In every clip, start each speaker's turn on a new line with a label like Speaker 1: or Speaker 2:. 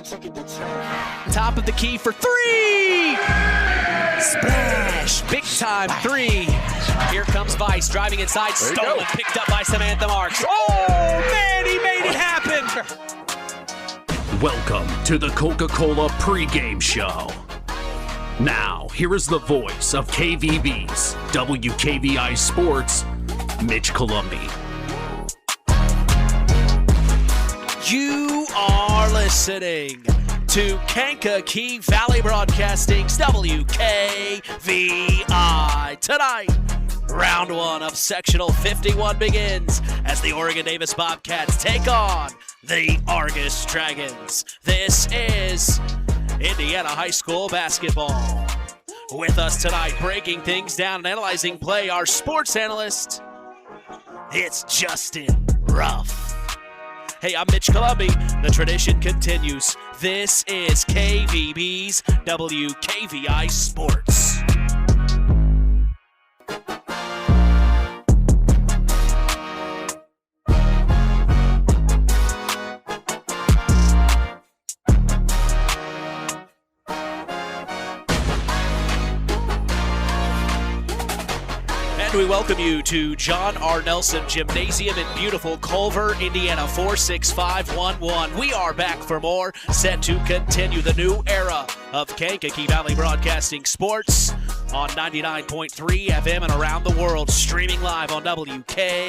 Speaker 1: Top of the key for three! Splash! Big time three. Here comes Vice driving inside, stolen, picked up by Samantha Marks. Oh, man, he made it happen!
Speaker 2: Welcome to the Coca-Cola pregame show. Now, here is the voice of KVB's WKVI Sports, Mitch Columbi.
Speaker 1: You are listening to Kankakee Valley Broadcasting's WKVI. Tonight, round one of Sectional 51 begins as the Oregon-Davis Bobcats take on the Argos Dragons. This is Indiana High School basketball. With us tonight, breaking things down and analyzing play, our sports analyst, it's Justin Ruff. Hey, I'm Mitch Columbi. The tradition continues. This is KVB's WKVI Sports. We welcome you to John R. Nelson Gymnasium in beautiful Culver, Indiana, 46511. We are back for more, set to continue the new era of Kankakee Valley Broadcasting Sports on 99.3 FM and around the world, streaming live on WKVI.com.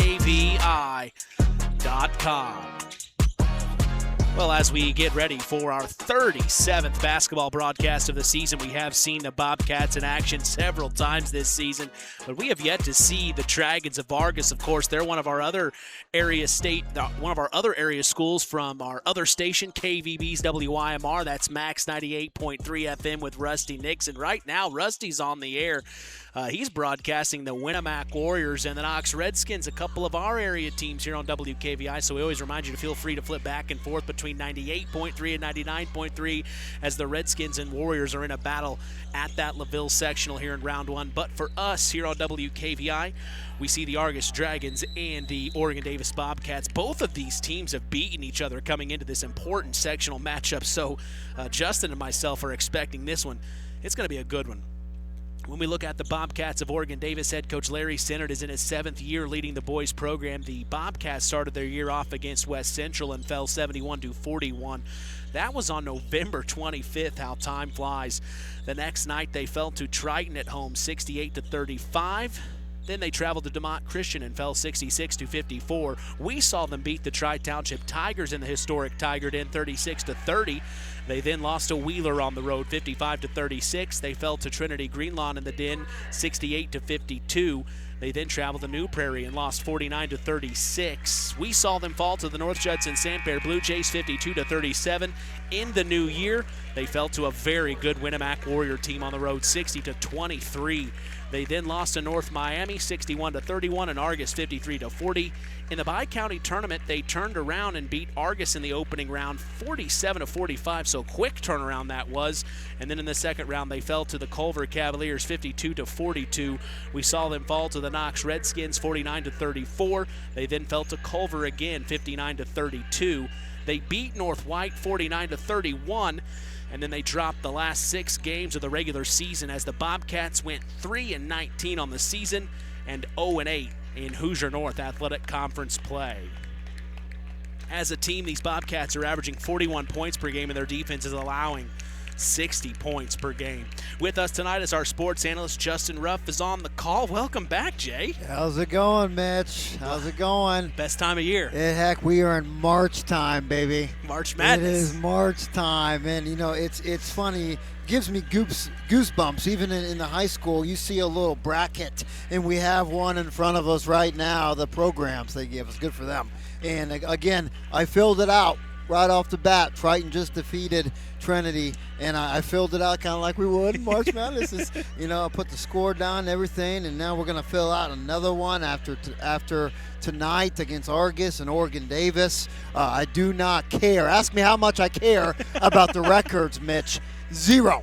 Speaker 1: Well, as we get ready for our 37th basketball broadcast of the season, we have seen the Bobcats in action several times this season, but we have yet to see the Dragons of Argos. Of course, they're one of our other area schools from our other station, KVB's WIMR. That's Max 98.3 FM with Rusty Nixon. Right now, Rusty's on the air. He's broadcasting the Winnemac Warriors and the Knox Redskins, a couple of our area teams here on WKVI, so we always remind you to feel free to flip back and forth between 98.3 and 99.3 as the Redskins and Warriors are in a battle at that LaVille sectional here in round one. But for us here on WKVI, we see the Argos Dragons and the Oregon-Davis Bobcats. Both of these teams have beaten each other coming into this important sectional matchup, so Justin and myself are expecting this one. It's going to be a good one. When we look at the Bobcats of Oregon-Davis, head coach Larry Sinnert is in his 7th year leading the boys program. The Bobcats started their year off against West Central and fell 71-41. That was on November 25th, how time flies. The next night they fell to Triton at home 68-35. Then they traveled to DeMont Christian and fell 66-54. We saw them beat the Tri-Township Tigers in the historic Tiger Den 36-30. They then lost to Wheeler on the road 55-36. They fell to Trinity Greenlawn in the Den 68-52. They then traveled to New Prairie and lost 49-36. We saw them fall to the North Judson Santerre Blue Jays 52-37. In the new year, they fell to a very good Winnemac Warrior team on the road 60-23. They then lost to North Miami 61-31 and Argos 53-40. In the Bi-County tournament, they turned around and beat Argos in the opening round 47-45, so quick turnaround that was. And then in the second round, they fell to the Culver Cavaliers 52-42. We saw them fall to the Knox Redskins 49-34. They then fell to Culver again 59-32. They beat North White 49-31. And then they dropped the last 6 games of the regular season as the Bobcats went 3-19 on the season and 0-8 in Hoosier North Athletic Conference play. As a team, these Bobcats are averaging 41 points per game, and their defense is allowing 60 points per game. With us tonight is our sports analyst, Justin Ruff, is on the call. Welcome back, Jay.
Speaker 3: How's it going, Mitch? How's it going?
Speaker 1: Best time of year.
Speaker 3: Heck, we are in March time, baby.
Speaker 1: March Madness.
Speaker 3: It is March time, and you know it's funny. It gives me goosebumps. Even in the high school, you see a little bracket, and we have one in front of us right now. The programs they give us, good for them. And again, I filled it out right off the bat. Triton just defeated Trinity, and I filled it out kind of like we would in March Madness. I put the score down and everything, and now we're going to fill out another one after tonight against Argos and Oregon-Davis. I do not care. Ask me how much I care about the records, Mitch. Zero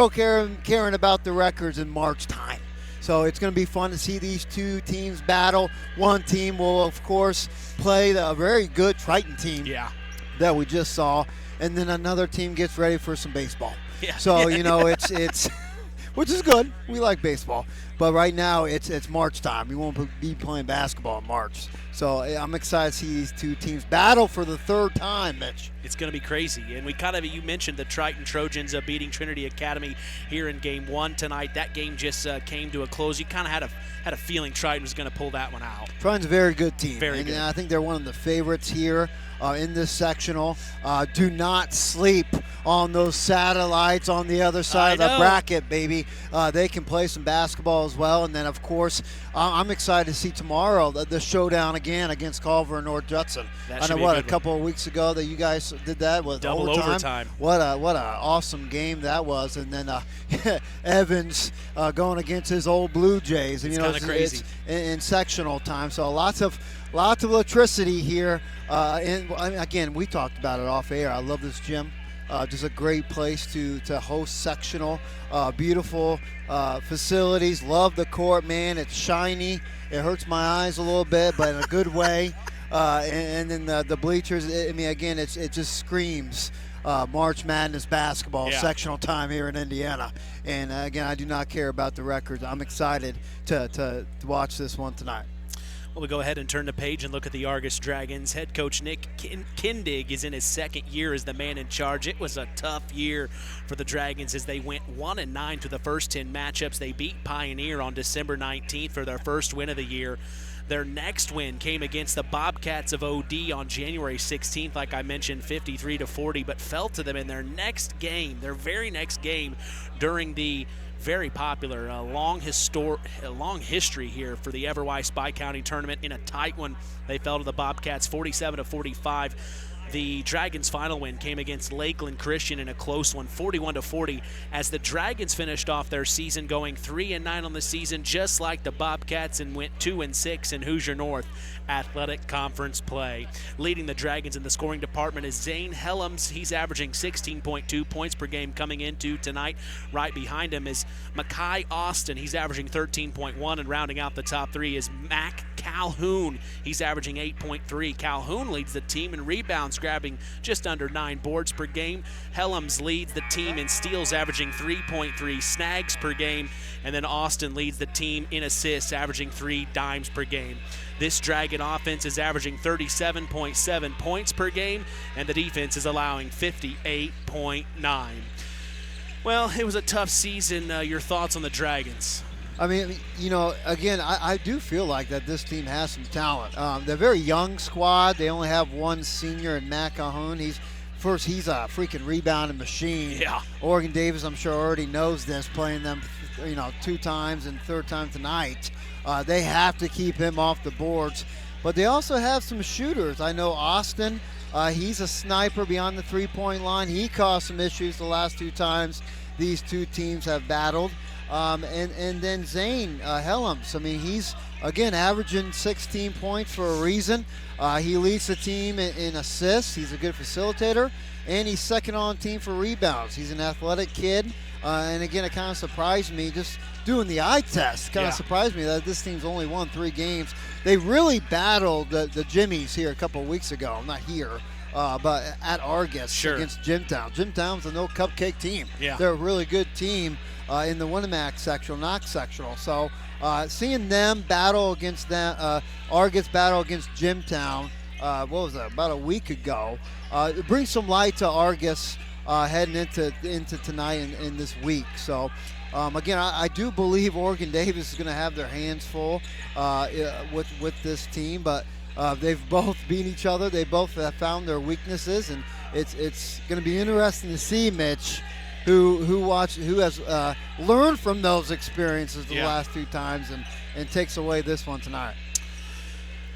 Speaker 3: caring about the records in March time. So it's going to be fun to see these two teams battle. One team will, of course, play the very good Triton team.
Speaker 1: Yeah.
Speaker 3: that we just saw, and then another team gets ready for some baseball.
Speaker 1: Yeah.
Speaker 3: So, it's which is good. We like baseball. But right now, it's March time. We won't be playing basketball in March. So I'm excited to see these two teams battle for the third time, Mitch.
Speaker 1: It's going to be crazy. And you mentioned the Triton Trojans beating Trinity Academy here in Game 1 tonight. That game just came to a close. You kind of had a feeling Triton was going to pull that one out.
Speaker 3: Triton's a very good team.
Speaker 1: Very good.
Speaker 3: And I think they're one of the favorites here in this sectional. Do not sleep on those satellites on the other side of the bracket, baby. They can play some basketball as well. And then, of course, I'm excited to see tomorrow the showdown again against Culver and North Judson. I know a couple of weeks ago that you guys did that with
Speaker 1: double overtime.
Speaker 3: What a awesome game that was. And then Evans going against his old Blue Jays. And,
Speaker 1: it's crazy.
Speaker 3: It's in sectional time. So lots of electricity here. And again, we talked about it off air. I love this gym. Just a great place to host sectional. Beautiful facilities. Love the court, man. It's shiny. It hurts my eyes a little bit, but in a good way. And then the bleachers. It just screams March Madness basketball, sectional time here in Indiana. And again, I do not care about the records. I'm excited to watch this one tonight.
Speaker 1: Well, we go ahead and turn the page and look at the Argos Dragons. Head coach Nick Kindig is in his second year as the man in charge. It was a tough year for the Dragons as they went 1-9 through the first 10 matchups. They beat Pioneer on December 19th for their first win of the year. Their next win came against the Bobcats of OD on January 16th, like I mentioned, 53-40, but fell to them in their very next game during the very popular, long history here for the Everwise Bi-County tournament. In a tight one, they fell to the Bobcats 47-45. The Dragons' final win came against Lakeland Christian in a close one, 41-40, as the Dragons finished off their season going 3-9 on the season, just like the Bobcats, and went 2-6 in Hoosier North Athletic Conference play. Leading the Dragons in the scoring department is Zane Helms. He's averaging 16.2 points per game coming into tonight. Right behind him is Makai Austin. He's averaging 13.1, and rounding out the top three is Mac Calhoun. He's averaging 8.3. Calhoun leads the team in rebounds, grabbing just under 9 boards per game. Helms leads the team in steals, averaging 3.3 snags per game. And then Austin leads the team in assists, averaging 3 dimes per game. This Dragon offense is averaging 37.7 points per game, and the defense is allowing 58.9. Well, it was a tough season. Your thoughts on the Dragons?
Speaker 3: I mean, again, I do feel like that this team has some talent. They're a very young squad. They only have one senior in Matt Calhoun. He's a freaking rebounding machine.
Speaker 1: Yeah.
Speaker 3: Oregon Davis, I'm sure, already knows this, playing them, 2 times and third time tonight. They have to keep him off the boards. But they also have some shooters. I know Austin, he's a sniper beyond the three-point line. He caused some issues the last 2 times these two teams have battled. And then Zane Helms, he's, again, averaging 16 points for a reason. He leads the team in assists. He's a good facilitator, and he's second on team for rebounds. He's an athletic kid, and again, it kind of surprised me just doing the eye test. Kind of surprised me that this team's only won 3 games. They really battled the Jimmies here a couple of weeks ago. Not here. But at Argos against Jimtown. Jimtown's a no cupcake team.
Speaker 1: Yeah.
Speaker 3: They're a really good team in the Winnemac sectional, not sectional. So seeing them battle against them, Argos battle against Jimtown, what was that, about a week ago, it brings some light to Argos heading into tonight and this week. So again, I do believe Oregon Davis is going to have their hands full with this team, but they've both beat each other. They both have found their weaknesses, and it's going to be interesting to see, Mitch, who has learned from those experiences the last 2 times and takes away this one tonight.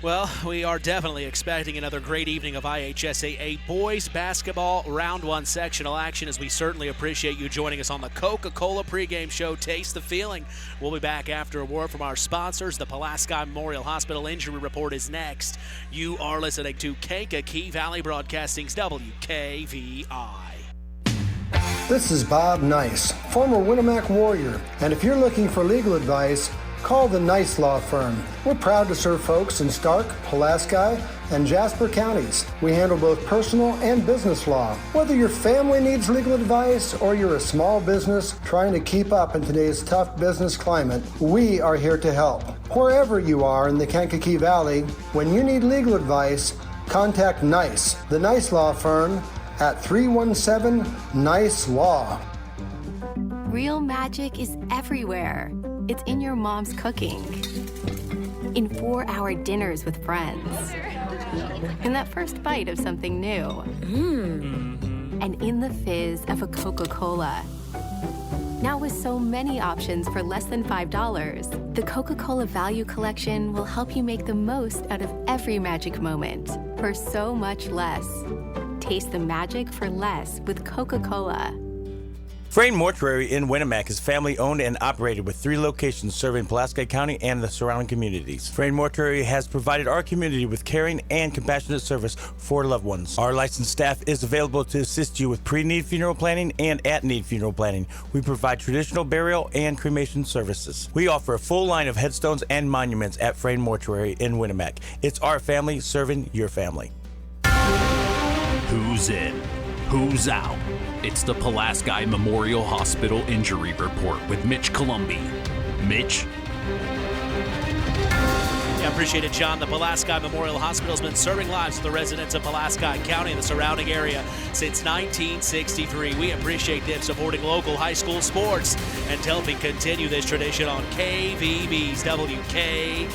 Speaker 1: Well, we are definitely expecting another great evening of IHSAA boys basketball round 1 sectional action, as we certainly appreciate you joining us on the Coca-Cola pregame show. Taste the feeling. We'll be back after a word from our sponsors. The Pulaski Memorial Hospital Injury Report is next. You are listening to Kankakee Valley Broadcasting's WKVI.
Speaker 4: This is Bob Nice, former Winnemac Warrior, and if you're looking for legal advice, call the Nice Law Firm. We're proud to serve folks in Stark, Pulaski, and Jasper counties. We handle both personal and business law. Whether your family needs legal advice or you're a small business trying to keep up in today's tough business climate, we are here to help. Wherever you are in the Kankakee Valley, when you need legal advice, contact NICE, the Nice Law Firm, at 317-NICE-LAW.
Speaker 5: Real magic is everywhere. It's in your mom's cooking, in 4-hour dinners with friends, in that first bite of something new, and in the fizz of a Coca-Cola. Now with so many options for less than $5, the Coca-Cola Value Collection will help you make the most out of every magic moment for so much less. Taste the magic for less with Coca-Cola.
Speaker 6: Frayne Mortuary in Winnemac is family-owned and operated with 3 locations serving Pulaski County and the surrounding communities. Frayne Mortuary has provided our community with caring and compassionate service for loved ones. Our licensed staff is available to assist you with pre-need funeral planning and at-need funeral planning. We provide traditional burial and cremation services. We offer a full line of headstones and monuments at Frayne Mortuary in Winnemac. It's our family serving your family.
Speaker 2: Who's in? Who's out? It's the Pulaski Memorial Hospital Injury Report with Mitch Columbi. Mitch?
Speaker 1: Yeah, appreciate it, John. The Pulaski Memorial Hospital has been serving lives of the residents of Pulaski County and the surrounding area since 1963. We appreciate them supporting local high school sports and helping continue this tradition on KVB's WKVI.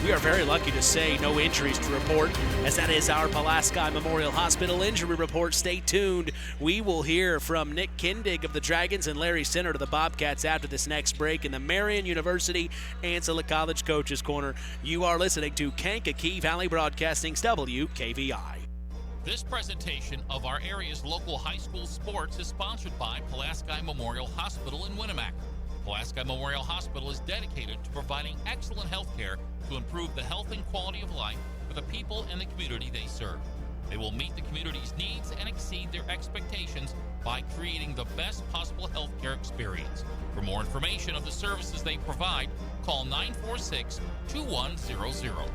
Speaker 1: We are very lucky to say no injuries to report, as that is our Pulaski Memorial Hospital injury report. Stay tuned. We will hear from Nick Kindig of the Dragons and Larry Center of the Bobcats after this next break in the Marian University Ancilla College Coaches Corner. You are listening to Kankakee Valley Broadcasting's WKVI.
Speaker 7: This presentation of our area's local high school sports is sponsored by Pulaski Memorial Hospital in Winnemac. Pulaski Memorial Hospital is dedicated to providing excellent health care to improve the health and quality of life for the people and the community they serve. They will meet the community's needs and exceed their expectations by creating the best possible health care experience. For more information of the services they provide, call 946-2100.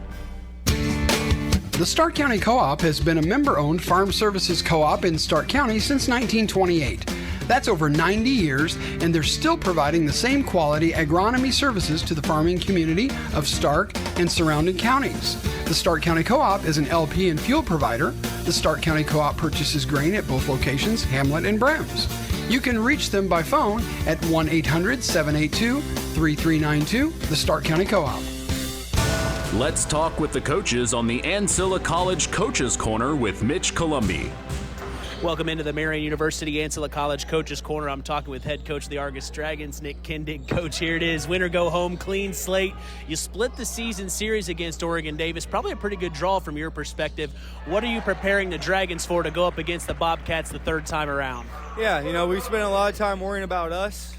Speaker 8: The Stark County Co-op has been a member-owned farm services co-op in Stark County since 1928. That's over 90 years, and they're still providing the same quality agronomy services to the farming community of Stark and surrounding counties. The Stark County Co-op is an LP and fuel provider. The Stark County Co-op purchases grain at both locations, Hamlet and Brems. You can reach them by phone at 1-800-782-3392, the Stark County Co-op.
Speaker 2: Let's talk with the coaches on the Ancilla College Coaches Corner with Mitch Columbi.
Speaker 1: Welcome into the Marian University Ancilla College Coaches Corner. I'm talking with head coach of the Argos Dragons, Nick Kindig. Coach, here it is. Winner go home, clean slate. You split the season series against Oregon Davis. Probably a pretty good draw from your perspective. What are you preparing the Dragons for to go up against the Bobcats the third time around?
Speaker 9: Yeah, we spent a lot of time worrying about us,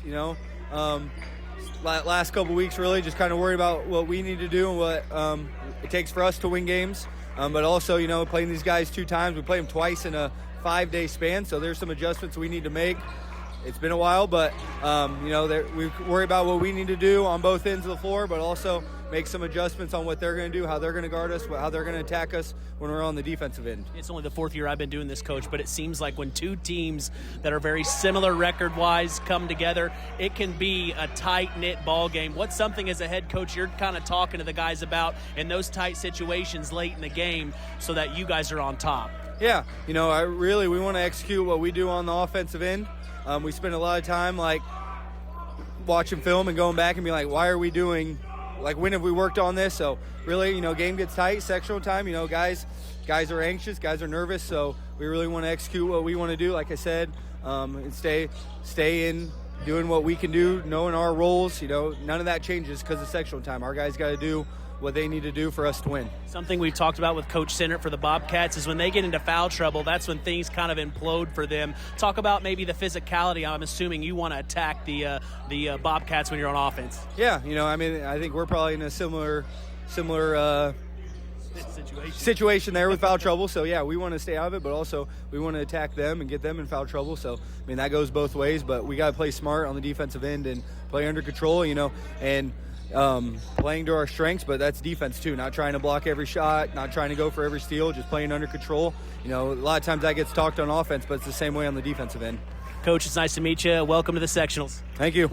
Speaker 9: last couple weeks really just kind of worried about what we need to do and what it takes for us to win games. But also, playing these guys 2 times. We played them twice in a 5-day span, so there's some adjustments we need to make. It's been a while, but we worry about what we need to do on both ends of the floor, but also make some adjustments on what they're going to do, how they're going to guard us, how they're going to attack us when we're on the defensive end.
Speaker 1: It's only the 4th year I've been doing this, Coach, but it seems like when 2 teams that are very similar record-wise come together, it can be a tight-knit ball game. What's something as a head coach you're kind of talking to the guys about in those tight situations late in the game so that you guys are on top?
Speaker 9: Yeah, we want to execute what we do on the offensive end. We spend a lot of time watching film and going back and being like, why are we doing, when have we worked on this? So really, game gets tight, sectional time, guys are anxious, guys are nervous, so we really want to execute what we want to do, like I said, and stay in doing what we can do, knowing our roles. None of that changes because of sectional time. Our guys got to do what they need to do for us to win. Something we've talked about with Coach Center for the Bobcats is when they get into foul trouble, that's when things kind of implode for them. Talk about maybe the physicality. I'm assuming you want to attack the Bobcats when you're on offense. Yeah, I think we're probably in a similar situation there with foul trouble. So, yeah, we want to stay out of it, but also we want to attack them and get them in foul trouble. So, I mean, that goes both ways, but we got to play smart on the defensive end and play under control, and playing to our strengths, but that's defense too, not trying to block every shot, not trying to go for every steal, just playing under control. A lot of times that gets talked on offense, but it's the same way on the defensive end.
Speaker 1: Coach, it's nice to meet you. Welcome to the Sectionals.
Speaker 9: Thank you.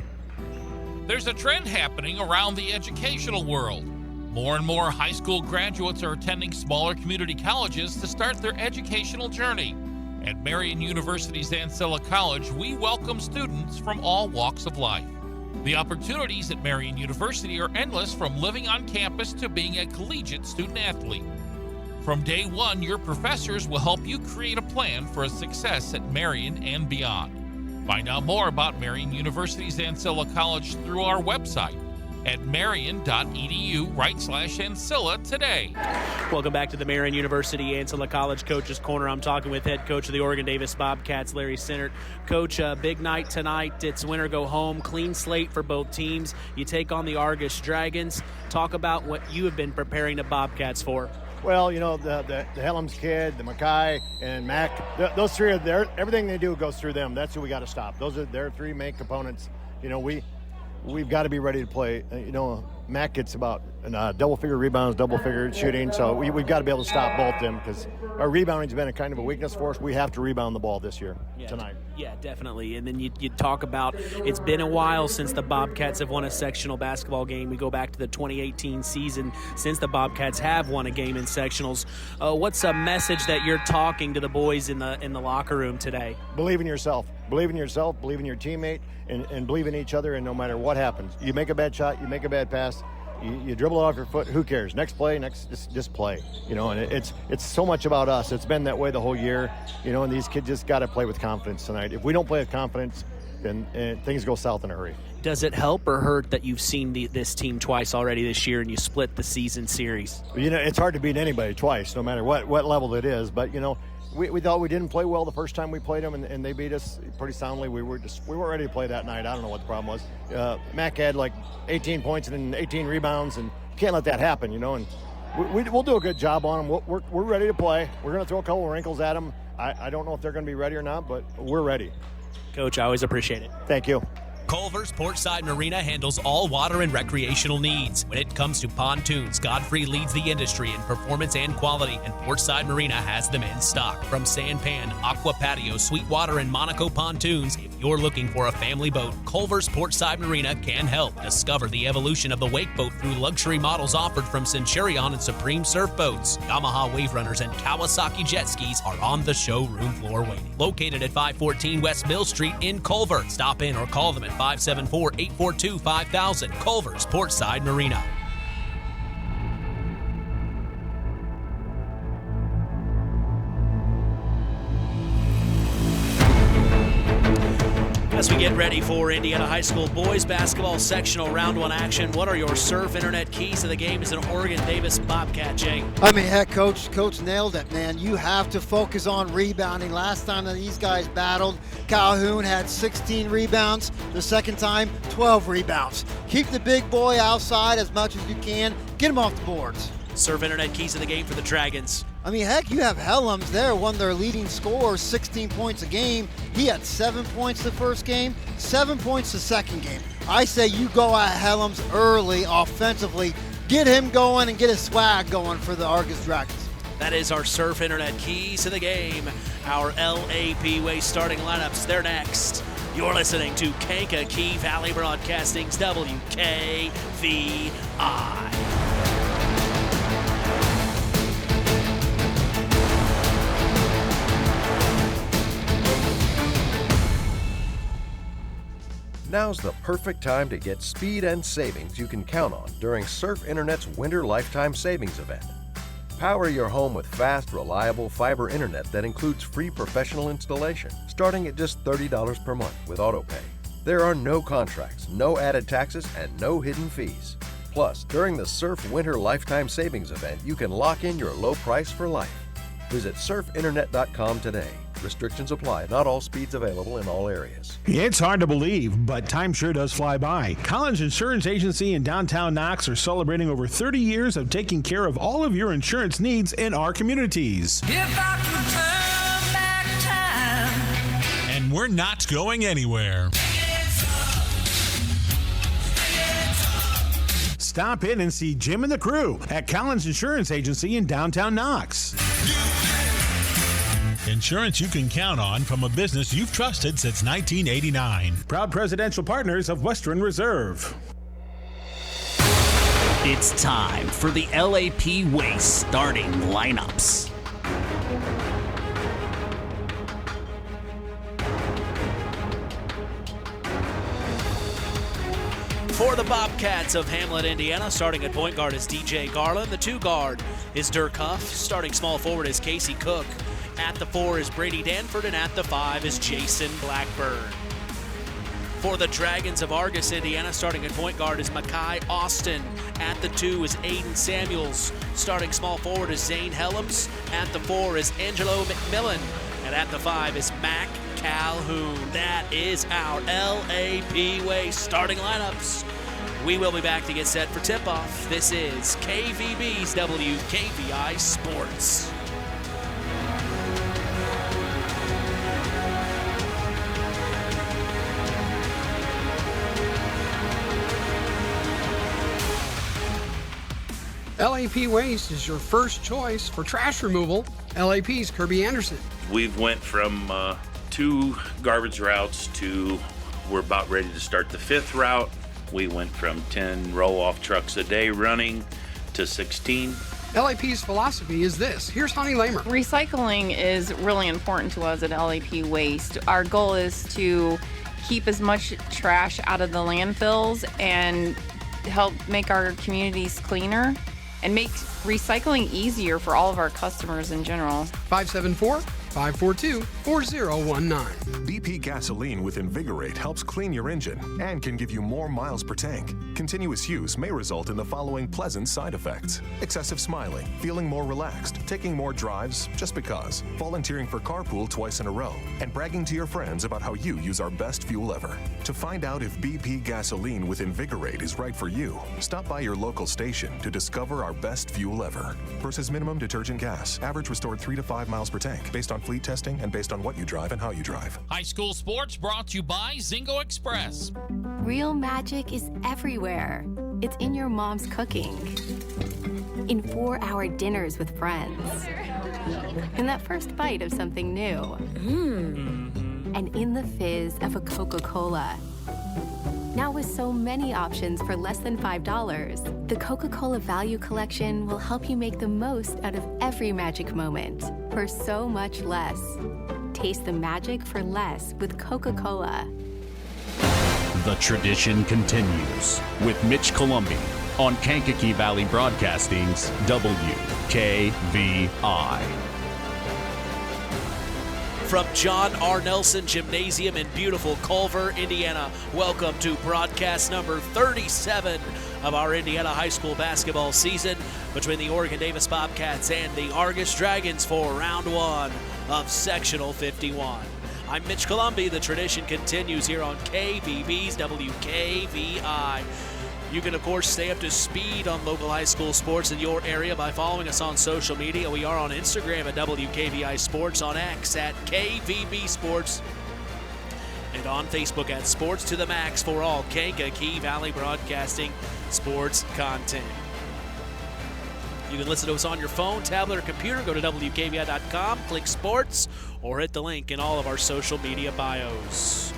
Speaker 7: There's a trend happening around the educational world. More and more high school graduates are attending smaller community colleges to start their educational journey. At Marian University's Ancilla College, we welcome students from all walks of life. The opportunities at Marian University are endless, from living on campus to being a collegiate student athlete. From day one, your professors will help you create a plan for a success at Marian and beyond. Find out more about Marian University's Ancilla College through our website at marian.edu/Ancilla today.
Speaker 1: Welcome back to the Marian University Ancilla College Coaches Corner. I'm talking with head coach of the Oregon Davis Bobcats, Larry Sinnert. Coach, big night tonight. It's win or go home. Clean slate for both teams. You take on the Argos Dragons. Talk about what you have been preparing the Bobcats for.
Speaker 10: Well, the Helms kid, the Mackay, and Mac, those three are everything they do goes through them. That's who we got to stop. Those are their three main components. We've got to be ready to play. Mac gets about double-figure rebounds, double-figure shooting, so we've got to be able to stop both of them, because our rebounding's been a kind of a weakness for us. We have to rebound the ball this year, tonight.
Speaker 1: Yeah, definitely. And then you talk about, it's been a while since the Bobcats have won a sectional basketball game. We go back to the 2018 season since the Bobcats have won a game in sectionals. What's a message that you're talking to the boys in the locker room today?
Speaker 10: Believe in yourself. Believe in yourself, believe in your teammate, and believe in each other, and no matter what happens. You make a bad shot, you make a bad pass, you dribble it off your foot, who cares? Next play, just play. And it's so much about us. It's been that way the whole year, and these kids just got to play with confidence tonight. If we don't play with confidence, then things go south in a hurry.
Speaker 1: Does it help or hurt that you've seen this team twice already this year and you split the season series?
Speaker 10: It's hard to beat anybody twice, no matter what level it is, but we thought we didn't play well the first time we played them, and they beat us pretty soundly. We weren't ready to play that night. I don't know what the problem was. Mac had like 18 points and 18 rebounds, and can't let that happen, and we'll do a good job on them. We're ready to play. We're going to throw a couple of wrinkles at them. I don't know if they're going to be ready or not, but we're ready.
Speaker 1: Coach, I always appreciate it.
Speaker 10: Thank you.
Speaker 11: Culver's Portside Marina handles all water and recreational needs. When it comes to pontoons, Godfrey leads the industry in performance and quality, and Portside Marina has them in stock. From Sanpan, Aqua Patio, Sweetwater, and Monaco pontoons, if you're looking for a family boat, Culver's Portside Marina can help. Discover the evolution of the wake boat through luxury models offered from Centurion and Supreme Surf Boats. Yamaha Wave Runners and Kawasaki jet skis are on the showroom floor waiting. Located at 514 West Mill Street in Culver. Stop in or call them at 574-842-5000. Culver's Portside Marina.
Speaker 1: As we get ready for Indiana High School boys basketball sectional round one action, what are your Surf Internet keys to the game as an Oregon Davis Bobcat, Jay?
Speaker 3: Heck, Coach nailed it, man. You have to focus on rebounding. Last time that these guys battled, Calhoun had 16 rebounds. The second time, 12 rebounds. Keep the big boy outside as much as you can. Get him off the boards.
Speaker 1: Surf Internet keys to the game for the Dragons.
Speaker 3: Heck, you have Helms there, one of their leading scorers, 16 points a game. He had 7 points the first game, 7 points the second game. I say you go at Helms early offensively, get him going and get his swag going for the Argos Dragons.
Speaker 1: That is our Surf Internet keys to the game. Our LAP Way starting lineups, they're next. You're listening to Kankakee Valley Broadcasting's WKVI.
Speaker 12: Now's the perfect time to get speed and savings you can count on during Surf Internet's Winter Lifetime Savings event. Power your home with fast, reliable fiber internet that includes free professional installation, starting at just $30 per month with AutoPay. There are no contracts, no added taxes, and no hidden fees. Plus, during the Surf Winter Lifetime Savings event, you can lock in your low price for life. Visit surfinternet.com today. Restrictions apply. Not all speeds available in all areas.
Speaker 13: It's hard to believe, but time sure does fly by. Collins Insurance Agency in downtown Knox are celebrating over 30 years of taking care of all of your insurance needs in our communities.
Speaker 14: If I could turn back time.
Speaker 15: And we're not going anywhere.
Speaker 13: Stop in and see Jim and the crew at Collins Insurance Agency in downtown Knox.
Speaker 15: Insurance you can count on from a business you've trusted since 1989.
Speaker 13: Proud presidential partners of Western Reserve.
Speaker 2: It's time for the LAP Waste starting lineups.
Speaker 1: For the Bobcats of Hamlet, Indiana, starting at point guard is DJ Garland. The 2 guard is Dirk Huff. Starting small forward is Casey Cook. At the 4 is Brady Danford, and at the 5 is Jason Blackburn. For the Dragons of Argos, Indiana, starting at point guard is Makai Austin. At the 2 is Aiden Samuels. Starting small forward is Zane Helms. At the 4 is Angelo McMillan. And at the 5 is Mac Calhoun. That is our LAP Waste starting lineups. We will be back to get set for tip-off. This is KVB's WKVI Sports.
Speaker 8: LAP Waste is your first choice for trash removal. LAP's Kirby Anderson.
Speaker 16: We've went from 2 garbage routes to we're about ready to start the 5th route. We went from 10 roll-off trucks a day running to 16.
Speaker 8: LAP's philosophy is this. Here's Honey Lamer.
Speaker 17: Recycling is really important to us at LAP Waste. Our goal is to keep as much trash out of the landfills and help make our communities cleaner and make recycling easier for all of our customers in general.
Speaker 8: 574-542-4019.
Speaker 18: BP gasoline with Invigorate helps clean your engine and can give you more miles per tank. Continuous use may result in the following pleasant side effects: excessive smiling, feeling more relaxed, taking more drives just because, volunteering for carpool twice in a row, and bragging to your friends about how you use our best fuel ever. To find out if BP gasoline with Invigorate is right for you, stop by your local station to discover our best fuel ever. Versus minimum detergent gas. Average restored 3 to 5 miles per tank, based on fleet testing and based on what you drive and how you drive.
Speaker 7: High school sports brought to you by Zingo Express.
Speaker 5: Real magic is everywhere. It's in your mom's cooking, in 4-hour dinners with friends, in that first bite of something new, and in the fizz of a Coca-Cola. Now with so many options for less than $5, the Coca-Cola Value Collection will help you make the most out of every magic moment for so much less. Taste the magic for less with Coca-Cola.
Speaker 2: The tradition continues with Mitch Columbi on Kankakee Valley Broadcasting's WKVI.
Speaker 1: From John R. Nelson Gymnasium in beautiful Culver, Indiana, welcome to broadcast number 37 of our Indiana high school basketball season between the Oregon Davis Bobcats and the Argos Dragons for round 1 of Sectional 51. I'm Mitch Columbi. The tradition continues here on KVB's WKVI. You can, of course, stay up to speed on local high school sports in your area by following us on social media. We are on Instagram at WKVI Sports, on X at KVB Sports, and on Facebook at Sports to the Max for all Kankakee Valley Broadcasting sports content. You can listen to us on your phone, tablet, or computer. Go to WKVI.com, click Sports, or hit the link in all of our social media bios.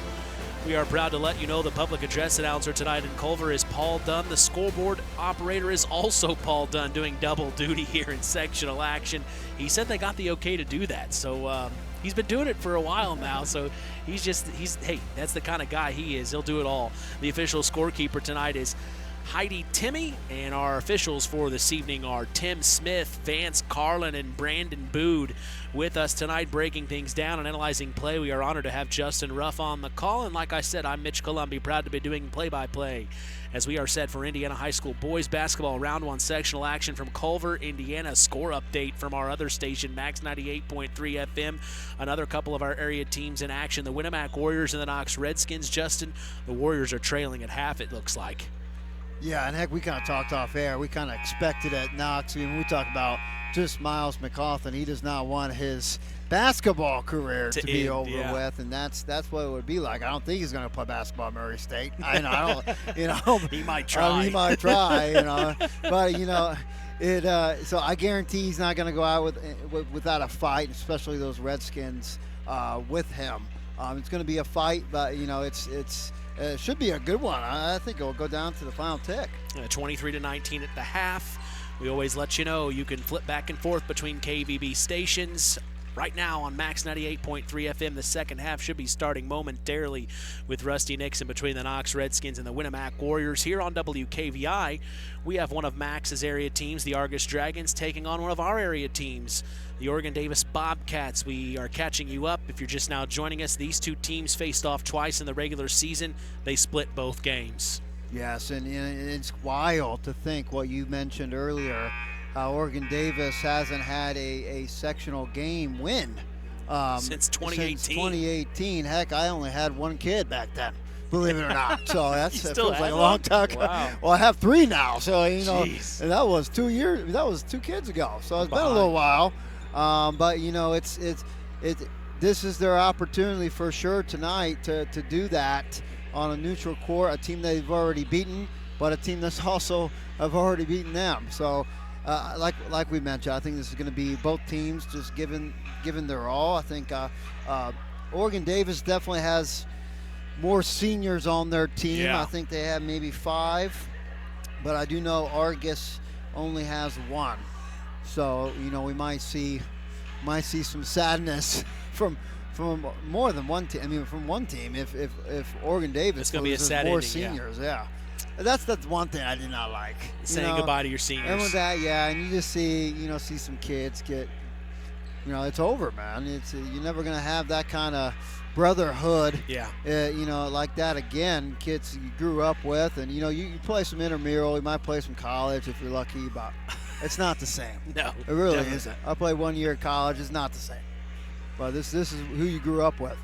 Speaker 1: We are proud to let you know the public address announcer tonight in Culver is Paul Dunn. The scoreboard operator is also Paul Dunn, doing double duty here in sectional action. He said they got the okay to do that, so he's been doing it for a while now, so hey, that's the kind of guy he is. He'll do it all. The official scorekeeper tonight is Heidi Timmy, and our officials for this evening are Tim Smith, Vance Carlin, and Brandon Bood with us tonight, breaking things down and analyzing play. We are honored to have Justin Ruff on the call, and like I said, I'm Mitch Columbi, proud to be doing play-by-play as we are set for Indiana High School boys basketball round 1 sectional action from Culver, Indiana. Score update from our other station, Max 98.3 FM. Another couple of our area teams in action, the Winamac Warriors and the Knox Redskins. Justin, the Warriors are trailing at half, it looks like.
Speaker 3: Yeah, and heck, we kind of talked off air. We kind of expected at Knox. I mean, we talk about just Miles McCauthen. He does not want his basketball career to be over with, and that's what it would be like. I don't think he's going to play basketball at Murray State. I don't,
Speaker 1: he might try.
Speaker 3: He might try, but so I guarantee he's not going to go out without a fight, especially those Redskins with him. It's going to be a fight, but it should be a good one. I think it will go down to the final tick.
Speaker 1: 23-19 at the half. We always let you know you can flip back and forth between KVB stations. Right now on Max 98.3 FM, the second half should be starting momentarily with Rusty Nixon between the Knox Redskins and the Winamac Warriors. Here on WKVI, we have one of Max's area teams, the Argos Dragons, taking on one of our area teams, the Oregon Davis Bobcats. We are catching you up. If you're just now joining us, these two teams faced off twice in the regular season. They split both games.
Speaker 3: Yes, and it's wild to think what you mentioned earlier, how Oregon Davis hasn't had a sectional game win
Speaker 1: since 2018.
Speaker 3: Since 2018. Heck, I only had one kid back then, believe it or not. So that feels like a long time ago.
Speaker 1: Wow.
Speaker 3: Well, I have 3 now, so
Speaker 1: Jeez.
Speaker 3: And that was 2 years. That was 2 kids ago. So it's been a little while. But this is their opportunity for sure tonight to do that on a neutral court, a team they've already beaten, but a team that's also have already beaten them. So. Like we mentioned, I think this is going to be both teams just given their all. I think Oregon Davis definitely has more seniors on their team.
Speaker 1: Yeah.
Speaker 3: I think they have maybe 5, but I do know Argos only has 1. So we might see some sadness from more than one team. I mean, from one team if Oregon Davis loses more seniors. Yeah. That's one thing I did not like.
Speaker 1: Saying goodbye to your seniors.
Speaker 3: And with that, and you just see some kids get, it's over, man. You're never gonna have that kind of brotherhood.
Speaker 1: Yeah.
Speaker 3: Like that again. Kids you grew up with, and you play some intramural, you might play some college if you're lucky, but it's not the same.
Speaker 1: No,
Speaker 3: it really
Speaker 1: definitely
Speaker 3: isn't. I played 1 year at college. It's not the same. But this is who you grew up with.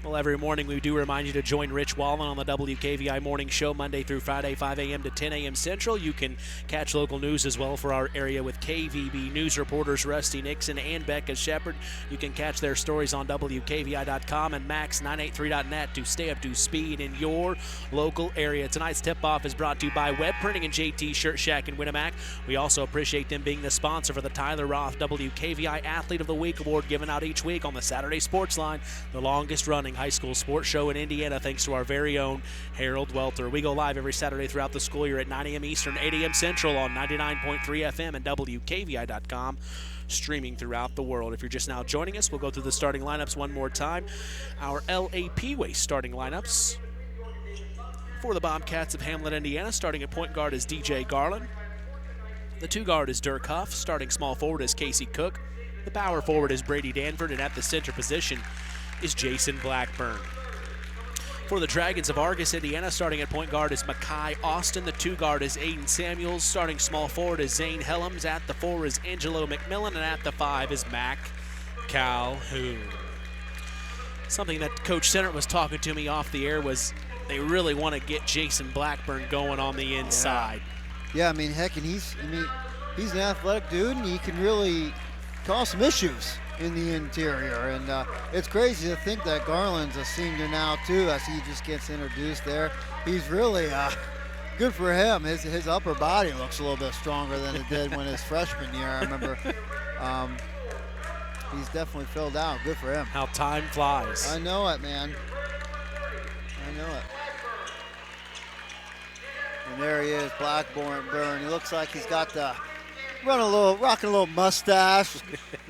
Speaker 1: Well, every morning we do remind you to join Rich Wallen on the WKVI Morning Show Monday through Friday, 5 a.m. to 10 a.m. Central. You can catch local news as well for our area with KVB news reporters Rusty Nixon and Becca Shepard. You can catch their stories on WKVI.com and Max983.net to stay up to speed in your local area. Tonight's tip-off is brought to you by Web Printing and JT Shirt Shack in Winamac. We also appreciate them being the sponsor for the Tyler Roth WKVI Athlete of the Week Award given out each week on the Saturday Sports Line, the longest running high school sports show in Indiana, thanks to our very own Harold Welter. We go live every Saturday throughout the school year at 9 a.m. Eastern, 8 a.m. Central on 99.3 FM and WKVI.com, streaming throughout the world. If you're just now joining us, we'll go through the starting lineups one more time. Our LAP Waste starting lineups for the Bobcats of Hamlet, Indiana. Starting at point guard is DJ Garland. The 2 guard is Dirk Huff. Starting small forward is Casey Cook. The power forward is Brady Danford, and at the center position is Jason Blackburn. For the Dragons of Argos, Indiana, starting at point guard is Makai Austin. The 2 guard is Aiden Samuels. Starting small forward is Zane Helms. At the 4 is Angelo McMillan, and at the 5 is Mac Calhoun. Something that Coach Sennert was talking to me off the air was they really want to get Jason Blackburn going on the inside.
Speaker 3: Yeah, I mean, heck, and he's an athletic dude, and he can really cause some issues in the interior. And it's crazy to think that Garland's a senior now, too, as he just gets introduced there. He's really good for him. His upper body looks a little bit stronger than it did when his freshman year. I remember he's definitely filled out. Good for him.
Speaker 1: How time flies.
Speaker 3: I know it, man. I know it. And there he is, Blackburn. He looks like he's got the rocking a little mustache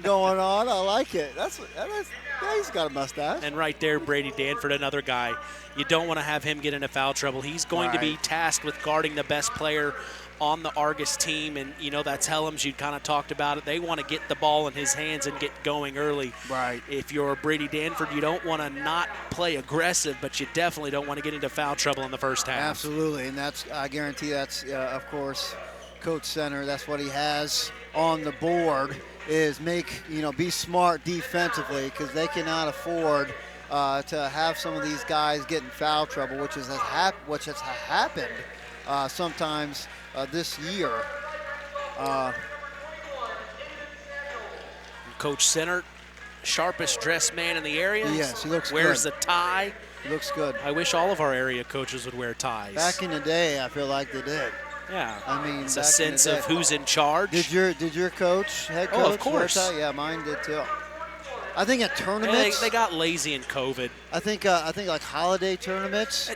Speaker 3: going on. I like it. Yeah, he's got a mustache.
Speaker 1: And right there, Brady Danford, another guy. You don't want to have him get into foul trouble. He's going to be tasked with guarding the best player on the Argos team, and that's Helms. You kind of talked about it. They want to get the ball in his hands and get going early.
Speaker 3: Right.
Speaker 1: If you're Brady Danford, you don't want to not play aggressive, but you definitely don't want to get into foul trouble in the first half.
Speaker 3: Absolutely, and I guarantee that's, of course, Coach Center. That's what he has on the board is be smart defensively, because they cannot afford to have some of these guys get in foul trouble, which has happened sometimes this year.
Speaker 1: Coach Center, sharpest dressed man in the area.
Speaker 3: Yes, he looks
Speaker 1: wears
Speaker 3: good.
Speaker 1: a tie.
Speaker 3: He looks good.
Speaker 1: I wish all of our area coaches would wear ties.
Speaker 3: Back in the day, I feel like they did.
Speaker 1: Yeah,
Speaker 3: I mean,
Speaker 1: it's a sense of who's in charge.
Speaker 3: Did your coach, head coach?
Speaker 1: Oh, of course.
Speaker 3: Yeah, mine did too. I think at tournaments,
Speaker 1: they got lazy in COVID.
Speaker 3: I think like holiday tournaments,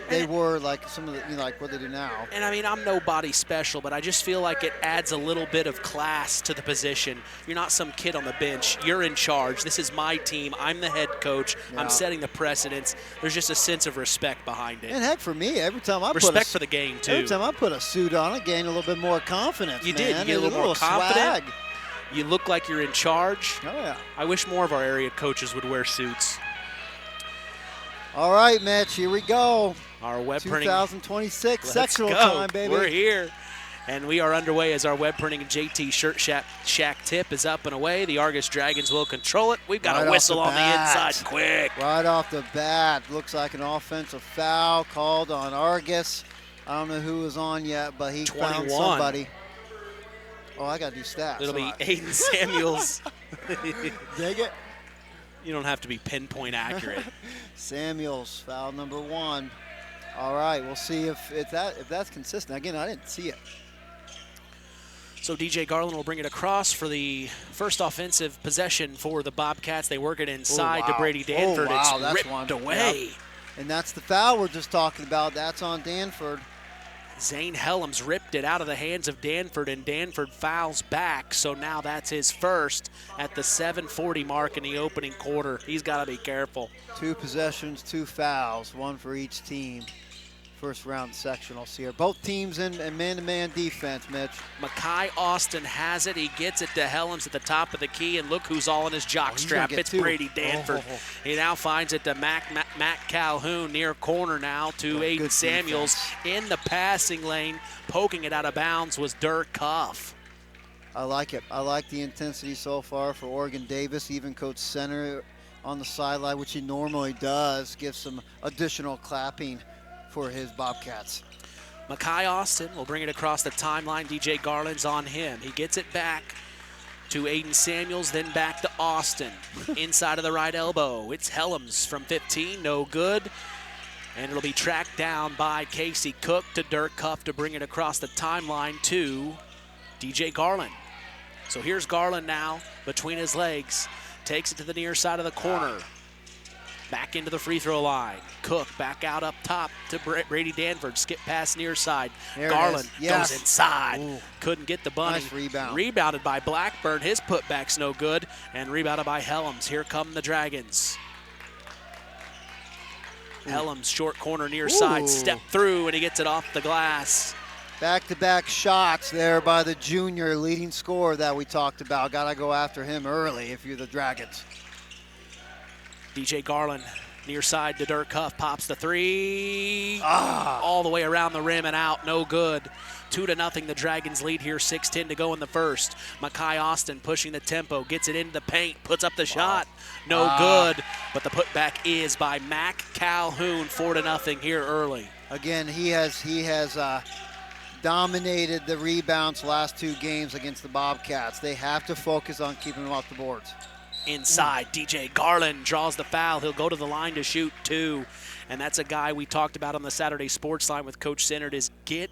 Speaker 3: they were like some of the like what they do now.
Speaker 1: And I mean, I'm nobody special, but I just feel like it adds a little bit of class to the position. You're not some kid on the bench. You're in charge. This is my team. I'm the head coach. Yeah. I'm setting the precedence. There's just a sense of respect behind it.
Speaker 3: And heck, for me, every time I
Speaker 1: respect for the game too.
Speaker 3: Every time I put a suit on, I gain a little bit more confidence.
Speaker 1: You did. You get a little more confident. Swag. You look like you're in charge.
Speaker 3: Oh yeah.
Speaker 1: I wish more of our area coaches would wear suits.
Speaker 3: All right, Mitch, here we go.
Speaker 1: Our web printing
Speaker 3: 2026 sectional time, baby.
Speaker 1: We're here. And we are underway as our web printing JT Shirt Shack tip is up and away. The Argos Dragons will control it. We've got a whistle on the inside quick.
Speaker 3: Right off the bat, looks like an offensive foul called on Argos. I don't know who was on yet, but he
Speaker 1: 21.
Speaker 3: found somebody. Oh, I got to do stats.
Speaker 1: It'll be Aiden Samuels.
Speaker 3: Dig it.
Speaker 1: You don't have to be pinpoint accurate.
Speaker 3: Samuels, foul number 1. All right, we'll see if that's consistent. Again, I didn't see it.
Speaker 1: So DJ Garland will bring it across for the first offensive possession for the Bobcats. They work it inside to Brady Danford. It's ripped away.
Speaker 3: Yep. And that's the foul we're just talking about. That's on Danford.
Speaker 1: Zane Helms ripped it out of the hands of Danford, and Danford fouls back. So now that's his first at the 7:40 mark in the opening quarter. He's got to be careful.
Speaker 3: 2 possessions, 2 fouls, 1 for each team. First round sectionals here. Both teams in man-to-man defense, Mitch.
Speaker 1: Makai Austin has it. He gets it to Helms at the top of the key, and look who's all in his jock strap. It's Brady Danford. He now finds it to Matt Calhoun near corner now to Aiden Samuels in the passing lane. Poking it out of bounds was Dirk Cuff.
Speaker 3: I like it. I like the intensity so far for Oregon Davis. Even Coach Center on the sideline, which he normally does, gives some additional clapping for his Bobcats.
Speaker 1: Makai Austin will bring it across the timeline. DJ Garland's on him. He gets it back to Aiden Samuels, then back to Austin. Inside of the right elbow. It's Helms from 15, no good. And it'll be tracked down by Casey Cook to Dirk Cuff to bring it across the timeline to DJ Garland. So here's Garland now between his legs. Takes it to the near side of the corner. Back into the free throw line. Cook back out up top to Brady Danford. Skip pass near side. Garland goes inside. Ooh. Couldn't get the bunny.
Speaker 3: Nice rebound.
Speaker 1: Rebounded by Blackburn. His putback's no good. And rebounded by Helms. Here come the Dragons. Ooh. Helms, short corner near side. Step through, and he gets it off the glass.
Speaker 3: Back-to-back shots there by the junior leading scorer that we talked about. Got to go after him early if you're the Dragons.
Speaker 1: DJ Garland near side to Dirk Cuff, pops the 3. All the way around the rim and out, no good. 2-0, the Dragons lead here, 6:10 to go in the first. Makai Austin pushing the tempo, gets it into the paint, puts up the shot, no good. But the putback is by Mac Calhoun, 4-0 here early.
Speaker 3: Again, he has dominated the rebounds last 2 games against the Bobcats. They have to focus on keeping them off the boards.
Speaker 1: Inside, DJ Garland draws the foul. He'll go to the line to shoot 2. And that's a guy we talked about on the Saturday Sports Line with Coach Centered is get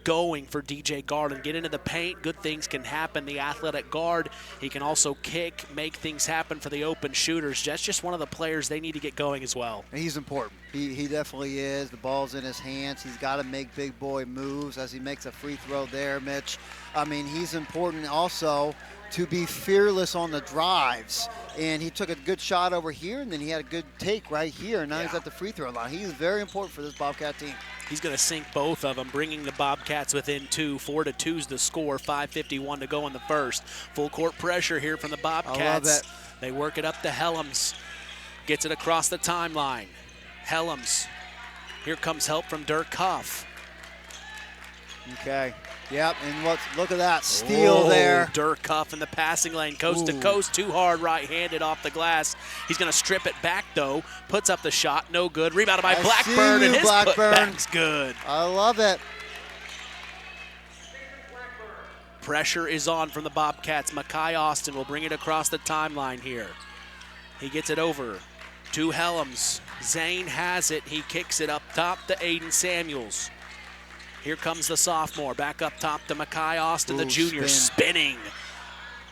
Speaker 1: going for DJ Garland. Get into the paint, good things can happen. The athletic guard, he can also kick, make things happen for the open shooters. That's just one of the players they need to get going as well.
Speaker 3: He's important. He definitely is. The ball's in his hands. He's got to make big boy moves as he makes a free throw there, Mitch. I mean, he's important also to be fearless on the drives. And he took a good shot over here, and then he had a good take right here. And now he's at the free throw line. He is very important for this Bobcat team.
Speaker 1: He's going to sink both of them, bringing the Bobcats within 2. 4-2's the score, 5:51 to go in the first. Full court pressure here from the Bobcats.
Speaker 3: I love it.
Speaker 1: They work it up to Helms. Gets it across the timeline. Helms. Here comes help from Dirk Huff.
Speaker 3: Okay. Yep, and look at that steal there.
Speaker 1: Dirk Huff in the passing lane, coast to coast, too hard, right-handed off the glass. He's going to strip it back, though. Puts up the shot, no good. Rebounded by Blackburn, and his putback's good.
Speaker 3: I love it.
Speaker 1: Pressure is on from the Bobcats. Makai Austin will bring it across the timeline here. He gets it over to Helms. Zane has it. He kicks it up top to Aiden Samuels. Here comes the sophomore. Back up top to Makai Austin, the junior, spinning.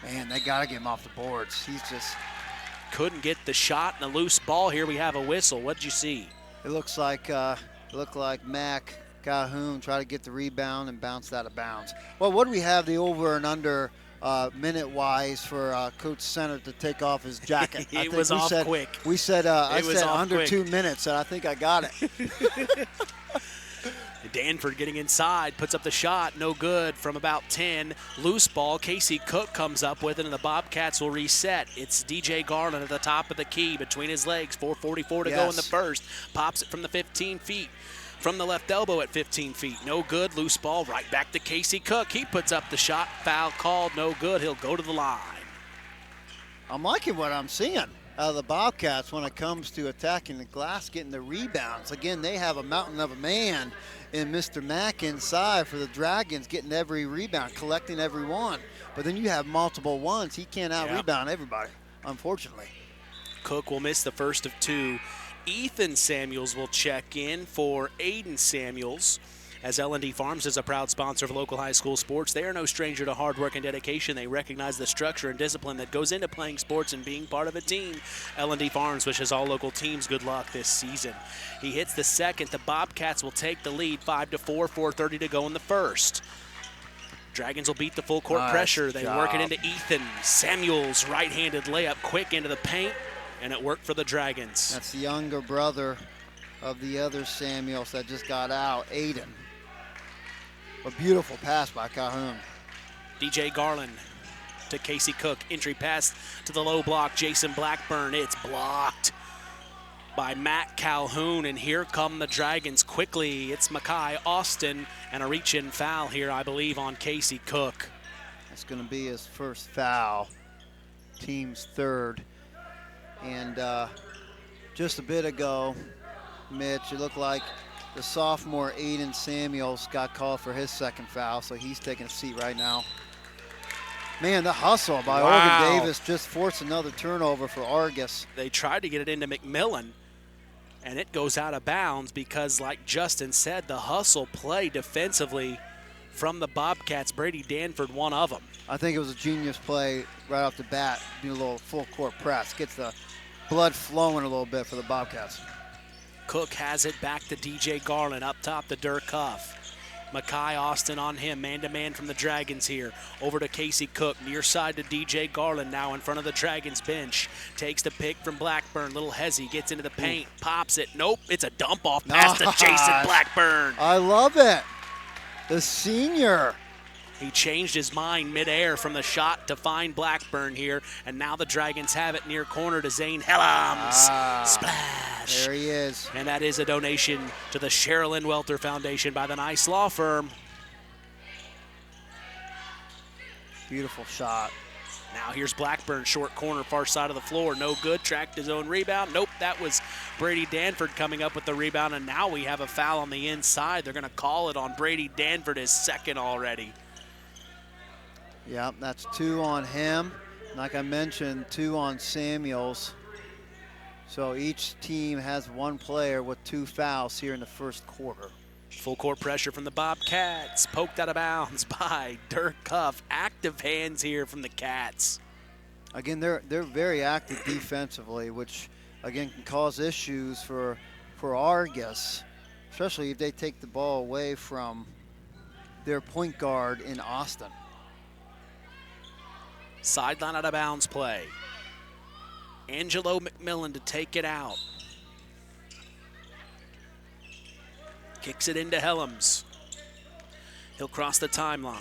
Speaker 3: Man, they got to get him off the boards. He's just...
Speaker 1: couldn't get the shot and a loose ball. Here we have a whistle. What'd you see?
Speaker 3: It looks like Mac Calhoun tried to get the rebound and bounced out of bounds. Well, what do we have the over and under minute-wise for Coach Center to take off his jacket?
Speaker 1: It was off quick.
Speaker 3: We said I said under 2 minutes, and I think I got it.
Speaker 1: Danford getting inside, puts up the shot, no good from about 10. Loose ball, Casey Cook comes up with it, and the Bobcats will reset. It's DJ Garland at the top of the key, between his legs, 4:44 to go in the first. Pops it from the 15 feet. From the left elbow at 15 feet, no good. Loose ball, right back to Casey Cook. He puts up the shot, foul called, no good. He'll go to the line.
Speaker 3: I'm liking what I'm seeing out of the Bobcats when it comes to attacking the glass, getting the rebounds. Again, they have a mountain of a man in Mr. Mack inside for the Dragons, getting every rebound, collecting every one. But then you have multiple ones. He can't out-rebound everybody, unfortunately.
Speaker 1: Cook will miss the first of 2. Ethan Samuels will check in for Aiden Samuels. As L&D Farms is a proud sponsor of local high school sports, they are no stranger to hard work and dedication. They recognize the structure and discipline that goes into playing sports and being part of a team. L&D Farms wishes all local teams good luck this season. He hits the second. The Bobcats will take the lead, 5-4, 4:30 to go in the first. Dragons will beat the full court pressure. They work it into Ethan. Samuels, right-handed layup, quick into the paint, and it worked for the Dragons.
Speaker 3: That's the younger brother of the other Samuels that just got out, Aiden. A beautiful pass by Calhoun.
Speaker 1: DJ Garland to Casey Cook. Entry pass to the low block. Jason Blackburn. It's blocked by Matt Calhoun. And here come the Dragons quickly. It's Makai Austin. And a reach-in foul here, I believe, on Casey Cook.
Speaker 3: That's going to be his first foul. Team's third. And just a bit ago, Mitch, it looked like the sophomore Aiden Samuels got called for his second foul, so he's taking a seat right now. Man, the hustle by Oregon Davis just forced another turnover for Argos.
Speaker 1: They tried to get it into McMillan, and it goes out of bounds because, like Justin said, the hustle play defensively from the Bobcats. Brady Danford, one of them.
Speaker 3: I think it was a genius play right off the bat, do a little full court press, gets the blood flowing a little bit for the Bobcats.
Speaker 1: Cook has it back to DJ Garland, up top to Dirk Huff. Makai Austin on him, man-to-man from the Dragons here. Over to Casey Cook, near side to DJ Garland, now in front of the Dragons bench. Takes the pick from Blackburn, little hezzy, gets into the paint, pops it. Nope, it's a dump-off pass to Jason Blackburn.
Speaker 3: I love it. The senior.
Speaker 1: He changed his mind midair from the shot to find Blackburn here, and now the Dragons have it near corner to Zane Helms. Splash.
Speaker 3: There he is.
Speaker 1: And that is a donation to the Sherilyn Welter Foundation by the Nice Law Firm.
Speaker 3: Beautiful shot.
Speaker 1: Now here's Blackburn, short corner, far side of the floor. No good, tracked his own rebound. Nope, that was Brady Danford coming up with the rebound, and now we have a foul on the inside. They're going to call it on Brady Danford, his second already.
Speaker 3: Yeah, that's 2 on him. Like I mentioned, 2 on Samuels. So each team has 1 player with 2 fouls here in the first quarter.
Speaker 1: Full court pressure from the Bobcats. Poked out of bounds by Dirk Cuff. Active hands here from the Cats.
Speaker 3: Again, they're very active defensively, which again can cause issues for Argos, especially if they take the ball away from their point guard in Austin.
Speaker 1: Sideline out of bounds play. Angelo McMillan to take it out. Kicks it into Helms. He'll cross the timeline.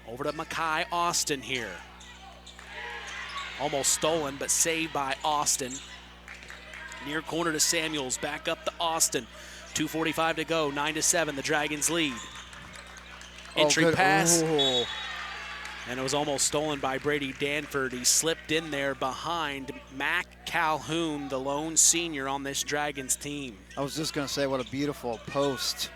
Speaker 1: Over to Makai Austin here. Almost stolen, but saved by Austin. Near corner to Samuels, back up to Austin. 2:45 to go, 9-7, the Dragons lead. Entry pass.
Speaker 3: Ooh.
Speaker 1: And it was almost stolen by Brady Danford. He slipped in there behind Mac Calhoun, the lone senior on this Dragons team.
Speaker 3: I was just going to say what a beautiful post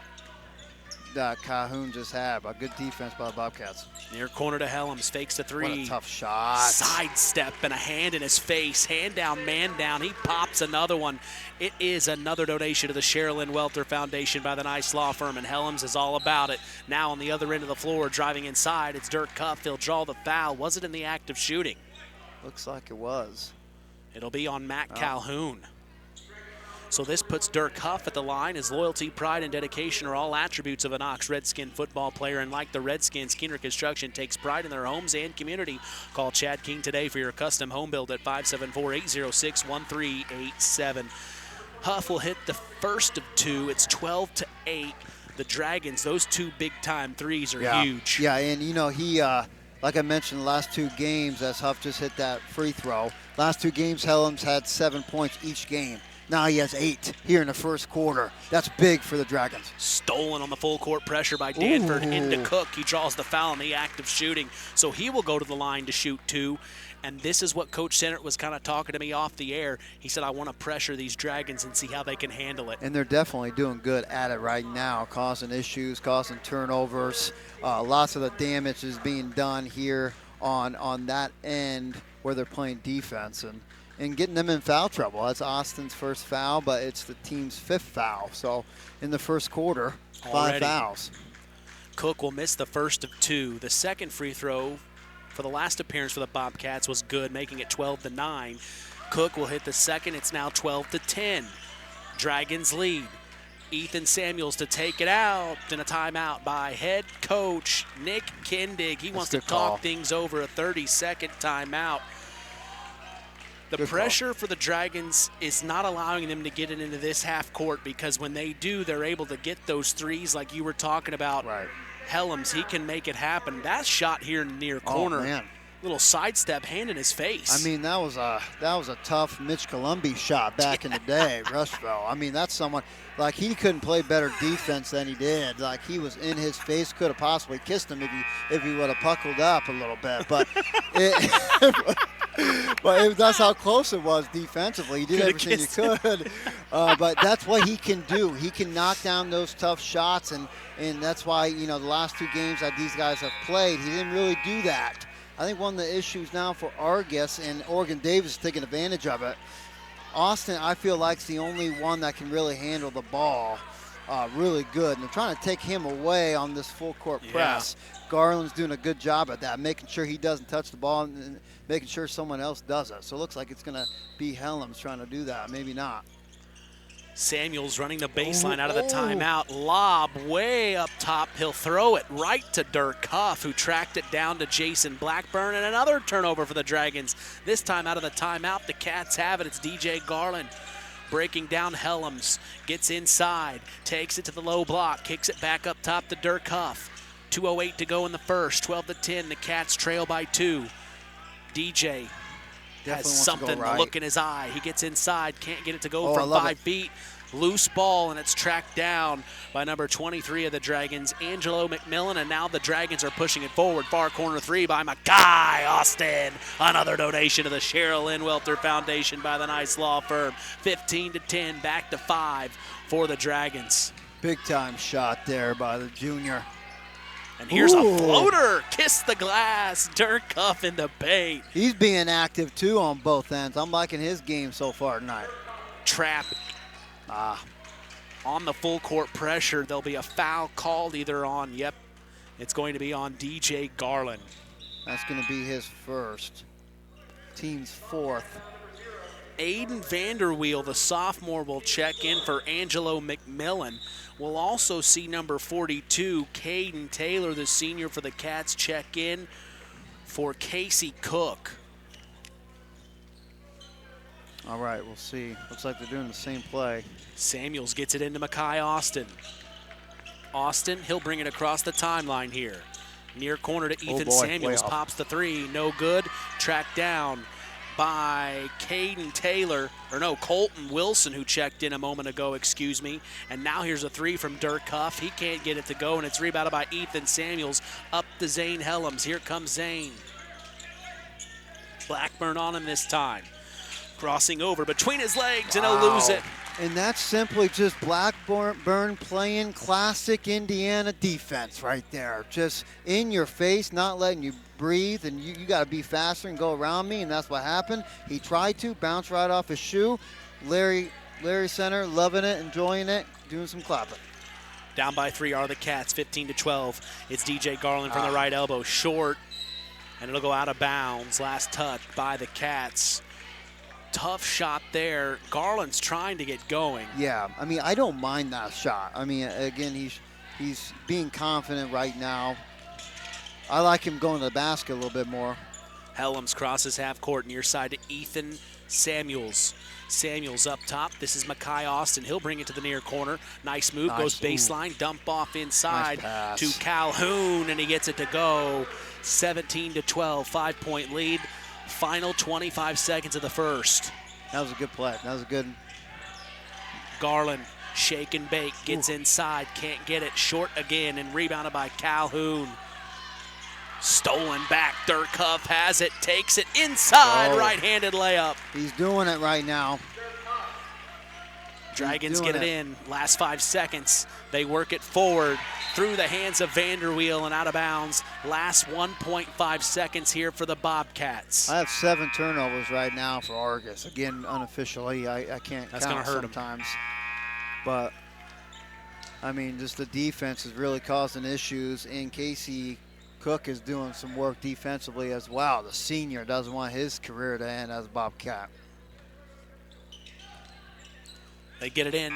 Speaker 3: that Calhoun just had. A good defense by the Bobcats.
Speaker 1: Near corner to Helms, fakes the three.
Speaker 3: What a tough shot.
Speaker 1: Sidestep and a hand in his face. Hand down, man down. He pops another one. It is another donation to the Sherilyn Welter Foundation by the Nice Law Firm, and Helms is all about it. Now on the other end of the floor, driving inside, it's Dirk Cuff. He'll draw the foul. Was it in the act of shooting?
Speaker 3: Looks like it was.
Speaker 1: It'll be on Matt Calhoun. So this puts Dirk Huff at the line. His loyalty, pride, and dedication are all attributes of an Ox Redskin football player. And like the Redskins, Keener Construction takes pride in their homes and community. Call Chad King today for your custom home build at 574-806-1387. Huff will hit the first of two. It's 12-8. The Dragons, those two big-time threes are huge.
Speaker 3: Yeah, and you know, he, like I mentioned, the last two games, as Huff just hit that free throw, last two games, Helms had 7 points each game. Now he has 8 here in the first quarter. That's big for the Dragons.
Speaker 1: Stolen on the full court pressure by Danford into Cook. He draws the foul in the act of shooting. So he will go to the line to shoot 2. And this is what Coach Sennert was kind of talking to me off the air. He said, I want to pressure these Dragons and see how they can handle it.
Speaker 3: And they're definitely doing good at it right now, causing issues, causing turnovers. Lots of the damage is being done here on that end where they're playing defense. And getting them in foul trouble. That's Austin's first foul, but it's the team's 5th foul. So in the first quarter, 5 fouls.
Speaker 1: Cook will miss the first of 2. The second free throw for the last appearance for the Bobcats was good, making it 12-9. Cook will hit the second. It's now 12-10. Dragons lead. Ethan Samuels to take it out, and a timeout by head coach Nick Kindig. He wants to talk things over. A 30-second timeout. The pressure for the Dragons is not allowing them to get it into this half court, because when they do, they're able to get those threes like you were talking about.
Speaker 3: Right.
Speaker 1: Helms, he can make it happen. That shot here in the near corner,
Speaker 3: man.
Speaker 1: Little sidestep, hand in his face.
Speaker 3: I mean, that was a tough Mitch Columbi shot back in the day, Rushville. I mean, that's someone, like, he couldn't play better defense than he did. Like, he was in his face, could have possibly kissed him if he would have puckled up a little bit. But that's how close it was defensively. He did everything he could. But that's what he can do. He can knock down those tough shots, and that's why, you know, the last 2 games that these guys have played, he didn't really do that. I think one of the issues now for Argos, and Oregon Davis is taking advantage of it, Austin, I feel like, is the only one that can really handle the ball really good. And they're trying to take him away on this full court press. Garland's doing a good job at that, making sure he doesn't touch the ball and making sure someone else does it. So it looks like it's going to be Helms trying to do that. Maybe not.
Speaker 1: Samuels running the baseline out of the timeout. Lob way up top. He'll throw it right to Dirk Huff, who tracked it down to Jason Blackburn. And another turnover for the Dragons. This time out of the timeout, the Cats have it. It's DJ Garland breaking down Helms. Gets inside, takes it to the low block, kicks it back up top to Dirk Huff. 2:08 to go in the first. 12-10. The Cats trail by 2. DJ has something to look in his eye. He gets inside, can't get it to go from 5 feet. Loose ball, and it's tracked down by number 23 of the Dragons, Angelo McMillan, and now the Dragons are pushing it forward. Far corner 3 by Makai Austin. Another donation to the Sherilyn Welter Foundation by the Nice Law Firm. 15-10, back to 5 for the Dragons.
Speaker 3: Big time shot there by the junior.
Speaker 1: And here's a floater. Kiss the glass. Dirk Cuff in the paint.
Speaker 3: He's being active, too, on both ends. I'm liking his game so far tonight.
Speaker 1: Trap. On the full court pressure, there'll be a foul called either on, it's going to be on DJ Garland.
Speaker 3: That's going to be his first. Team's fourth.
Speaker 1: Aiden Vanderweel, the sophomore, will check in for Angelo McMillan. We'll also see number 42, Caden Taylor, the senior for the Cats, check in for Casey Cook.
Speaker 3: All right, we'll see. Looks like they're doing the same play.
Speaker 1: Samuels gets it into Makai Austin. Austin, he'll bring it across the timeline here. Near corner to Ethan Samuels, pops the three, no good. Tracked down by Caden Taylor, Colton Wilson, who checked in a moment ago, And now here's a three from Dirk Huff. He can't get it to go, and it's rebounded by Ethan Samuels up to Zane Helms. Here comes Zane. Blackburn on him this time. Crossing over between his legs, and he'll lose it.
Speaker 3: And that's simply just Blackburn playing classic Indiana defense right there. Just in your face, not letting you breathe, and you got to be faster and go around me, and that's what happened. He tried to, bounce right off his shoe. Larry Center, loving it, enjoying it, doing some clapping.
Speaker 1: Down by 3 are the Cats, 15-12. It's DJ Garland from the right elbow, short, and it'll go out of bounds. Last touch by the Cats. Tough shot there. Garland's trying to get going.
Speaker 3: Yeah, I mean, I don't mind that shot. I mean, again, he's being confident right now. I like him going to the basket a little bit more.
Speaker 1: Helms crosses half court near side to Ethan Samuels. Samuels up top. This is Makai Austin. He'll bring it to the near corner. Nice move. Goes baseline. Dump off inside to Calhoun, and he gets it to go. 17-12, 5-point lead. Final 25 seconds of the first.
Speaker 3: That was a good play. That was a good.
Speaker 1: Garland, shake and bake, gets inside, can't get it. Short again, and rebounded by Calhoun. Stolen back. Dirk Huff has it, takes it inside, right-handed layup.
Speaker 3: He's doing it right now.
Speaker 1: Dragons get it in. Last 5 seconds. They work it forward through the hands of Vanderweel and out of bounds. Last 1.5 seconds here for the Bobcats.
Speaker 3: I have 7 turnovers right now for Argos. Again, unofficially, I can't
Speaker 1: That's
Speaker 3: count
Speaker 1: gonna hurt
Speaker 3: sometimes. But, I mean, just the defense is really causing issues, and Casey Cook is doing some work defensively as well. The senior doesn't want his career to end as a Bobcat.
Speaker 1: They get it in.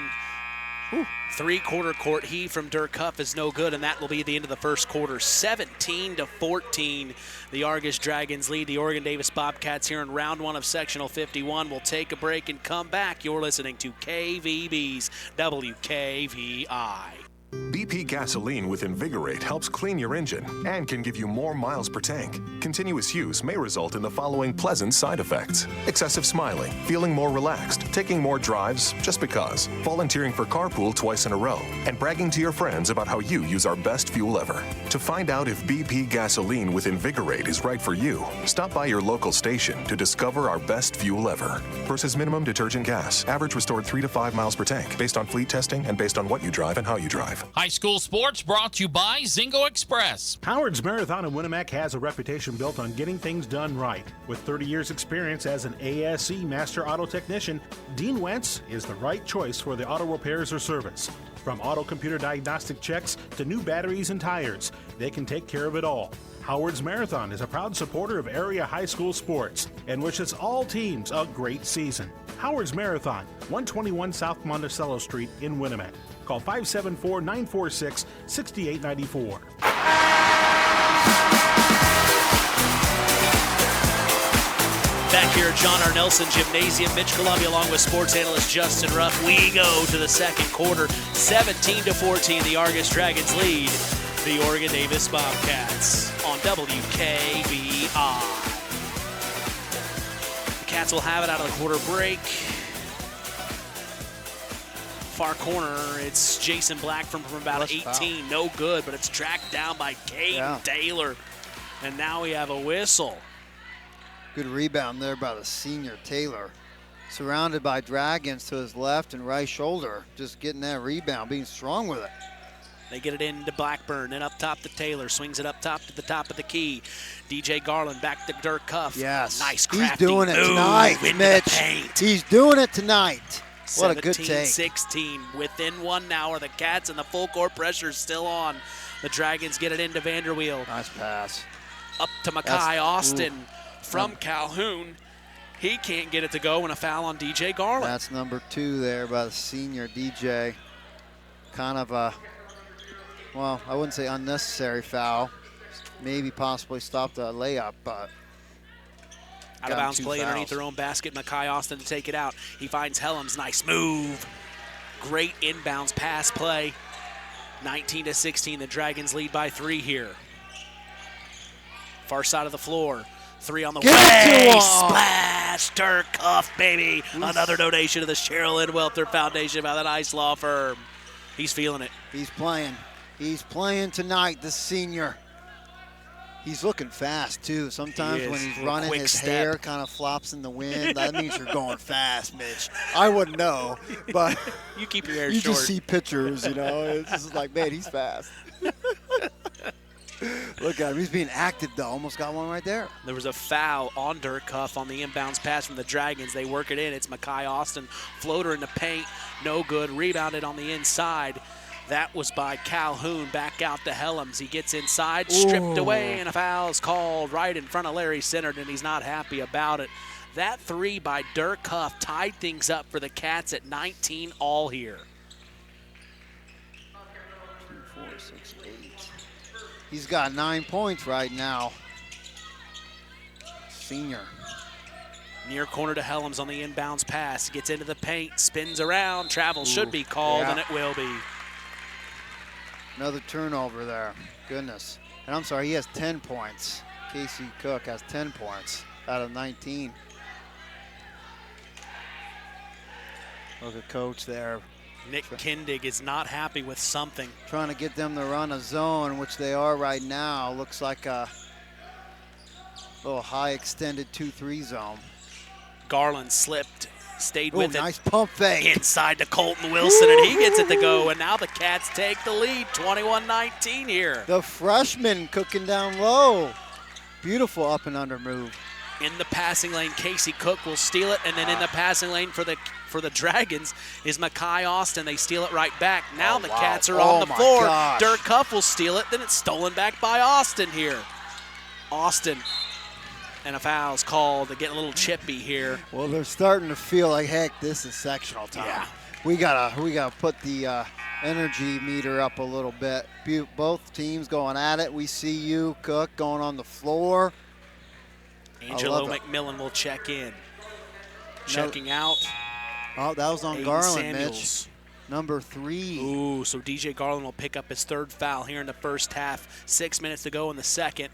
Speaker 1: Three-quarter court heave from Dirk Huff is no good, and that will be the end of the first quarter. 17-14, the Argos Dragons lead the Oregon Davis Bobcats here in round 1 of Sectional 51. We'll take a break and come back. You're listening to KVB's WKVI.
Speaker 18: BP gasoline with Invigorate helps clean your engine and can give you more miles per tank. Continuous use may result in the following pleasant side effects: excessive smiling, feeling more relaxed, taking more drives just because, volunteering for carpool twice in a row, and bragging to your friends about how you use our best fuel ever. To find out if BP gasoline with Invigorate is right for you, stop by your local station to discover our best fuel ever. Versus minimum detergent gas, average restored 3 to 5 miles per tank, based on fleet testing and based on what you drive and how you drive.
Speaker 7: High school sports brought to you by Zingo Express.
Speaker 13: Howard's Marathon in Winamac has a reputation built on getting things done right. With 30 years experience as an ASE Master Auto Technician, Dean Wentz is the right choice for the auto repairs or service. From auto computer diagnostic checks to new batteries and tires, they can take care of it all. Howard's Marathon is a proud supporter of area high school sports and wishes all teams a great season. Howard's Marathon, 121 South Monticello Street in Winamac. Call 574-946-6894.
Speaker 1: Back here at John R. Nelson Gymnasium, Mitch Columbia along with sports analyst Justin Ruff. We go to the second quarter, 17-14. The Argos Dragons lead the Oregon Davis Bobcats on WKVI. The Cats will have it out of the quarter break. Far corner, it's Jason Black from about 18. No good, but it's tracked down by Caden Taylor. And now we have a whistle.
Speaker 3: Good rebound there by the senior Taylor. Surrounded by Dragons to his left and right shoulder. Just getting that rebound, being strong with it.
Speaker 1: They get it into Blackburn, then up top to Taylor. Swings it up top to the top of the key. DJ Garland back to Dirk Huff.
Speaker 3: Yes.
Speaker 1: Nice crafty
Speaker 3: He's doing it
Speaker 1: move
Speaker 3: tonight,
Speaker 1: into
Speaker 3: Mitch.
Speaker 1: the paint.
Speaker 3: He's doing it tonight. What a good take.
Speaker 1: 17-16. Within one now are the Cats, and the full court pressure is still on. The Dragons get it into Vanderweel.
Speaker 3: Nice pass.
Speaker 1: Up to Mackay Austin from Calhoun. He can't get it to go, and a foul on DJ Garland.
Speaker 3: That's number 2 there by the senior DJ. Kind of a, well, I wouldn't say unnecessary foul. Maybe possibly stopped a layup, but
Speaker 1: out of bounds play underneath their own basket. Mackay Austin to take it out. He finds Helms. Nice move. Great inbounds pass play. 19-16. The Dragons lead by 3 here. Far side of the floor. 3 on the way. Splash. Dirk Cuff, baby. Another donation to the Cheryl N. Welter Foundation by the Nice Law Firm. He's feeling it.
Speaker 3: He's playing. He's playing tonight, the senior. He's looking fast, too. Sometimes when he's running, his hair kind of flops in the wind. That means you're going fast, Mitch. I wouldn't know, but
Speaker 1: you keep your hair
Speaker 3: you
Speaker 1: short.
Speaker 3: just see pictures, you know. It's just like, man, he's fast. Look at him. He's being active, though. Almost got one right there.
Speaker 1: There was a foul on Dirk Cuff on the inbounds pass from the Dragons. They work it in. It's Mackay Austin. Floater in the paint. No good. Rebounded on the inside. That was by Calhoun. Back out to Helms. He gets inside, stripped away, and a foul is called right in front of Larry Sinnard, and he's not happy about it. That 3 by Dirk Cuff tied things up for the Cats at 19 all here.
Speaker 3: 2, 4, 6, 8. He's got 9 points right now. Senior.
Speaker 1: Near corner to Helms on the inbounds pass. Gets into the paint, spins around. Travel should be called, and it will be.
Speaker 3: Another turnover there. Goodness. And I'm sorry, he has 10 points. Casey Cook has 10 points out of 19. Look at Coach there.
Speaker 1: Nick Kindig is not happy with something.
Speaker 3: Trying to get them to run a zone, which they are right now. Looks like a little high extended 2-3 zone.
Speaker 1: Garland slipped. Stayed with it.
Speaker 3: Nice pump fake.
Speaker 1: Inside to Colton Wilson, and he gets it to go. And now the Cats take the lead, 21-19 here.
Speaker 3: The freshman cooking down low. Beautiful up and under move.
Speaker 1: In the passing lane, Casey Cook will steal it, and then in the passing lane for the Dragons is Mackay Austin. They steal it right back. Now the Cats are on the floor.
Speaker 3: Gosh.
Speaker 1: Dirk Cuff will steal it, then it's stolen back by Austin here. Austin. And a foul's called. They're getting a little chippy here.
Speaker 3: Well, they're starting to feel like, heck, this is sectional time.
Speaker 1: Yeah.
Speaker 3: We gotta put the energy meter up a little bit. Both teams going at it. We see you, Cook, going on the floor.
Speaker 1: Angelo McMillan will check in. Checking out.
Speaker 3: Oh, that was on
Speaker 1: Aiden
Speaker 3: Garland,
Speaker 1: Samuels.
Speaker 3: Mitch. Number 3.
Speaker 1: Ooh, so DJ Garland will pick up his 3rd foul here in the first half. 6 minutes to go in the second.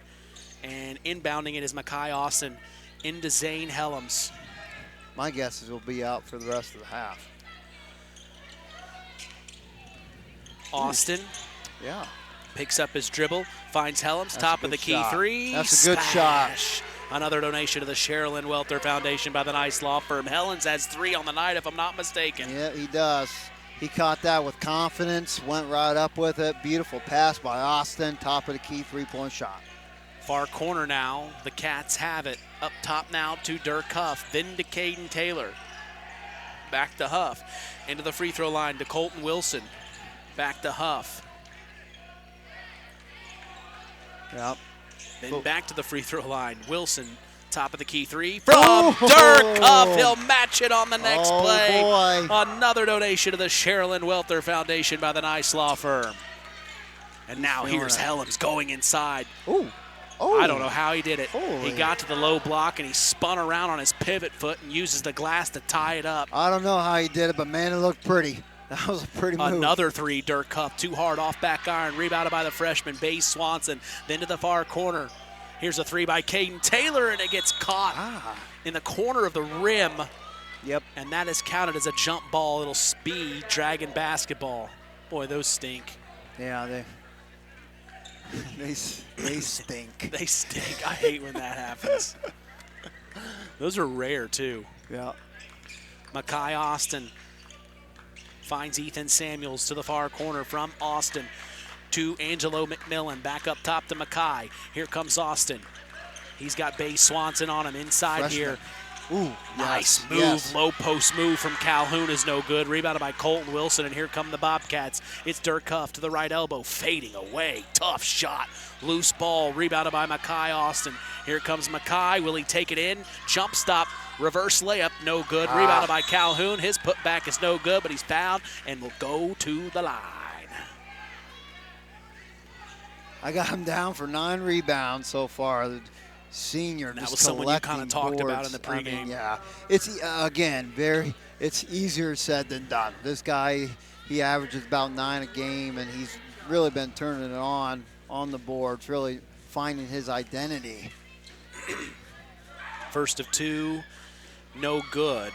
Speaker 1: And inbounding it is Mackay Austin into Zane Helms.
Speaker 3: My guess is he'll be out for the rest of the half.
Speaker 1: Austin.
Speaker 3: Yeah.
Speaker 1: Picks up his dribble, finds Helms, top of the key
Speaker 3: shot.
Speaker 1: 3.
Speaker 3: That's a good shot.
Speaker 1: Another donation to the Cheryl N. Welter Foundation by the Nice Law Firm. Helms has 3 on the night, if I'm not mistaken.
Speaker 3: Yeah, he does. He caught that with confidence, went right up with it. Beautiful pass by Austin, top of the key 3-point shot.
Speaker 1: Far corner now, the Cats have it. Up top now to Dirk Huff, then to Caden Taylor. Back to Huff, into the free throw line to Colton Wilson. Back to Huff.
Speaker 3: Yep.
Speaker 1: Then back to the free throw line. Wilson, top of the key 3 from Dirk Huff. He'll match it on the next play.
Speaker 3: Boy.
Speaker 1: Another donation to the Cheryl N. Welter Foundation by the Nice Law Firm. And now here's Helms going inside.
Speaker 3: Ooh.
Speaker 1: I don't know how he did it.
Speaker 3: Holy.
Speaker 1: He got to the low block and he spun around on his pivot foot and uses the glass to tie it up.
Speaker 3: I don't know how he did it, but man, it looked pretty. That was a pretty move.
Speaker 1: Another 3, Dirk Cup, too hard off back iron, rebounded by the freshman, Bass Swanson, then to the far corner. Here's a 3 by Caden Taylor, and it gets caught in the corner of the rim.
Speaker 3: Yep.
Speaker 1: And that is counted as a jump ball, little speed Dragon basketball. Boy, those stink.
Speaker 3: Yeah, they stink.
Speaker 1: They stink. I hate when that happens. Those are rare, too.
Speaker 3: Yeah.
Speaker 1: Mackay Austin finds Ethan Samuels to the far corner from Austin to Angelo McMillan. Back up top to Mackay. Here comes Austin. He's got Bass Swanson on him inside here.
Speaker 3: Ooh,
Speaker 1: nice
Speaker 3: yes,
Speaker 1: move.
Speaker 3: yes.
Speaker 1: Low post move from Calhoun is no good. Rebounded by Colton Wilson, and here come the Bobcats. It's Dirk Huff to the right elbow, fading away. Tough shot. Loose ball, rebounded by Mackay Austin. Here comes Mackay. Will he take it in? Jump stop, reverse layup, no good. Rebounded by Calhoun. His putback is no good, but he's fouled and will go to the line.
Speaker 3: I got him down for 9 rebounds so far. The senior,
Speaker 1: that
Speaker 3: just
Speaker 1: was someone you kind
Speaker 3: collecting
Speaker 1: of talked
Speaker 3: boards.
Speaker 1: about in the pregame.
Speaker 3: I mean, yeah, it's again it's easier said than done. This guy, he averages about 9 a game, and he's really been turning it on the boards, really finding his identity.
Speaker 1: First of 2, no good.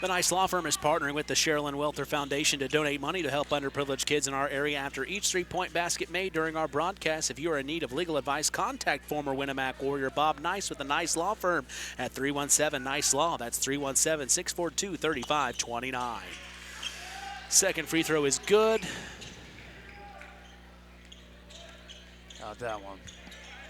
Speaker 1: The Nice Law Firm is partnering with the Sherilyn Welter Foundation to donate money to help underprivileged kids in our area after each 3-point basket made during our broadcast. If you are in need of legal advice, contact former Winamac Warrior Bob Nice with the Nice Law Firm at 317-NICE-LAW. That's 317-642-3529. Second free throw is good.
Speaker 3: Got that one.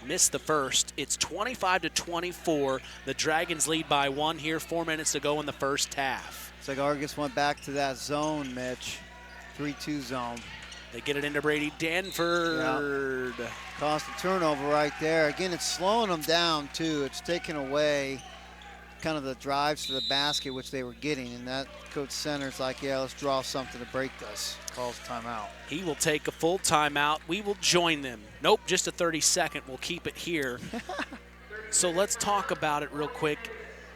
Speaker 1: Missed the first. It's 25-24. The Dragons lead by 1 here. 4 minutes to go in the first half.
Speaker 3: It's like Argos went back to that zone, Mitch. 3-2 zone.
Speaker 1: They get it into Brady Danford.
Speaker 3: Yep. Cost a turnover right there. Again, it's slowing them down, too. It's taking away kind of the drives to the basket, which they were getting. And that Coach Center's like, yeah, let's draw something to break this. Calls timeout.
Speaker 1: He will take a full timeout. We will join them. Nope, just a 30-second. We'll keep it here. So let's talk about it real quick.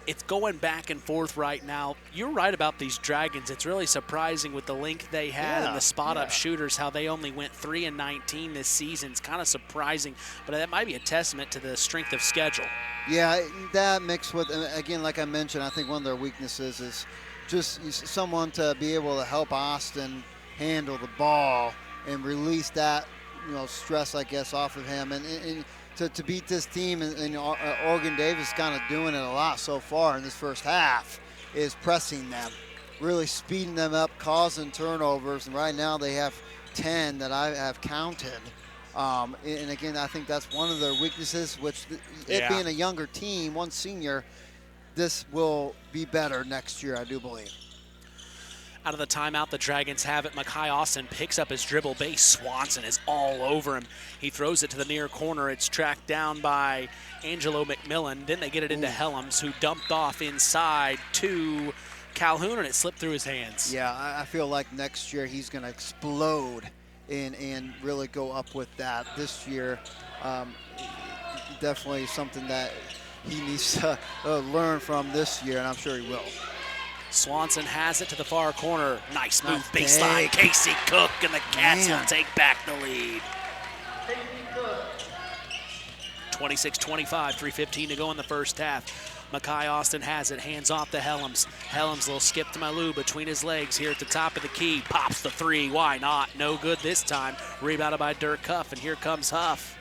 Speaker 1: It's going back and forth right now. You're right about these Dragons. It's really surprising with the length they had and the spot-up shooters, how they only went 3-19 this season. It's kind of surprising, but that might be a testament to the strength of schedule.
Speaker 3: Yeah, that mixed with, again, like I mentioned, I think one of their weaknesses is just someone to be able to help Austin handle the ball and release that, stress, I guess, off of him. And to beat this team, and Oregon Davis kind of doing it a lot so far in this first half, is pressing them, really speeding them up, causing turnovers. And right now they have 10 that I have counted. And again, I think that's one of their weaknesses, which it being a younger team, one senior, this will be better next year, I do believe.
Speaker 1: Out of the timeout, the Dragons have it. Mackay Austin picks up his dribble base. Swanson is all over him. He throws it to the near corner. It's tracked down by Angelo McMillan. Then they get it into Helms, who dumped off inside to Calhoun, and it slipped through his hands.
Speaker 3: Yeah, I feel like next year he's going to explode and really go up with that. This year, definitely something that he needs to learn from this year, and I'm sure he will.
Speaker 1: Swanson has it to the far corner. Nice move, baseline. Casey Cook, and the Cats will take back the lead. 26-25, 3:15 to go in the first half. Mackay Austin has it, hands off to Helms. Helms, little skip to Malou between his legs here at the top of the key. Pops the 3, why not? No good this time. Rebounded by Dirk Huff, and here comes Huff.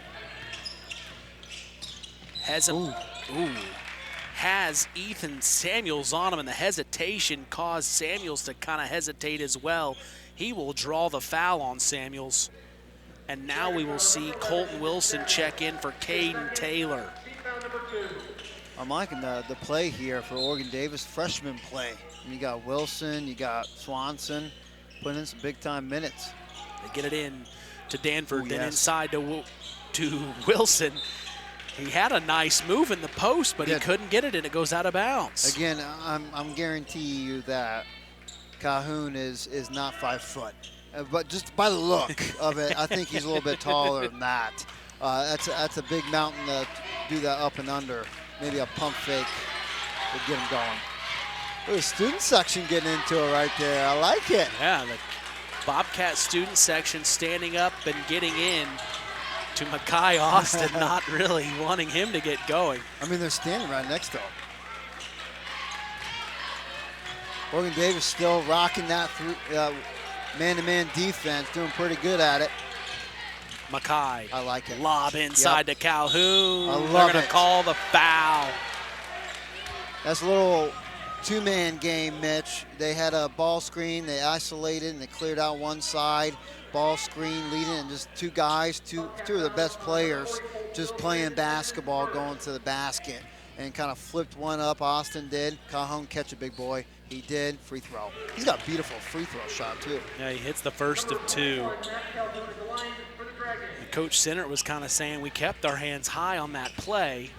Speaker 1: Has Ethan Samuels on him, and the hesitation caused Samuels to kind of hesitate as well. He will draw the foul on Samuels. And now we will see Colton Wilson check in for Caden Taylor.
Speaker 3: I'm liking the play here for Oregon Davis, freshman play. You got Wilson, you got Swanson, putting in some big-time minutes.
Speaker 1: They get it in to Danford, then inside to Wilson. He had a nice move in the post, but he couldn't get it, and it goes out of bounds.
Speaker 3: Again, I'm guaranteeing you that Calhoun is not 5 foot. But just by the look of it, I think he's a little bit taller than that. That's a big mountain to do that up and under. Maybe a pump fake would get him going. Look at the student section getting into it right there. I like it.
Speaker 1: Yeah, the Bobcat student section standing up and getting in to Mackay Austin, not really wanting him to get going.
Speaker 3: I mean, they're standing right next to him. Oregon Davis still rocking that man-to-man defense, doing pretty good at it.
Speaker 1: Mackay.
Speaker 3: I like it.
Speaker 1: Lob inside to Calhoun.
Speaker 3: I love
Speaker 1: They're going to call the foul.
Speaker 3: That's a little two-man game, Mitch. They had a ball screen. They isolated, and they cleared out one side. Ball screen leading, and just two of the best players just playing basketball, going to the basket. and kind of flipped one up. Austin did. Calhoun catch a big boy. He did. Free throw. He's got a beautiful free throw shot, too.
Speaker 1: Yeah, he hits the first of 2. Coach Sinnert was kind of saying we kept our hands high on that play.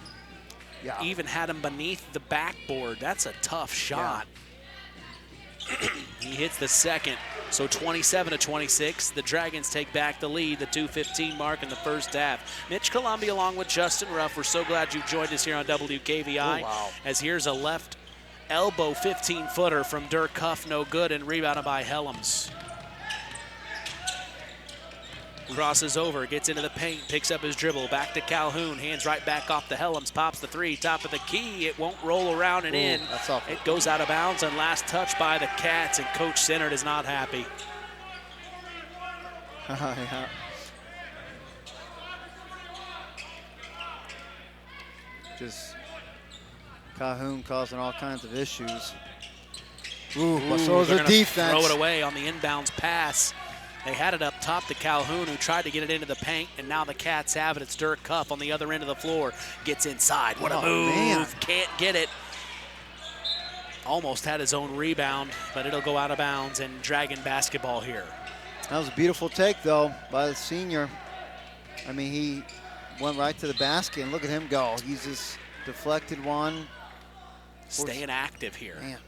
Speaker 3: Yeah.
Speaker 1: Even had him beneath the backboard. That's a tough shot. Yeah. He hits the second. So 27-26, the Dragons take back the lead, the 2:15 mark in the first half. Mitch Columbia along with Justin Ruff. We're so glad you joined us here on WKVI.
Speaker 3: Oh, wow.
Speaker 1: As here's a left elbow 15-footer from Dirk Huff, no good, and rebounded by Helms. Crosses over, gets into the paint, picks up his dribble, back to Calhoun, hands right back off the Helms, pops the 3, top of the key. It won't roll around and in.
Speaker 3: That's awful.
Speaker 1: It goes out of bounds, and last touch by the Cats, and Coach Sinnert is not happy.
Speaker 3: Yeah. Just Calhoun causing all kinds of issues. Ooh, so is their defense.
Speaker 1: Throw it away on the inbounds pass. They had it up top to Calhoun, who tried to get it into the paint, and now the Cats have it. It's Dirk Huff on the other end of the floor. Gets inside. What a move.
Speaker 3: Man.
Speaker 1: Can't get it. Almost had his own rebound, but it'll go out of bounds, and Dragon basketball here.
Speaker 3: That was a beautiful take, though, by the senior. I mean, he went right to the basket, and look at him go. He's just deflected one.
Speaker 1: Staying active here.
Speaker 3: Man.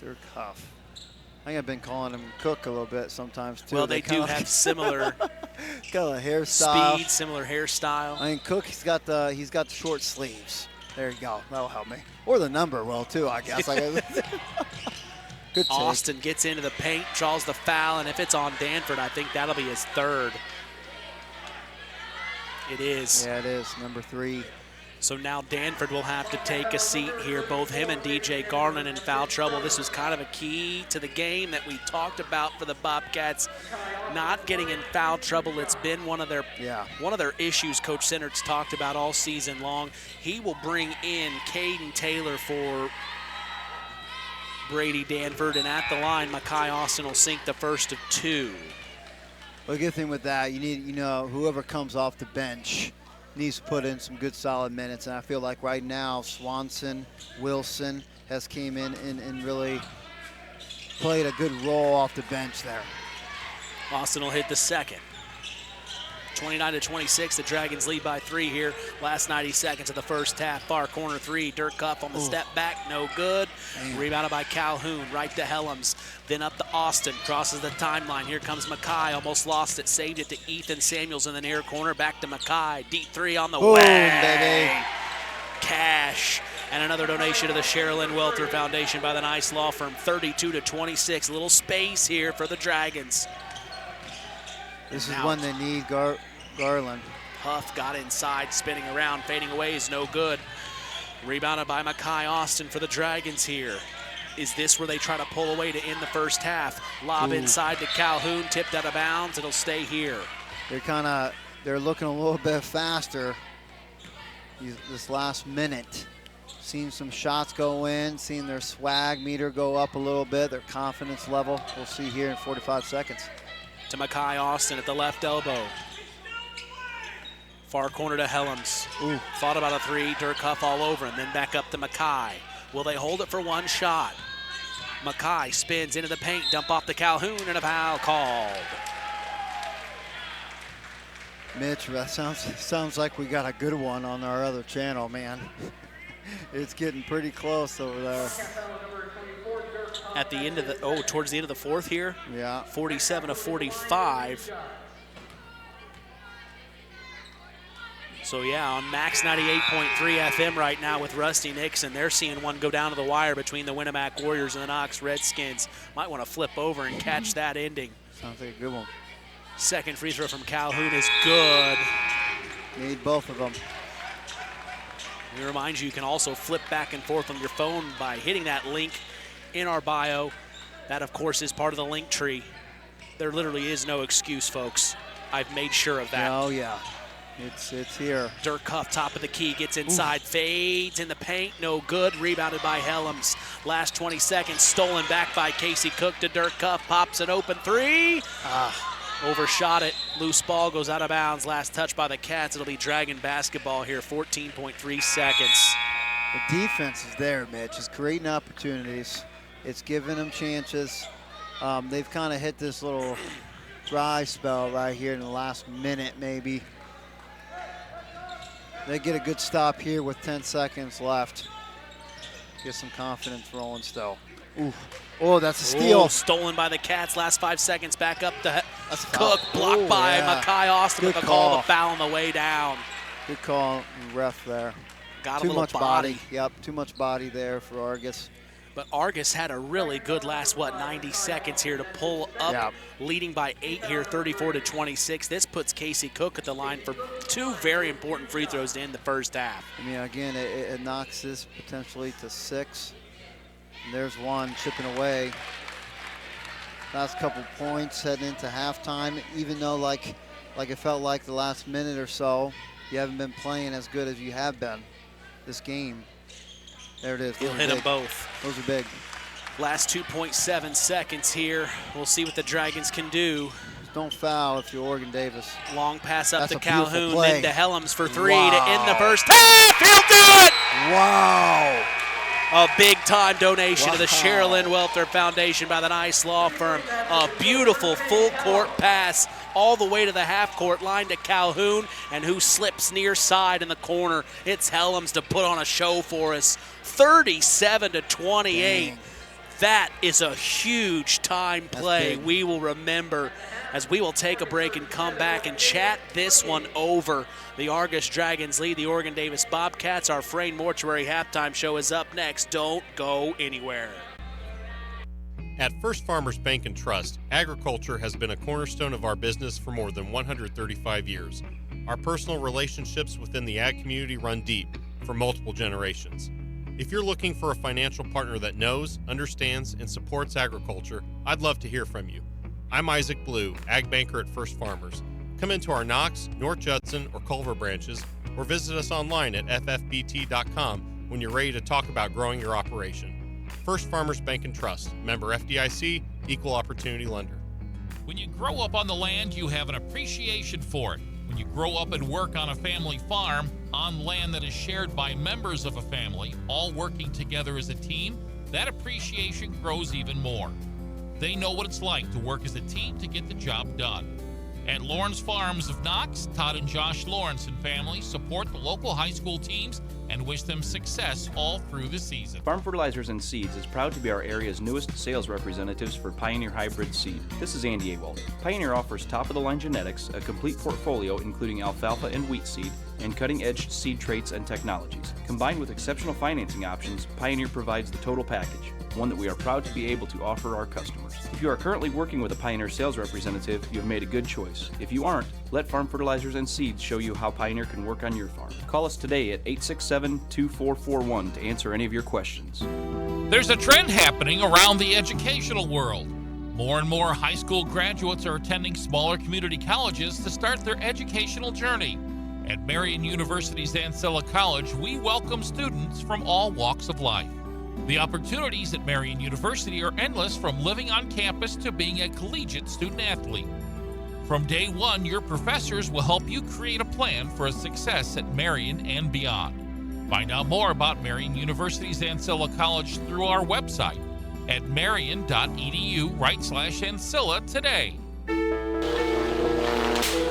Speaker 3: Dirk Huff. I think I've been calling him Cook a little bit sometimes, too.
Speaker 1: Well, they do have similar
Speaker 3: kind of hairstyle.
Speaker 1: Speed, similar hairstyle.
Speaker 3: I mean, Cook, he's got the short sleeves. There you go. That'll help me. Or the number will, too, I guess. Good take.
Speaker 1: Austin gets into the paint, draws the foul, and if it's on Danford, I think that'll be his 3rd. It is.
Speaker 3: Yeah, it is, number 3.
Speaker 1: So now Danford will have to take a seat here. Both him and DJ Garland in foul trouble. This was kind of a key to the game that we talked about for the Bobcats, not getting in foul trouble. It's been one of their issues Coach Sinnert's talked about all season long. He will bring in Caden Taylor for Brady Danford, and at the line, Makai Austin will sink the first of 2.
Speaker 3: Well, the good thing with that, you need, whoever comes off the bench needs to put in some good solid minutes, and I feel like right now Swanson, Wilson has came in and really played a good role off the bench there.
Speaker 1: Austin will hit the second. 29-26, the Dragons lead by 3 here. Last 90 seconds of the first half. Far corner 3, Dirk Huff on the step back, no good. Rebounded by Calhoun, right to Helms. Then up to Austin, crosses the timeline. Here comes Makai, almost lost it, saved it to Ethan Samuels in the near corner. Back to Makai, deep 3 on the way.
Speaker 3: Baby.
Speaker 1: Cash. And another donation to the Sherilyn Welter Foundation by the Nice Law Firm. 32-26, a little space here for the Dragons.
Speaker 3: This is one they need, Garland.
Speaker 1: Huff got inside, spinning around, fading away is no good. Rebounded by Makai Austin for the Dragons here. Is this where they try to pull away to end the first half? Lob inside to Calhoun, tipped out of bounds. It'll stay here.
Speaker 3: They're looking a little bit faster this last minute. Seen some shots go in, seen their swag meter go up a little bit, their confidence level. We'll see here in 45 seconds.
Speaker 1: To Makai Austin at the left elbow. Far corner to Helms. Thought about a 3, Dirk Huff all over him, then back up to Makai. Will they hold it for one shot? Makai spins into the paint, dump off to Calhoun, and a foul called.
Speaker 3: Mitch, that sounds like we got a good one on our other channel, man. It's getting pretty close over there.
Speaker 1: At the end of the, towards the end of the 4th here?
Speaker 3: Yeah.
Speaker 1: 47-45. So yeah, on Max 98.3 FM right now with Rusty Nixon, they're seeing one go down to the wire between the Winamac Warriors and the Knox Redskins. Might want to flip over and catch that ending.
Speaker 3: Sounds like a good one.
Speaker 1: Second free throw from Calhoun is good.
Speaker 3: Need both of them.
Speaker 1: We remind you, you can also flip back and forth on your phone by hitting that link in our bio. That, of course, is part of the link tree. There literally is no excuse, folks. I've made sure of that.
Speaker 3: Oh, yeah. It's here.
Speaker 1: Dirk Huff, top of the key, gets inside, fades in the paint, no good. Rebounded by Helms. Last 20 seconds, stolen back by Casey Cook to Dirk Huff. Pops an open 3. Overshot it. Loose ball goes out of bounds. Last touch by the Cats. It'll be Dragon basketball here, 14.3 seconds.
Speaker 3: The defense is there, Mitch. It's creating opportunities. It's giving them chances. They've kind of hit this little dry spell right here in the last minute, maybe. They get a good stop here with 10 seconds left. Get some confidence rolling still. Ooh. Oh, that's a steal.
Speaker 1: Ooh, stolen by the Cats. Last 5 seconds. Back up to Cook. Blocked by Makai Austin with a call to foul on the way down.
Speaker 3: Good call, ref there.
Speaker 1: Got
Speaker 3: too
Speaker 1: a little
Speaker 3: much body. Yep, too much body there for Argos.
Speaker 1: But Argos had a really good last, 90 seconds here to pull up, leading by 8 here, 34-26. This puts Casey Cook at the line for 2 very important free throws to end the first half.
Speaker 3: I mean, again, it knocks this potentially to 6. And there's one chipping away. Last couple points heading into halftime, even though like it felt like the last minute or so, you haven't been playing as good as you have been this game. There it is.
Speaker 1: He'll hit them both.
Speaker 3: Those are big.
Speaker 1: Last 2.7 seconds here. We'll see what the Dragons can do.
Speaker 3: Don't foul if you're Oregon Davis.
Speaker 1: Long pass up to
Speaker 3: That's a
Speaker 1: Calhoun,
Speaker 3: beautiful play.
Speaker 1: then to Helms for 3 to end the first half. He'll do it!
Speaker 3: Wow.
Speaker 1: A big-time donation to the Sherilyn Welter Foundation by the Nice Law Firm. A beautiful full-court pass all the way to the half-court line to Calhoun, and who slips near side in the corner. It's Helms to put on a show for us. 37-28.
Speaker 3: Dang.
Speaker 1: That is a huge time play. We will remember as we will take a break and come back and chat this one over. The Argos Dragons lead the Oregon Davis Bobcats. Our Frayne Mortuary halftime show is up next. Don't go anywhere.
Speaker 19: At First Farmers Bank and Trust, agriculture has been a cornerstone of our business for more than 135 years. Our personal relationships within the ag community run deep for multiple generations. If you're looking for a financial partner that knows, understands, and supports agriculture, I'd love to hear from you. I'm Isaac Blue, Ag Banker at First Farmers. Come into our Knox, North Judson, or Culver branches, or visit us online at ffbt.com when you're ready to talk about growing your operation. First Farmers Bank and Trust, member FDIC, equal opportunity lender.
Speaker 7: When you grow up on the land, you have an appreciation for it. When you grow up and work on a family farm, on land that is shared by members of a family, all working together as a team, that appreciation grows even more. They know what it's like to work as a team to get the job done. At Lawrence Farms of Knox, Todd and Josh Lawrence and family support the local high school teams and wish them success all through the season.
Speaker 20: Farm Fertilizers and Seeds is proud to be our area's newest sales representatives for Pioneer Hybrid Seed. This is Andy Awald. Pioneer offers top-of-the-line genetics, a complete portfolio including alfalfa and wheat seed, and cutting-edge seed traits and technologies. Combined with exceptional financing options, Pioneer provides the total package, one that we are proud to be able to offer our customers. If you are currently working with a Pioneer sales representative, you have made a good choice. If you aren't, let Farm Fertilizers and Seeds show you how Pioneer can work on your farm. Call us today at 867-2441 to answer any of your questions.
Speaker 7: There's a trend happening around the educational world. More and more high school graduates are attending smaller community colleges to start their educational journey. At Marian University's Ancilla College, we welcome students from all walks of life. The opportunities at Marian University are endless, from living on campus to being a collegiate student athlete. From day one, your professors will help you create a plan for a success at Marian and beyond. Find out more about Marian University's Ancilla College through our website at marian.edu/Ancilla today.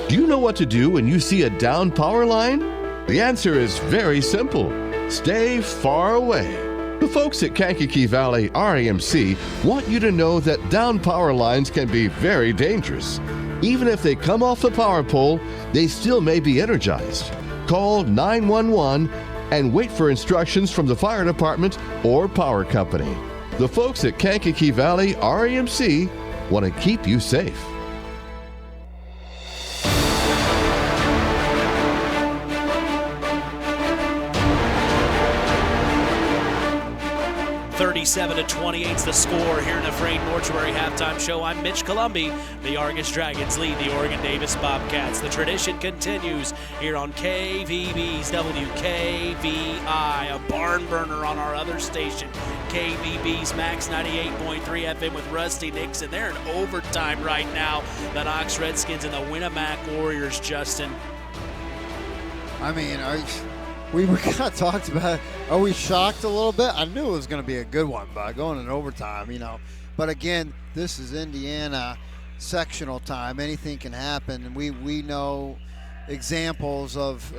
Speaker 21: Do you know what to do when you see a down power line? The answer is very simple. Stay far away. The folks at Kankakee Valley RAMC want you to know that down power lines can be very dangerous. Even if they come off the power pole, they still may be energized. Call 911 and wait for instructions from the fire department or power company. The folks at Kankakee Valley RAMC want to keep you safe.
Speaker 1: 37-28 is the score here in the Frayne Mortuary halftime show. I'm Mitch Columbi. The Argos Dragons lead the Oregon Davis Bobcats. The tradition continues here on KVB's WKVI, a barn burner on our other station, KVB's Max 98.3 FM with Rusty Nixon. They're in overtime right now. The Knox Redskins and the Winamac Warriors, Justin.
Speaker 3: I mean, we were kind of talked about, are we shocked a little bit? I knew it was going to be a good one, but going in overtime, But again, this is Indiana sectional time. Anything can happen. And we know examples of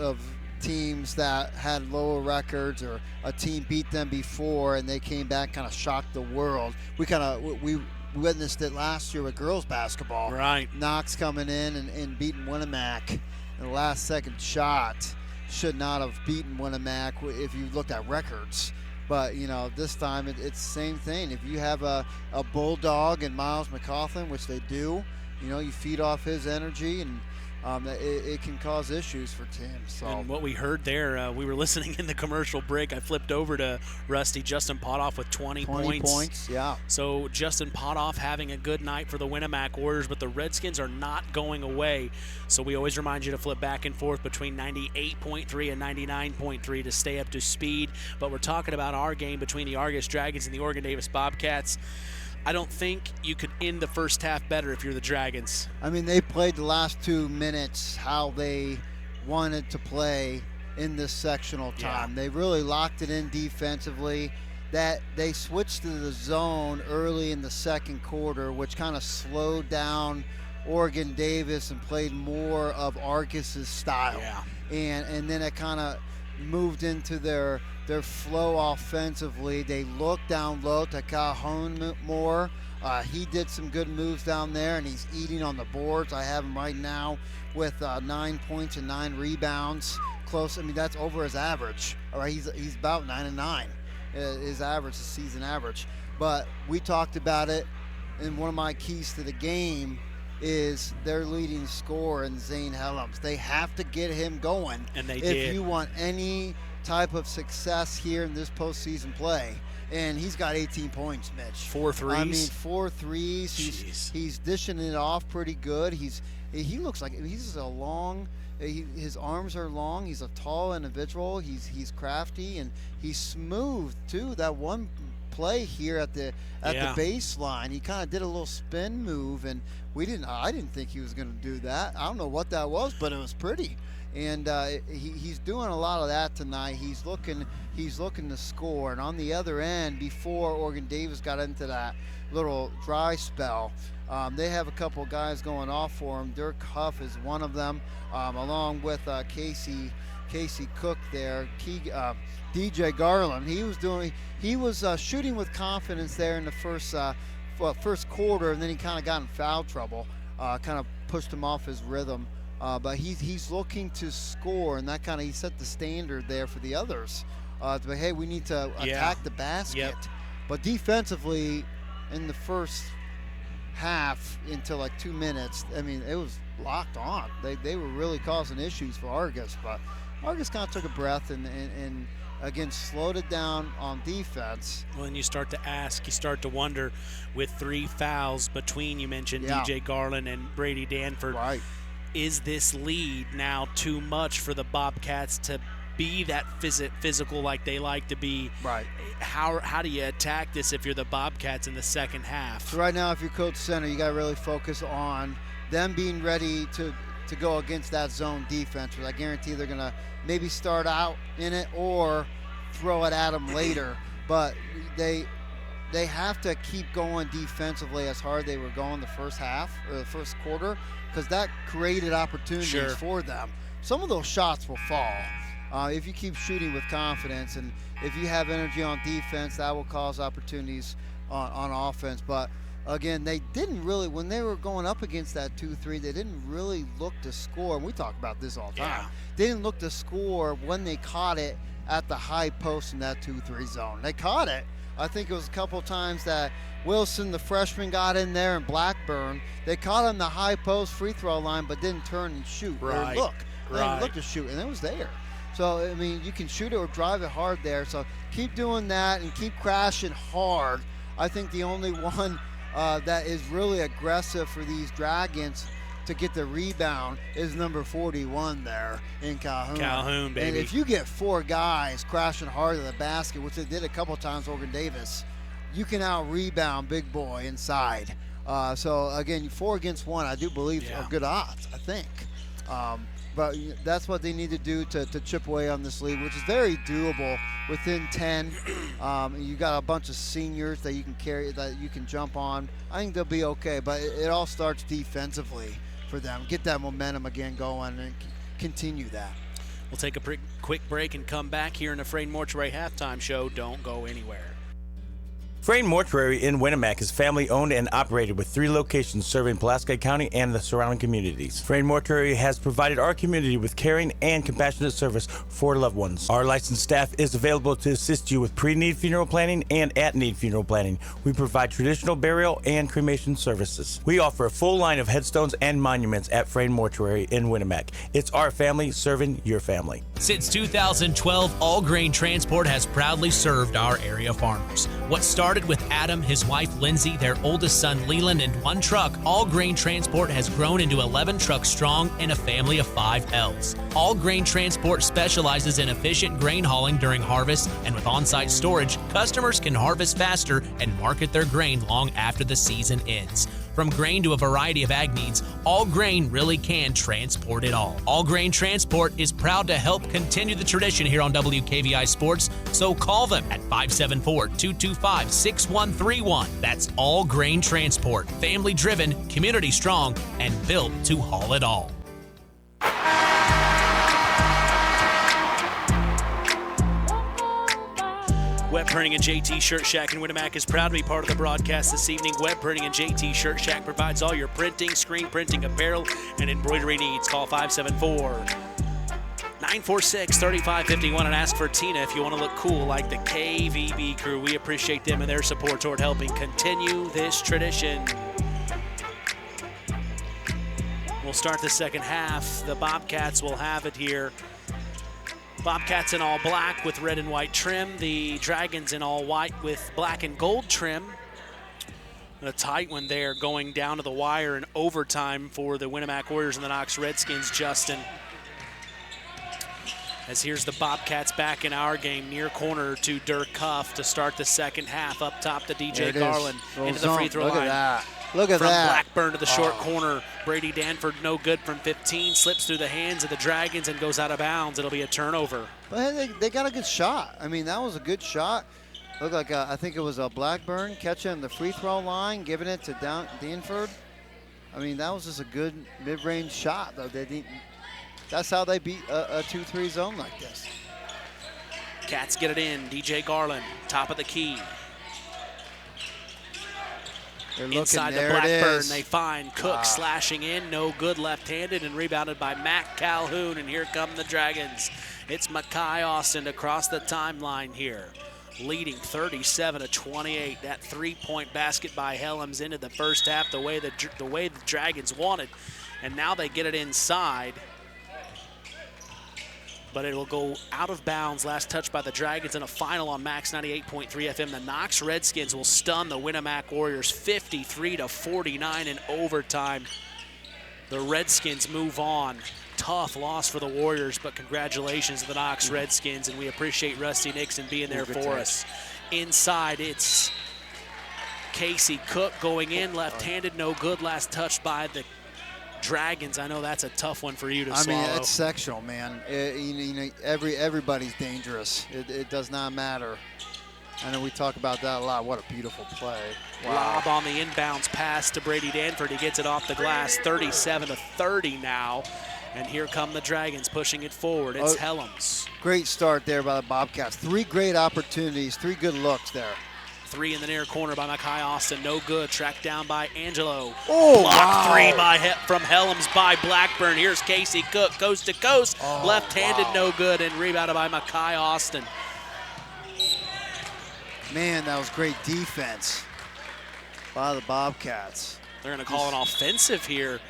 Speaker 3: teams that had lower records, or a team beat them before and they came back, kind of shocked the world. We witnessed it last year with girls basketball.
Speaker 1: Right.
Speaker 3: Knox coming in and beating Winamac in the last second shot. Should not have beaten Winamac if you looked at records. But, this time it's the same thing. If you have a bulldog in Miles McCaughlin, which they do, you feed off his energy, and it can cause issues for teams. So.
Speaker 1: And what we heard there, we were listening in the commercial break. I flipped over to Rusty. Justin Potoff with 20 points.
Speaker 3: Yeah.
Speaker 1: So Justin Potoff having a good night for the Winamac Warriors, but the Redskins are not going away. So we always remind you to flip back and forth between 98.3 and 99.3 to stay up to speed. But we're talking about our game between the Argos Dragons and the Oregon Davis Bobcats. I don't think you could end the first half better if you're the Dragons.
Speaker 3: I mean, they played the last 2 minutes how they wanted to play in this sectional time. Yeah. They really locked it in defensively. That they switched to the zone early in the second quarter, which kind of slowed down Oregon Davis and played more of Argos' style.
Speaker 1: Yeah.
Speaker 3: And then it kind of moved into their flow offensively. They looked down low to Calhoun more. He did some good moves down there, and he's eating on the boards. I have him right now with 9 points and 9 rebounds. Close. I mean, that's over his average. All right, he's about 9 and 9. His average, his season average. But we talked about it, and one of my keys to the game is their leading scorer in Zane Helms. They have to get him going.
Speaker 1: And they
Speaker 3: did. If you want any type of success here in this postseason play. And he's got 18 points, Mitch.
Speaker 1: 4 threes?
Speaker 3: I mean, 4 threes. He's dishing it off pretty good. He looks like he's a long, his arms are long. He's a tall individual. He's crafty, and he's smooth too. That one play here at the baseline, he kind of did a little spin move, and I didn't think he was going to do that. I don't know what that was, but it was pretty. And he's doing a lot of that tonight. He's looking to score. And on the other end, before Oregon Davis got into that little dry spell, they have a couple guys going off for him. Dirk Huff is one of them, along with Casey Cook there. DJ Garland, he was shooting with confidence there in the first quarter, and then he kind of got in foul trouble, kind of pushed him off his rhythm. But he's looking to score, and that he set the standard there for the others. Hey, we need to attack the basket.
Speaker 1: Yep.
Speaker 3: But defensively, in the first half, until like 2 minutes, I mean, it was locked on. They were really causing issues for Argos, but Argos kind of took a breath and again slowed it down on defense.
Speaker 1: Well, and you start to wonder, with 3 fouls between, you mentioned DJ Garland and Brady Danford.
Speaker 3: Right.
Speaker 1: Is this lead now too much for the Bobcats to be that physical like they like to be?
Speaker 3: Right.
Speaker 1: How do you attack this if you're the Bobcats in the second half?
Speaker 3: So right now, if you're Coach Center, you got to really focus on them being ready to go against that zone defense, which I guarantee they're going to maybe start out in it or throw it at them later. But they have to keep going defensively as hard they were going the first half or the first quarter, because that created opportunities for them. Some of those shots will fall if you keep shooting with confidence, and if you have energy on defense, that will cause opportunities on offense. But again, they didn't really, when they were going up against that 2-3, they didn't really look to score. And we talk about this all the time.
Speaker 1: Yeah.
Speaker 3: They didn't look to score when they caught it at the high post in that 2-3 zone. They caught it. I think it was a couple times that Wilson, the freshman, got in there, and Blackburn. They caught him the high post free throw line, but didn't turn and shoot or look. They didn't look to shoot, and it was there. So, I mean, you can shoot it or drive it hard there. So keep doing that and keep crashing hard. I think the only one that is really aggressive for these Dragons to get the rebound is number 41 there in Calhoun.
Speaker 1: Calhoun, baby.
Speaker 3: And if you get 4 guys crashing hard to the basket, which they did a couple times, Oregon Davis, you can out-rebound big boy inside. So, again, 4 against 1, I do believe, are good odds, I think. But that's what they need to do to chip away on this league, which is very doable within 10. You got a bunch of seniors that you can carry, that you can jump on. I think they'll be okay, but it all starts defensively for them. Get that momentum again going and continue that.
Speaker 1: We'll take a quick break and come back here in the Frayne Mortuary halftime show. Don't go anywhere.
Speaker 6: Frayne Mortuary in Winamac is family owned and operated with 3 locations serving Pulaski County and the surrounding communities. Frayne Mortuary has provided our community with caring and compassionate service for loved ones. Our licensed staff is available to assist you with pre-need funeral planning and at-need funeral planning. We provide traditional burial and cremation services. We offer a full line of headstones and monuments at Frayne Mortuary in Winamac. It's our family serving your family.
Speaker 11: Since 2012, All Grain Transport has proudly served our area farmers. What started with Adam, his wife Lindsay, their oldest son Leland, and 1 truck, All Grain Transport has grown into 11 trucks strong and a family of 5 L's. All Grain Transport specializes in efficient grain hauling during harvest, and with on-site storage, customers can harvest faster and market their grain long after the season ends. From grain to a variety of ag needs, All Grain really can transport it all. All Grain Transport is proud to help continue the tradition here on WKVI Sports, so call them at 574-225-6131. That's All Grain Transport, family driven, community strong, and built to haul it all.
Speaker 1: Web Printing and JT Shirt Shack in Winamac is proud to be part of the broadcast this evening. Web Printing and JT Shirt Shack provides all your printing, screen printing, apparel, and embroidery needs. Call 574-946-3551 and ask for Tina if you want to look cool like the KVB crew. We appreciate them and their support toward helping continue this tradition. We'll start the second half. The Bobcats will have it here. Bobcats in all black with red and white trim. The Dragons in all white with black and gold trim. And a tight one there going down to the wire in overtime for the Winamac Warriors and the Knox Redskins, Justin. As here's the Bobcats back in our game, near corner to Dirk Cuff to start the second half. Up top to DJ Garland into the free throw line.
Speaker 3: Look at that. Look at
Speaker 1: from
Speaker 3: that.
Speaker 1: Blackburn to the short corner. Brady Danford no good from 15. Slips through the hands of the Dragons and goes out of bounds. It'll be a turnover.
Speaker 3: But they got a good shot. I mean, that was a good shot. Looked like I think it was a Blackburn catching the free throw line, giving it to Danford. I mean, that was just a good mid-range shot, though. That's how they beat a 2-3 zone like this.
Speaker 1: Cats get it in. DJ Garland, top of the key. Inside the Blackburn, they find Cook slashing in, no good left-handed, and rebounded by Matt Calhoun, and here come the Dragons. It's Makai Austin across the timeline here, leading 37-28. That three-point basket by Helms into the first half, the way the Dragons wanted, and now they get it inside. But it will go out of bounds. Last touch by the Dragons in a final on Max 98.3 FM. The Knox Redskins will stun the Winamac Warriors 53-49 in overtime. The Redskins move on. Tough loss for the Warriors, but congratulations to the Knox Redskins, and we appreciate Rusty Nixon being there for us. Inside, it's Casey Cook going in, left-handed, no good. Last touch by the Dragons. I know that's a tough one for you to swallow.
Speaker 3: I mean, it's sectional, man. Everybody's dangerous. It does not matter. I know we talk about that a lot. What a beautiful play. Wow.
Speaker 1: Lob on the inbounds pass to Brady Danford. He gets it off the glass, 37-30 now. And here come the Dragons pushing it forward. It's Helms.
Speaker 3: Great start there by the Bobcats. 3 great opportunities, 3 good looks there.
Speaker 1: 3 in the near corner by Makai Austin. No good. Tracked down by Angelo.
Speaker 3: Oh,
Speaker 1: blocked 3 from Helms by Blackburn. Here's Casey Cook, coast to coast. Left-handed, no good, and rebounded by Makai Austin.
Speaker 3: Man, that was great defense by the Bobcats.
Speaker 1: They're going to call an offensive here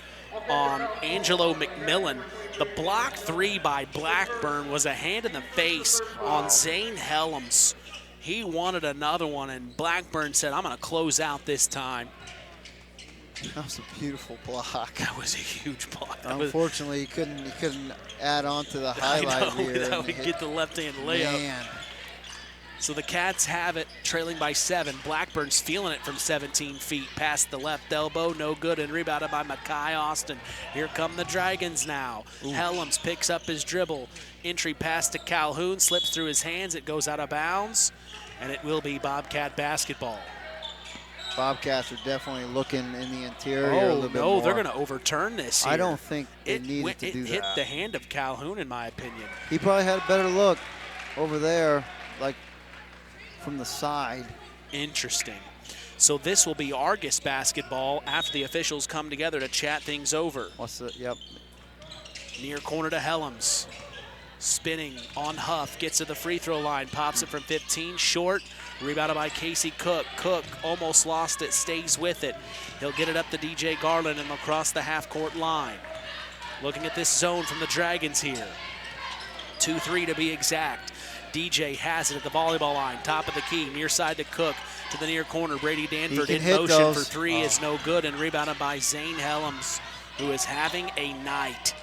Speaker 1: on Angelo McMillan. The block 3 by Blackburn was a hand in the face on Zane Helms. He wanted another one, and Blackburn said, I'm going to close out this time.
Speaker 3: That was a beautiful block.
Speaker 1: That was a huge block.
Speaker 3: Unfortunately, he couldn't add on to the highlight here.
Speaker 1: That would get the left-hand layup. Man. So the Cats have it, trailing by 7. Blackburn's feeling it from 17 feet. Past the left elbow, no good, and rebounded by Mackay Austin. Here come the Dragons now. Ooh. Helms picks up his dribble. Entry pass to Calhoun, slips through his hands. It goes out of bounds, and it will be Bobcat basketball.
Speaker 3: Bobcats are definitely looking in the interior a little bit more.
Speaker 1: They're going to overturn this here.
Speaker 3: I don't think they needed to do that.
Speaker 1: It hit the hand of Calhoun, in my opinion.
Speaker 3: He probably had a better look over there, like from the side.
Speaker 1: Interesting. So this will be Argos basketball after the officials come together to chat things over.
Speaker 3: Yep.
Speaker 1: Near corner to Helms. Spinning on Huff, gets to the free throw line, pops it from 15, short, rebounded by Casey Cook. Cook almost lost it, stays with it. He'll get it up to DJ Garland and across the half-court line. Looking at this zone from the Dragons here. 2-3 to be exact. DJ has it at the volleyball line, top of the key, near side to Cook, to the near corner. Brady Danford in motion for 3 is no good, and rebounded by Zane Helms, who is having a night.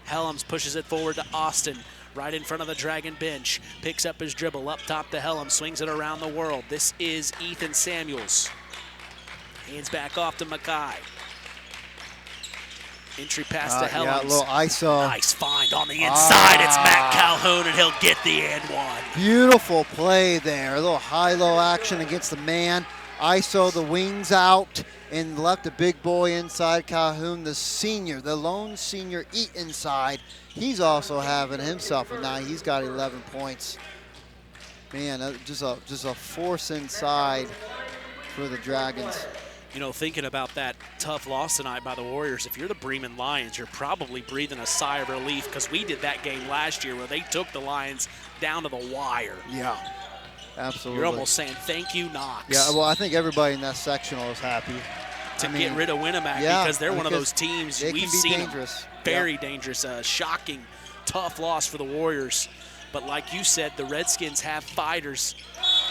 Speaker 1: Helms pushes it forward to Austin, right in front of the Dragon bench. Picks up his dribble, up top to Helms, swings it around the world. This is Ethan Samuels. Hands back off to Mackay. Entry pass to Helms.
Speaker 3: Yeah, a little ISO.
Speaker 1: Nice find on the inside. It's Matt Calhoun, and he'll get the and one.
Speaker 3: Beautiful play there. A little high-low action against the man. ISO the wings out and left a big boy inside. Calhoun, the senior, the lone senior, eat inside. He's also having himself a night. He's got 11 points. Man, just a force inside for the Dragons.
Speaker 1: You know, thinking about that tough loss tonight by the Warriors, if you're the Bremen Lions, you're probably breathing a sigh of relief, because we did that game last year where they took the Lions down to the wire.
Speaker 3: Yeah, absolutely.
Speaker 1: You're almost saying, thank you, Knox.
Speaker 3: Yeah, well, I think everybody in that sectional is happy.
Speaker 1: To get rid of Winamac, because they're one of those teams we've seen
Speaker 3: dangerous.
Speaker 1: Very dangerous. Shocking, tough loss for the Warriors. But like you said, the Redskins have fighters,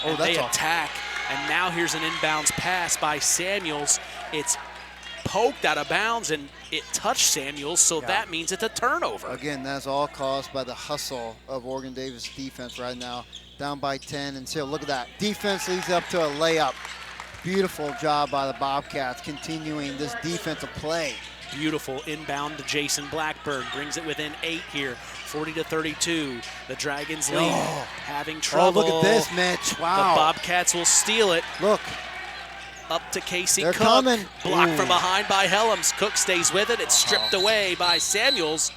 Speaker 1: and they attack. And now here's an inbounds pass by Samuels. It's poked out of bounds, and it touched Samuels, so that means it's a turnover.
Speaker 3: Again, that's all caused by the hustle of Oregon Davis defense right now. Down by 10, and so look at that. Defense leads up to a layup. Beautiful job by the Bobcats continuing this defensive play.
Speaker 1: Beautiful inbound to Jason Blackburn. Brings it within 8 here, 40-32. The Dragons lead, having trouble.
Speaker 3: Oh, look at this, Mitch. Wow.
Speaker 1: The Bobcats will steal it.
Speaker 3: Look.
Speaker 1: Up to Casey
Speaker 3: They're
Speaker 1: Cook.
Speaker 3: Coming.
Speaker 1: Blocked from behind by Helms. Cook stays with it. It's stripped away by Samuels.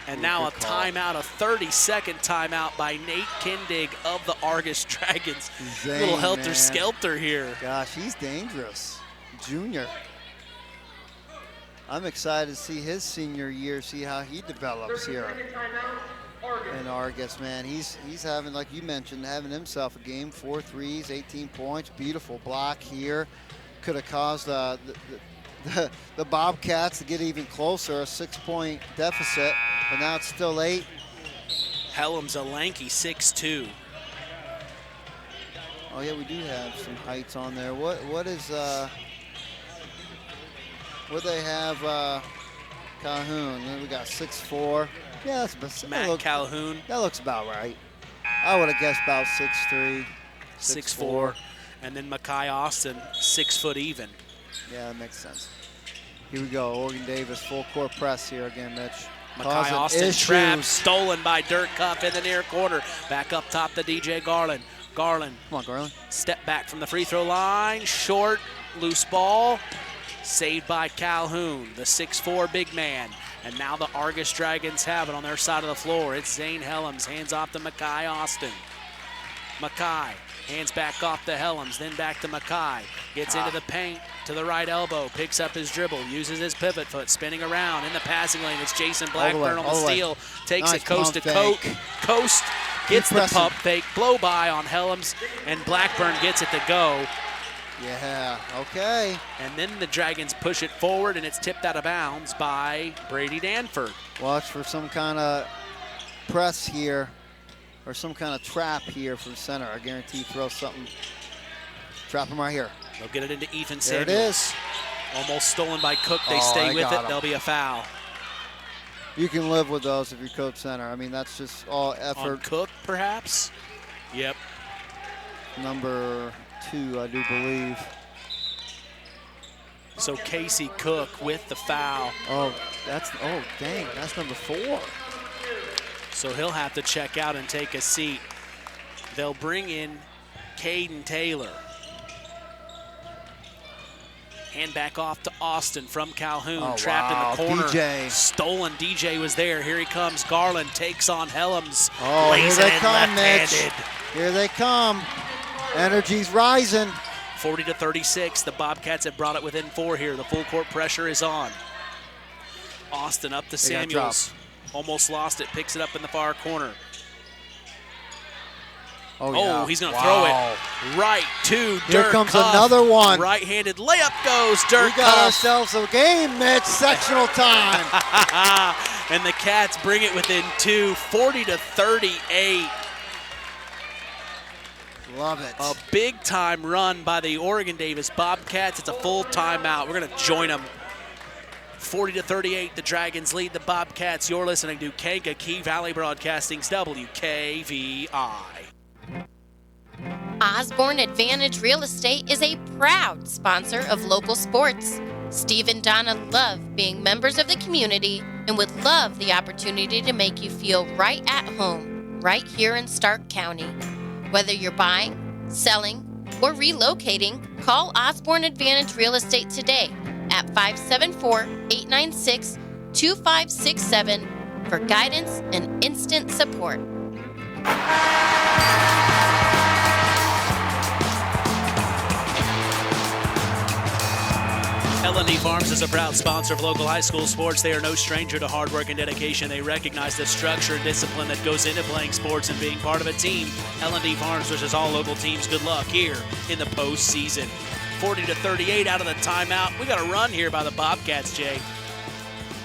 Speaker 1: And now a timeout, a 30-second timeout by Nate Kindig of the Argos Dragons.
Speaker 3: Zane,
Speaker 1: little helter-skelter here.
Speaker 3: Gosh, he's dangerous. Junior. I'm excited to see his senior year, see how he develops here in Argos, man. He's having, like you mentioned, having himself a game. 4 threes, 18 points, beautiful block here. Could have caused the Bobcats to get even closer, a 6-point deficit, but now it's still 8.
Speaker 1: Helms, a lanky 6'2".
Speaker 3: Oh yeah, we do have some heights on there. What is what they have Calhoun? Then we got 6'4". Yeah, that's
Speaker 1: Matt Calhoun.
Speaker 3: That looks about right. I would have guessed about 6'3",
Speaker 1: 6'4", and then Mackay Austin 6 foot even.
Speaker 3: Yeah, that makes sense. Here we go, Oregon Davis, full court press here again, Mitch.
Speaker 1: Mackay Austin trapped, stolen by Dirk Cuff in the near corner. Back up top to DJ Garland. Garland.
Speaker 3: Come on, Garland.
Speaker 1: Step back from the free throw line. Short, loose ball. Saved by Calhoun, the 6'4" big man. And now the Argos Dragons have it on their side of the floor. It's Zane Helms, hands off to Mackay Austin. Mackay, hands back off to Helms, then back to Mackay. Gets into the paint to the right elbow, picks up his dribble, uses his pivot foot, spinning around in the passing lane. It's Jason Blackburn on the steal. Takes it coast to coast, gets the pump fake, blow by on Helms, and Blackburn gets it to go.
Speaker 3: Yeah, okay.
Speaker 1: And then the Dragons push it forward, and it's tipped out of bounds by Brady Danford.
Speaker 3: Watch for some kind of press here or some kind of trap here from center. I guarantee he throws something. Trap him right here.
Speaker 1: They'll get it into Ethan
Speaker 3: There
Speaker 1: Samuels.
Speaker 3: it is.
Speaker 1: Almost stolen by Cook. They stay with it. There'll be a foul.
Speaker 3: You can live with those if you coach center. I mean, that's just all effort.
Speaker 1: On Cook, perhaps? Yep.
Speaker 3: Number 2, I do believe.
Speaker 1: So Casey Cook with the foul.
Speaker 3: Oh, dang, that's number 4.
Speaker 1: So he'll have to check out and take a seat. They'll bring in Caden Taylor. Hand back off to Austin from Calhoun, trapped in the corner.
Speaker 3: DJ.
Speaker 1: Stolen. DJ was there. Here he comes. Garland takes on Helms.
Speaker 3: Oh,
Speaker 1: lays
Speaker 3: here
Speaker 1: it
Speaker 3: they
Speaker 1: in
Speaker 3: come, Mitch.
Speaker 1: left-handed.
Speaker 3: Here they come. Energy's rising.
Speaker 1: 40-36. The Bobcats have brought it within 4 here. The full court pressure is on. Austin up to
Speaker 3: They got
Speaker 1: Samuels. Almost lost it. Picks it up in the far corner.
Speaker 3: Oh, yeah.
Speaker 1: He's going to throw it right to Dirk.
Speaker 3: Here comes
Speaker 1: Cuff.
Speaker 3: another one.
Speaker 1: Right-handed layup goes Dirk
Speaker 3: We got
Speaker 1: Cuff.
Speaker 3: ourselves a game, Mitch. Sectional time.
Speaker 1: And the Cats bring it within 2, 40-38.
Speaker 3: Love it.
Speaker 1: A big-time run by the Oregon-Davis Bobcats. It's a full timeout. We're going to join them. 40-38, the Dragons lead the Bobcats. You're listening to Kankakee Valley Broadcasting's WKVI.
Speaker 4: Osborne Advantage Real Estate is a proud sponsor of local sports. Steve and Donna love being members of the community and would love the opportunity to make you feel right at home, right here in Stark County. Whether you're buying, selling, or relocating, call Osborne Advantage Real Estate today at 574-896-2567 for guidance and instant support.
Speaker 1: L&D Farms is a proud sponsor of local high school sports. They are no stranger to hard work and dedication. They recognize the structure and discipline that goes into playing sports and being part of a team. L&D Farms wishes all local teams good luck here in the postseason. 40-38 out of the timeout. We got a run here by the Bobcats, Jay.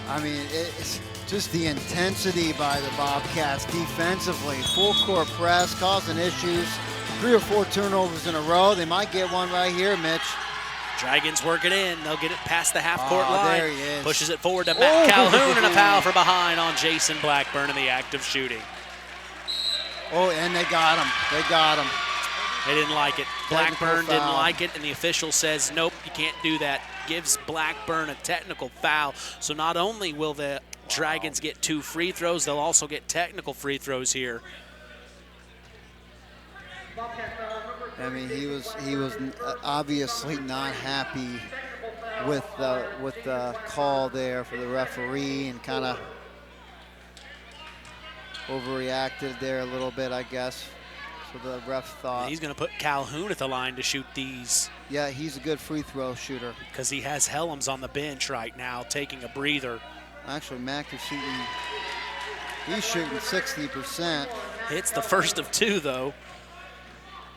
Speaker 3: I mean, it's just the intensity by the Bobcats defensively. Full court press, causing issues. 3 or 4 turnovers in a row. They might get one right here, Mitch.
Speaker 1: Dragons work it in. They'll get it past the half-court line.
Speaker 3: There he is.
Speaker 1: Pushes it forward to Matt Calhoun, and a foul from behind on Jason Blackburn in the act of shooting.
Speaker 3: Oh, and they got him. They got him.
Speaker 1: They didn't like it.
Speaker 3: Technical
Speaker 1: Blackburn didn't
Speaker 3: foul.
Speaker 1: like it, and the official says, nope, you can't do that. Gives Blackburn a technical foul. So not only will the Dragons get 2 free throws, they'll also get technical free throws here.
Speaker 3: I mean, he was obviously not happy with the call there for the referee, and kind of overreacted there a little bit, I guess. So the ref thought.
Speaker 1: He's going to put Calhoun at the line to shoot these.
Speaker 3: Yeah, he's a good free throw shooter.
Speaker 1: Because he has Helms on the bench right now, taking a breather.
Speaker 3: Actually, Mack is shooting. He's shooting 60%.
Speaker 1: Hits the first of 2, though.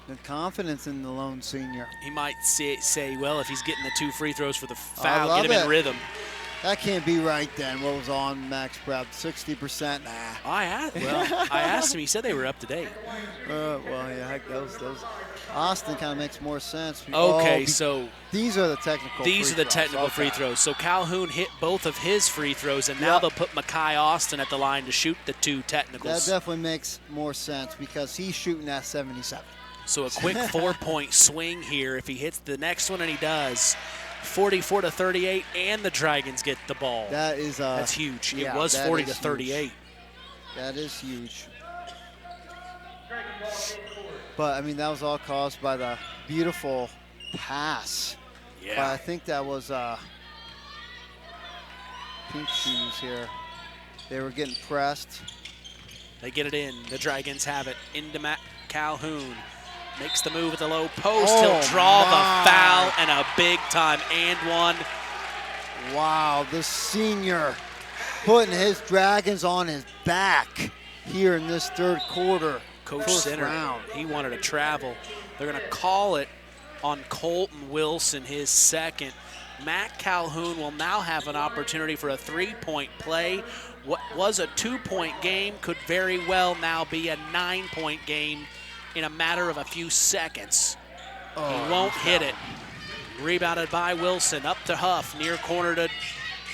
Speaker 3: Good confidence in the lone senior.
Speaker 1: He might say, well, if he's getting the 2 free throws for the foul,
Speaker 3: love
Speaker 1: get him
Speaker 3: it.
Speaker 1: in rhythm.
Speaker 3: That can't be right then. What was on Max Proud? 60%? Nah.
Speaker 1: I asked him. He said they were up to date.
Speaker 3: Well, yeah, those Austin kind of makes more sense.
Speaker 1: Okay, so
Speaker 3: these are the technical.
Speaker 1: These are the
Speaker 3: free
Speaker 1: technical
Speaker 3: throws.
Speaker 1: free throws. So Calhoun hit both of his free throws, and now they'll put Makai Austin at the line to shoot the 2 technicals.
Speaker 3: That definitely makes more sense because he's shooting at 77.
Speaker 1: So a quick 4-point swing here if he hits the next one, and he does. 44-38, and the Dragons get the ball.
Speaker 3: That's
Speaker 1: huge.
Speaker 3: Yeah,
Speaker 1: it was
Speaker 3: that
Speaker 1: 40-38.
Speaker 3: Huge. That is huge. But I mean, that was all caused by the beautiful pass.
Speaker 1: Yeah.
Speaker 3: But I think that was Pink Shoes here. They were getting pressed.
Speaker 1: They get it in. The Dragons have it into Matt Calhoun. Makes the move at the low post. He'll draw the foul, and a big-time and one.
Speaker 3: Wow, the senior putting his Dragons on his back here in this third quarter.
Speaker 1: Coach
Speaker 3: first
Speaker 1: Center,
Speaker 3: round.
Speaker 1: he wanted to travel. They're going to call it on Colton Wilson, his second. Matt Calhoun will now have an opportunity for a 3-point play. What was a 2-point game could very well now be a 9-point game in a matter of a few seconds. He won't hit it. Rebounded by Wilson, up to Huff, near corner to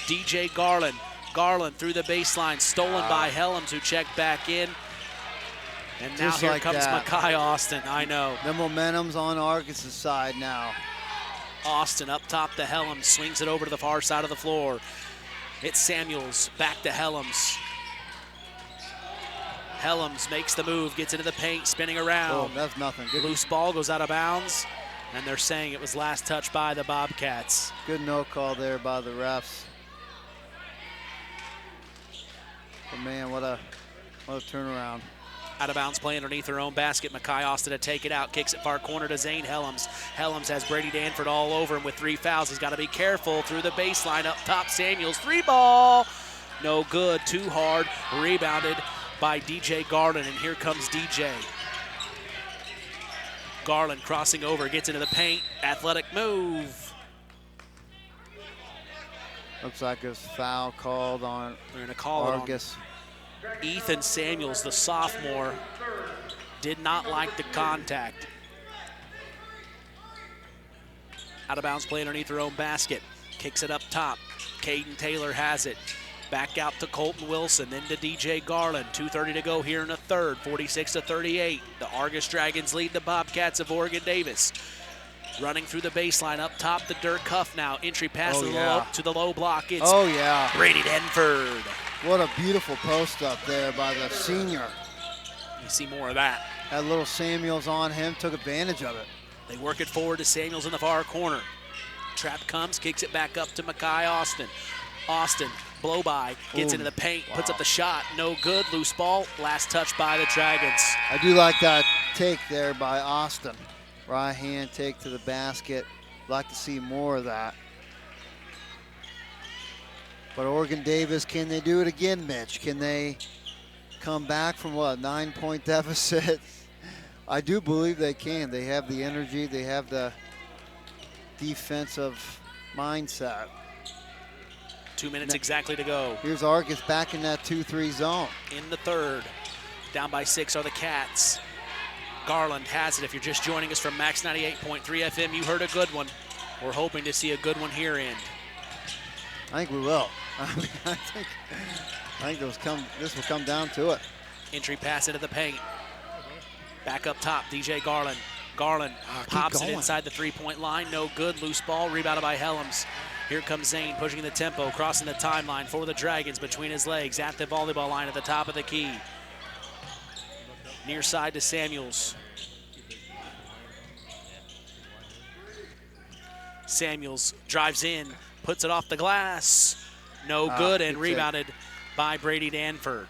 Speaker 1: DJ Garland. Garland through the baseline, stolen by Helms, who checked back in. And now
Speaker 3: Just
Speaker 1: here
Speaker 3: like
Speaker 1: comes
Speaker 3: that.
Speaker 1: Makai Austin, I know.
Speaker 3: The momentum's on Argos' side now.
Speaker 1: Austin up top to Helms, swings it over to the far side of the floor. It's Samuels, back to Helms. Helms makes the move, gets into the paint, spinning around.
Speaker 3: Oh, that's nothing. Good.
Speaker 1: Loose ball goes out of bounds, and they're saying it was last touch by the Bobcats.
Speaker 3: Good no call there by the refs. But man, what a turnaround.
Speaker 1: Out of bounds play underneath her own basket. Makai Austin to take it out. Kicks it far corner to Zane Helms. Helms has Brady Danford all over him with 3 fouls. He's got to be careful through the baseline. Up top, Samuels. 3-ball. No good. Too hard. Rebounded by DJ Garland. And here comes DJ. Garland crossing over. Gets into the paint. Athletic move.
Speaker 3: Looks like there's foul called on
Speaker 1: They're going to call
Speaker 3: Argos.
Speaker 1: it on Ethan Samuels, the sophomore, did not like the contact. Out of bounds play underneath her own basket. Kicks it up top. Caden Taylor has it. Back out to Colton Wilson, then to DJ Garland. 2:30 to go here in the third, 46-38. The Argos Dragons lead the Bobcats of Oregon Davis. Running through the baseline up top to Dirk Huff now. Entry pass to the low block. It's Brady Denford.
Speaker 3: What a beautiful post up there by the senior.
Speaker 1: You see more of that.
Speaker 3: Had little Samuels on him, took advantage of it.
Speaker 1: They work it forward to Samuels in the far corner. Trap comes, kicks it back up to Makai Austin. Austin, blow by, gets into the paint, puts up the shot. No good, loose ball. Last touch by the Dragons.
Speaker 3: I do like that take there by Austin. Right hand take to the basket. Like to see more of that. But Oregon Davis, can they do it again, Mitch? Can they come back from what, 9-point deficit? I do believe they can. They have the energy. They have the defensive mindset.
Speaker 1: 2 minutes exactly to go.
Speaker 3: Here's Argos back in that 2-3 zone.
Speaker 1: In the third. Down by 6 are the Cats. Garland has it. If you're just joining us from Max 98.3 FM, you heard a good one. We're hoping to see a good one here in.
Speaker 3: I think we will. I think this will come down to it.
Speaker 1: Entry pass into the paint. Back up top, DJ Garland. Garland pops it inside the 3-point line. No good. Loose ball. Rebounded by Helms. Here comes Zane pushing the tempo, crossing the timeline for the Dragons between his legs at the volleyball line at the top of the key. Near side to Samuels. Samuels drives in, puts it off the glass. No good, and rebounded by Brady Danford.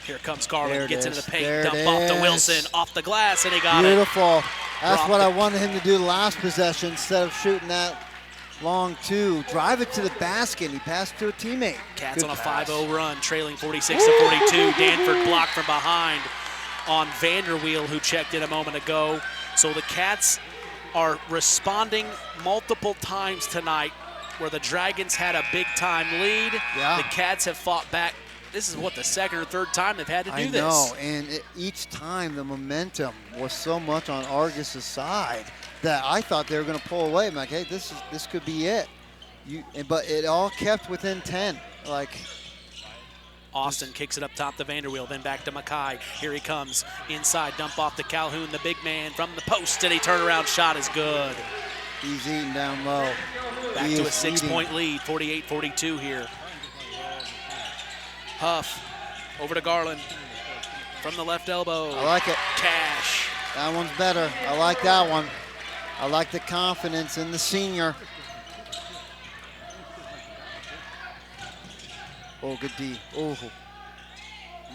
Speaker 1: Here comes Garland, gets into the paint, dump off to Wilson, off the glass, and he got it.
Speaker 3: Beautiful. That's what I wanted him to do last possession instead of shooting that long 2. Drive it to the basket. He passed to a teammate.
Speaker 1: Cats on a 5-0 run, trailing 46-42. Danford blocked from behind on Vanderweel, who checked in a moment ago. So the Cats are responding multiple times tonight where the Dragons had a big-time lead.
Speaker 3: Yeah.
Speaker 1: The Cats have fought back. This is, what, the second or third time they've had to do this.
Speaker 3: I know, and each time the momentum was so much on Argos' side that I thought they were going to pull away. I'm like, hey, this could be it. But it all kept within 10. Like,
Speaker 1: Austin kicks it up top to Vanderweel, then back to Makai. Here he comes inside, dump off to Calhoun, the big man from the post, and a turnaround shot is good.
Speaker 3: He's eating down low.
Speaker 1: Back to a 6-point lead, 48-42 here. Huff over to Garland from the left elbow.
Speaker 3: I like it.
Speaker 1: Cash.
Speaker 3: That one's better. I like that one. I like the confidence in the senior. Oh, good D. Oh.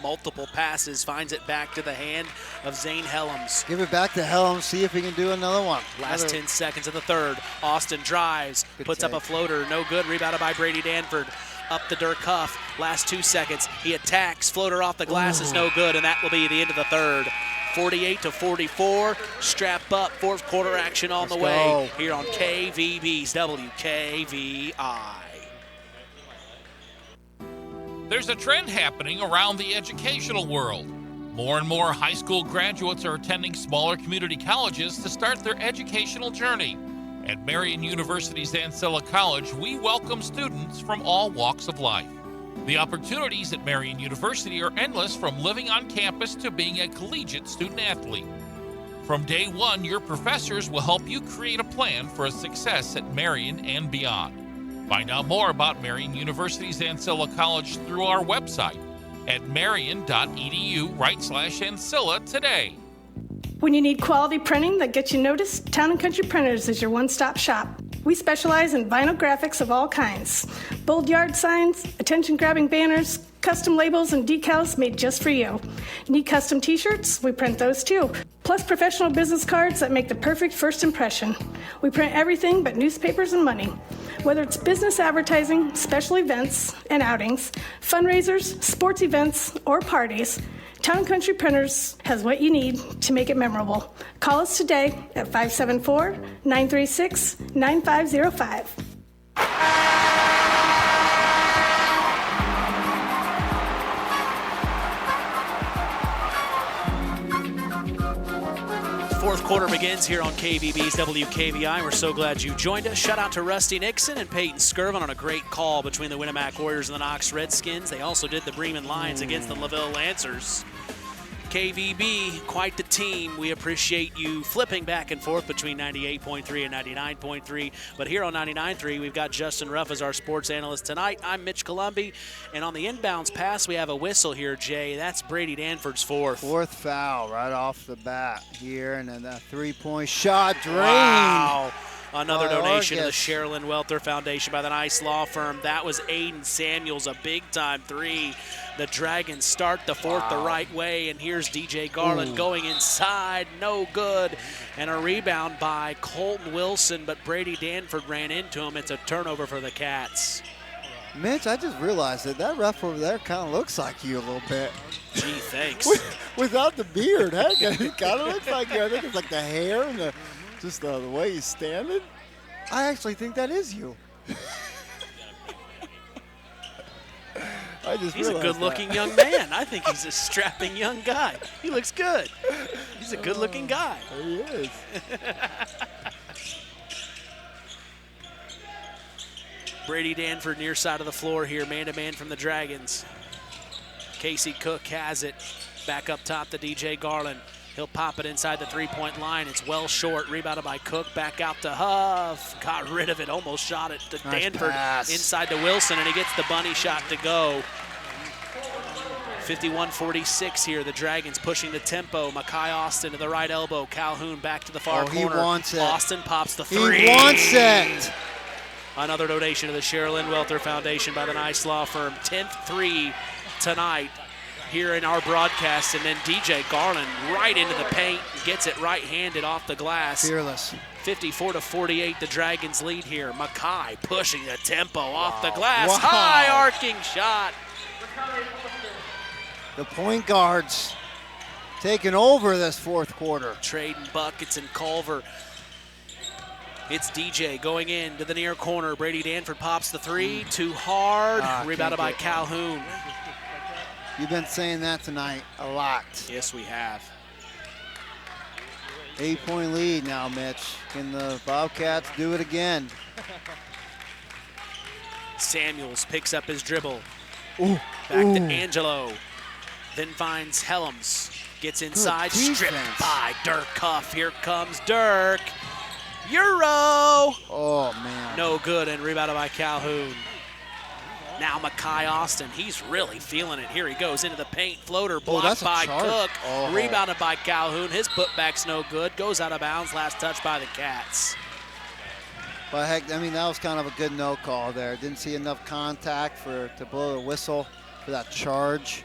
Speaker 1: Multiple passes, finds it back to the hand of Zane Helms.
Speaker 3: Give it back to Helms, see if he can do another one.
Speaker 1: Last 10 seconds of the third. Austin drives, puts up a floater, no good, rebounded by Brady Danford. Up to Dirk Huff, last 2 seconds. He attacks, floater off the glass is no good, and that will be the end of the third. 48-44. Strap up, fourth quarter action on the way here on KVB's WKVI.
Speaker 7: There's a trend happening around the educational world. More and more high school graduates are attending smaller community colleges to start their educational journey. At Marian University's Ancilla College, we welcome students from all walks of life. The opportunities at Marian University are endless, from living on campus to being a collegiate student athlete. From day one, your professors will help you create a plan for a success at Marian and beyond. Find out more about Marian University's Ancilla College through our website at marian.edu/Ancilla today.
Speaker 9: When you need quality printing that gets you noticed, Town & Country Printers is your one-stop shop. We specialize in vinyl graphics of all kinds. Bold yard signs, attention-grabbing banners, custom labels and decals made just for you. Need custom t-shirts? We print those too. Plus professional business cards that make the perfect first impression. We print everything but newspapers and money. Whether it's business advertising, special events and outings, fundraisers, sports events, or parties, Town & Country Printers has what you need to make it memorable. Call us today at 574-936-9505.
Speaker 1: Fourth quarter begins here on KVB's WKVI. We're so glad you joined us. Shout out to Rusty Nixon and Peyton Skirvin on a great call between the Winamac Warriors and the Knox Redskins. They also did the Bremen Lions against the LaVille Lancers. KVB, quite the team. We appreciate you flipping back and forth between 98.3 and 99.3. But here on 99.3, we've got Justin Ruff as our sports analyst tonight. I'm Mitch Columbi. And on the inbounds pass, we have a whistle here, Jay. That's Brady Danford's fourth.
Speaker 3: Fourth foul right off the bat here. And then that three-point shot drained.
Speaker 1: Wow. Another donation
Speaker 3: Argos.
Speaker 1: to the Sherilyn Welter Foundation by the Nice Law Firm. That was Aiden Samuels, a big-time three. The Dragons start the fourth the right way, and here's DJ Garland going inside, no good. And a rebound by Colton Wilson, but Brady Danford ran into him. It's a turnover for the Cats.
Speaker 3: Mitch, I just realized that ref over there kind of looks like you a little bit.
Speaker 1: Gee, thanks.
Speaker 3: Without the beard, heck, it kind of looks like you. I think it's like the hair and just the way he's standing. I actually think that is you.
Speaker 1: He's a good-looking young man. I think he's a strapping young guy. He looks good. He's a good-looking guy.
Speaker 3: He is.
Speaker 1: Brady Danford near side of the floor here, man-to-man from the Dragons. Casey Cook has it. Back up top to DJ Garland. He'll pop it inside the three-point line. It's well short. Rebounded by Cook. Back out to Huff. Got rid of it. Almost shot it to Danford.
Speaker 3: Pass.
Speaker 1: Inside to Wilson, and he gets the bunny shot to go. 51-46 here. The Dragons pushing the tempo. Makai Austin to the right elbow. Calhoun back to the far corner.
Speaker 3: He wants it.
Speaker 1: Austin pops the three.
Speaker 3: He wants it.
Speaker 1: Another donation to the Sherilyn Welter Foundation by the Nice Law Firm. 10th three tonight here in our broadcast, and then DJ Garland right into the paint, gets it right-handed off the glass.
Speaker 3: Fearless.
Speaker 1: 54-48, the Dragons lead here. Makai pushing the tempo off the glass. High arcing shot.
Speaker 3: The point guards taking over this fourth quarter.
Speaker 1: Trading buckets and Culver. It's DJ going in to the near corner. Brady Danford pops the three. Too hard. Rebounded by Calhoun.
Speaker 3: You've been saying that tonight a lot.
Speaker 1: Yes, we have.
Speaker 3: 8-point lead now, Mitch. Can the Bobcats do it again?
Speaker 1: Samuels picks up his dribble.
Speaker 3: Ooh.
Speaker 1: Back to Angelo. Then finds Helms. Gets inside. Stripped by Dirk Cuff. Here comes Dirk. Euro.
Speaker 3: Oh, man.
Speaker 1: No good, and rebounded by Calhoun. Now Makai Austin, he's really feeling it. Here he goes into the paint. Floater blocked by Cook. Rebounded by Calhoun. His putback's no good. Goes out of bounds. Last touch by the Cats.
Speaker 3: But heck, I mean, that was kind of a good no call there. Didn't see enough contact to blow the whistle for that charge.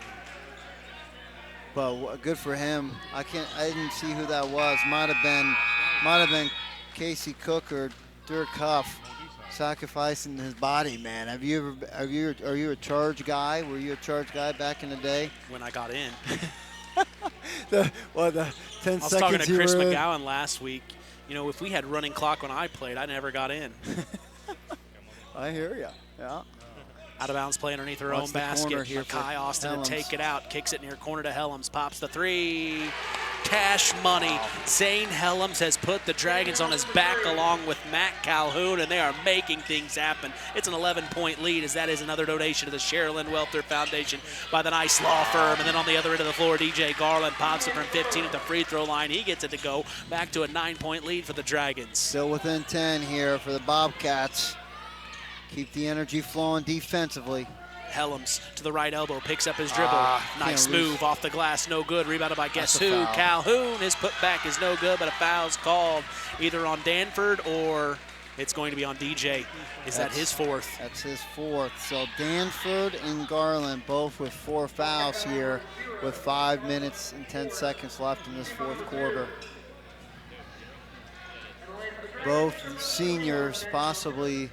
Speaker 3: But good for him. I didn't see who that was. Might have been Casey Cook or Dirk Huff. Sacrificing his body, man. Are you a charge guy? Were you a charge guy back in the day?
Speaker 1: When I got in.
Speaker 3: the 10 seconds.
Speaker 1: I was talking to Chris McGowan last week. You know, if we had running clock when I played, I never got in.
Speaker 3: I hear you. Yeah.
Speaker 1: Out of bounds play underneath her own basket. Kai Austin to take it out. Kicks it near corner to Helms. Pops the three. Cash money. Wow. Zane Helms has put the Dragons on his back along with Matt Calhoun, and they are making things happen. It's an 11-point lead, as that is another donation to the Sherilyn Welfare Foundation by the Nice Law Firm. And then on the other end of the floor, DJ Garland pops it from 15 at the free throw line. He gets it to go back to a 9-point lead for the Dragons.
Speaker 3: Still within 10 here for the Bobcats. Keep the energy flowing defensively.
Speaker 1: Helms to the right elbow, picks up his dribble. Nice move off the glass, no good. Rebounded by guess who? Calhoun. His putback is no good, but a foul's called either on Danford or it's going to be on DJ. Is that his fourth?
Speaker 3: That's his fourth. So Danford and Garland both with 4 fouls here with 5 minutes and 10 seconds left in this fourth quarter. Both seniors possibly.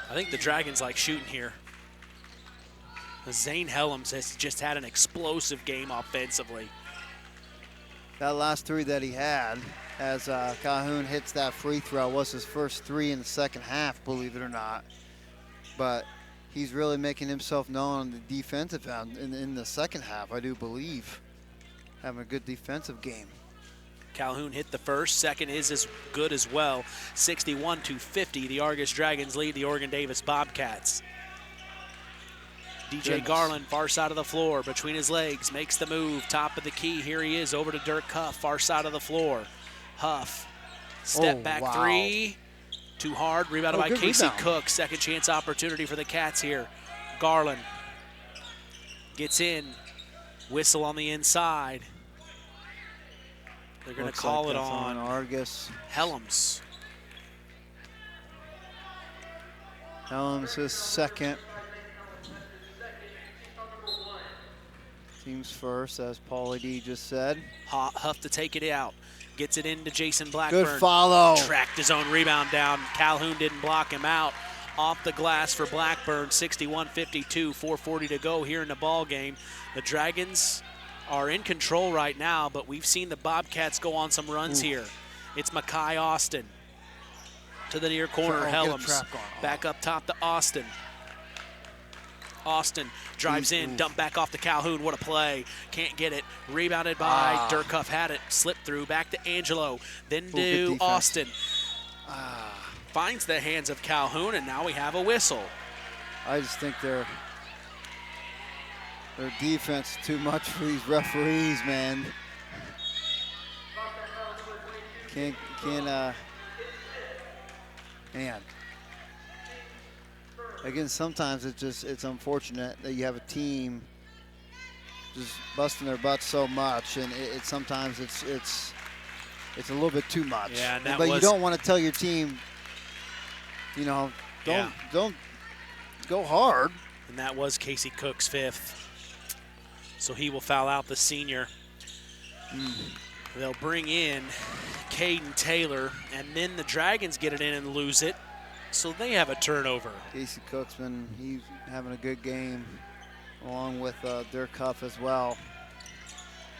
Speaker 1: I think the Dragons like shooting here. Zane Helms has just had an explosive game offensively.
Speaker 3: That last three that he had, as Calhoun hits that free throw, was his first three in the second half, believe it or not. But he's really making himself known on the defensive end in the second half, I do believe. Having a good defensive game.
Speaker 1: Calhoun hit the first, second is as good as well. 61-50, the Argos Dragons lead the Oregon Davis Bobcats. DJ Garland, far side of the floor, between his legs, makes the move, top of the key. Here he is, over to Dirk Huff, far side of the floor. Huff, step back three, too hard, rebounded by Casey Cook. Second chance opportunity for the Cats here. Garland gets in, whistle on the inside. They're going to call it on
Speaker 3: Argos.
Speaker 1: Helms.
Speaker 3: Helms his second. Teams first, as Paulie D just said.
Speaker 1: Huff to take it out. Gets it into Jason Blackburn.
Speaker 3: Good follow.
Speaker 1: Tracked his own rebound down. Calhoun didn't block him out. Off the glass for Blackburn, 61-52, 4:40 to go here in the ball game. The Dragons are in control right now, but we've seen the Bobcats go on some runs here. It's Makai Austin to the near corner. Helms back up top to Austin. Austin drives in, dump back off to Calhoun. What a play. Can't get it. Rebounded by Dirk Huff. Had it. Slipped through. Back to Angelo. Then to Austin. Finds the hands of Calhoun, and now we have a whistle.
Speaker 3: I just think their defense is too much for these referees, man. Man. Again, sometimes it's unfortunate that you have a team just busting their butts so much, and sometimes it's a little bit too much.
Speaker 1: Yeah,
Speaker 3: but you don't want to tell your team, don't go hard.
Speaker 1: And that was Casey Cook's fifth. So he will foul out the senior. They'll bring in Caden Taylor, and then the Dragons get it in and lose it. So they have a turnover.
Speaker 3: Casey Cook's he's having a good game, along with Dirk Huff as well.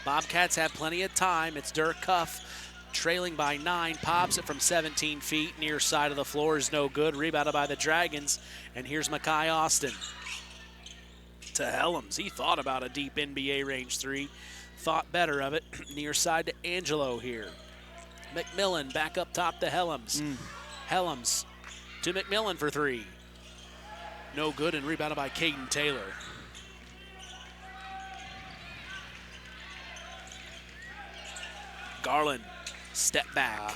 Speaker 1: Bobcats have plenty of time. It's Dirk Huff trailing by 9, pops it from 17 feet. Near side of the floor is no good. Rebounded by the Dragons. And here's Makai Austin to Helms. He thought about a deep NBA range three. Thought better of it. Near side to Angelo here. McMillan back up top to Helms. Helms to McMillan for three. No good, and rebounded by Caden Taylor. Garland, step back.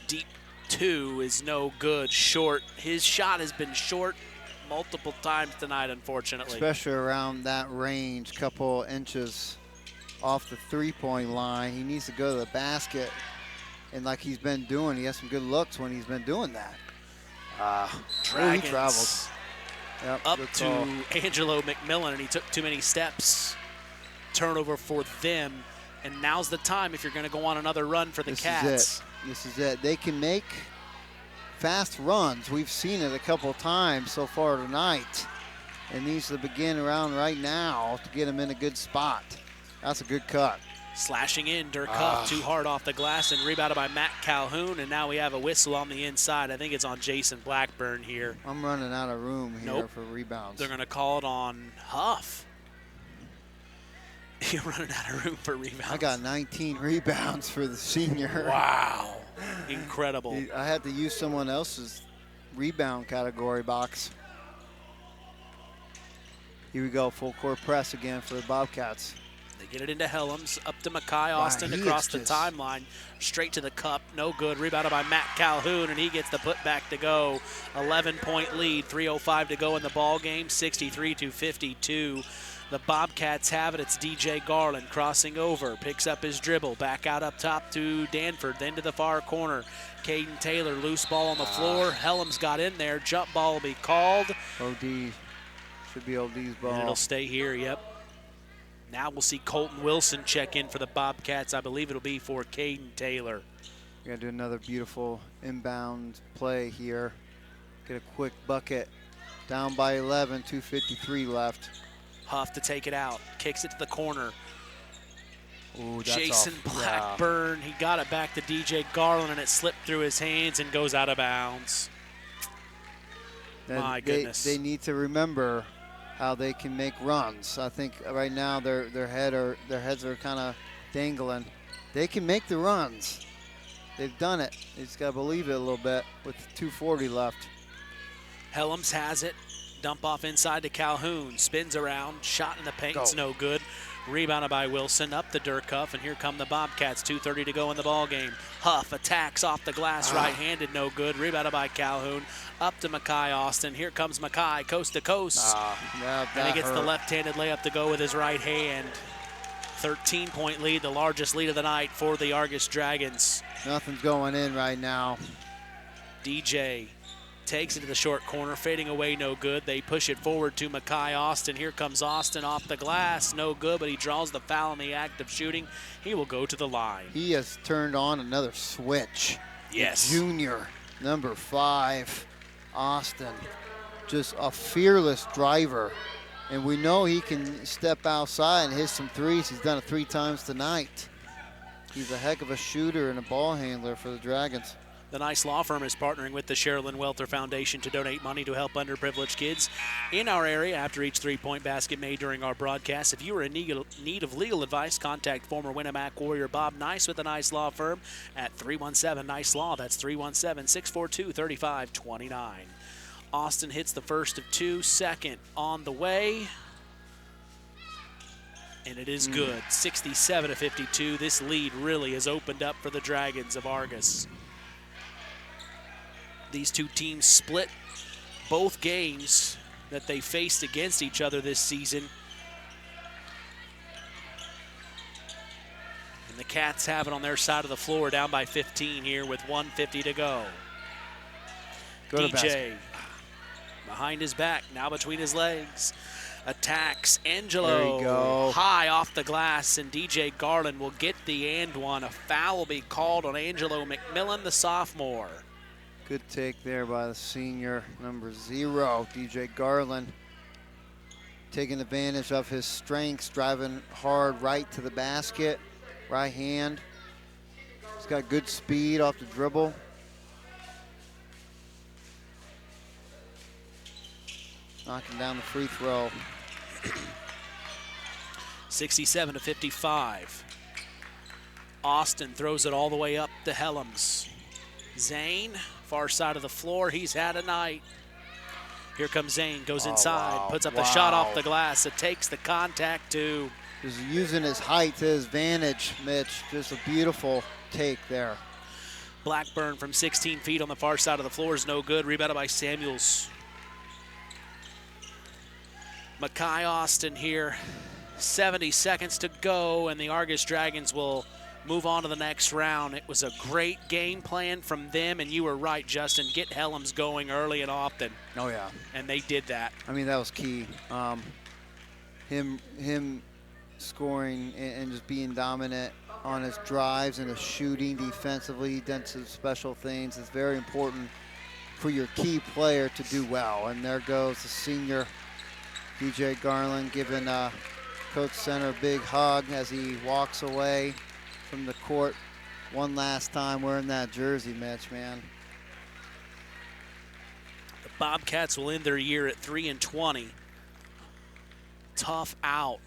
Speaker 1: Deep two is no good, short. His shot has been short multiple times tonight, unfortunately.
Speaker 3: Especially around that range, couple inches off the three-point line. He needs to go to the basket, and like he's been doing, he has some good looks when he's been doing that.
Speaker 1: Dragons
Speaker 3: he travels. Yep,
Speaker 1: up to Angelo McMillan, and he took too many steps. Turnover for them, and now's the time if you're going to go on another run for the Cats.
Speaker 3: This is it. They can make fast runs. We've seen it a couple of times so far tonight. It needs to begin around right now to get them in a good spot. That's a good cut.
Speaker 1: Slashing in, Durkoff too hard off the glass and rebounded by Matt Calhoun, and now we have a whistle on the inside. I think it's on Jason Blackburn here.
Speaker 3: I'm running out of room here
Speaker 1: Nope.
Speaker 3: for rebounds.
Speaker 1: They're going to call it on Huff. You're running out of room for rebounds.
Speaker 3: I got 19 rebounds for the senior.
Speaker 1: Wow. Incredible.
Speaker 3: I had to use someone else's rebound category box. Here we go, full court press again for the Bobcats.
Speaker 1: They get it into Helms, up to Makai Austin across the timeline, straight to the cup, no good. Rebounded by Matt Calhoun, and he gets the putback to go. 11-point lead, 3:05 to go in the ball game, 63-52. The Bobcats have it. It's DJ Garland crossing over, picks up his dribble, back out up top to Danford, then to the far corner. Caden Taylor, loose ball on the floor. Helms got in there. Jump ball will be called.
Speaker 3: OD. Should be OD's ball.
Speaker 1: And it'll stay here, yep. Now we'll see Colton Wilson check in for the Bobcats. I believe it'll be for Caden Taylor.
Speaker 3: We got to do another beautiful inbound play here. Get a quick bucket. Down by 11, 2:53 left.
Speaker 1: Huff to take it out. Kicks it to the corner.
Speaker 3: Ooh, that's
Speaker 1: Jason
Speaker 3: off.
Speaker 1: Blackburn, he got it back to DJ Garland, and it slipped through his hands and goes out of bounds. My goodness.
Speaker 3: They need to remember how they can make runs. I think right now their heads are kind of dangling. They can make the runs. They've done it. They just got to believe it a little bit with 2:40 left.
Speaker 1: Helms has it. Dump off inside to Calhoun. Spins around. Shot in the paint. It's no good. Rebounded by Wilson. Up the Durkoff, and here come the Bobcats. 2:30 to go in the ball game. Huff attacks off the glass. Right-handed. No good. Rebounded by Calhoun. Up to Makai Austin. Here comes Makai, coast to coast. And he gets the left-handed layup to go with his right hand. 13-point lead, the largest lead of the night for the Argos Dragons.
Speaker 3: Nothing's going in right now.
Speaker 1: DJ takes it to the short corner, fading away, no good. They push it forward to Makai Austin. Here comes Austin off the glass, no good, but he draws the foul in the act of shooting. He will go to the line.
Speaker 3: He has turned on another switch.
Speaker 1: Yes.
Speaker 3: The junior, number 5, Austin. Just a fearless driver. And we know he can step outside and hit some threes. He's done it 3 times tonight. He's a heck of a shooter and a ball handler for the Dragons.
Speaker 1: The Nice Law Firm is partnering with the Sherilyn Welter Foundation to donate money to help underprivileged kids in our area after each three-point basket made during our broadcast. If you are in need of legal advice, contact former Winamac Warrior Bob Nice with the Nice Law Firm at 317-NICE-LAW. That's 317-642-3529. Austin hits the first of 2, second on the way. And it is good, 67-52. This lead really has opened up for the Dragons of Argos. These two teams split both games that they faced against each other this season. And the Cats have it on their side of the floor, down by 15 here with 1:50 to go. DJ behind his back, now between his legs. Attacks Angelo.
Speaker 3: There you go.
Speaker 1: High off the glass, and DJ Garland will get the and one. A foul will be called on Angelo McMillan, the sophomore.
Speaker 3: Good take there by the senior, number 0, DJ Garland. Taking advantage of his strengths, driving hard right to the basket, right hand. He's got good speed off the dribble. Knocking down the free throw.
Speaker 1: 67-55. Austin throws it all the way up to Helms. Zane, far side of the floor, he's had a night. Here comes Zane, goes inside, puts up the shot off the glass. It takes the contact to.
Speaker 3: Just using his height to his advantage, Mitch. Just a beautiful take there.
Speaker 1: Blackburn from 16 feet on the far side of the floor is no good. Rebounded by Samuels. Makai Austin here. 70 seconds to go, and the Argos Dragons will move on to the next round. It was a great game plan from them, and you were right, Justin. Get Helms going early and often.
Speaker 3: Oh, yeah.
Speaker 1: And they did that.
Speaker 3: I mean, that was key. Him scoring and just being dominant on his drives and his shooting defensively, done some special things. It's very important for your key player to do well. And there goes the senior DJ Garland giving Coach Center a big hug as he walks away from the court one last time wearing that jersey, Mitch, man.
Speaker 1: The Bobcats will end their year at 3-20. Tough out.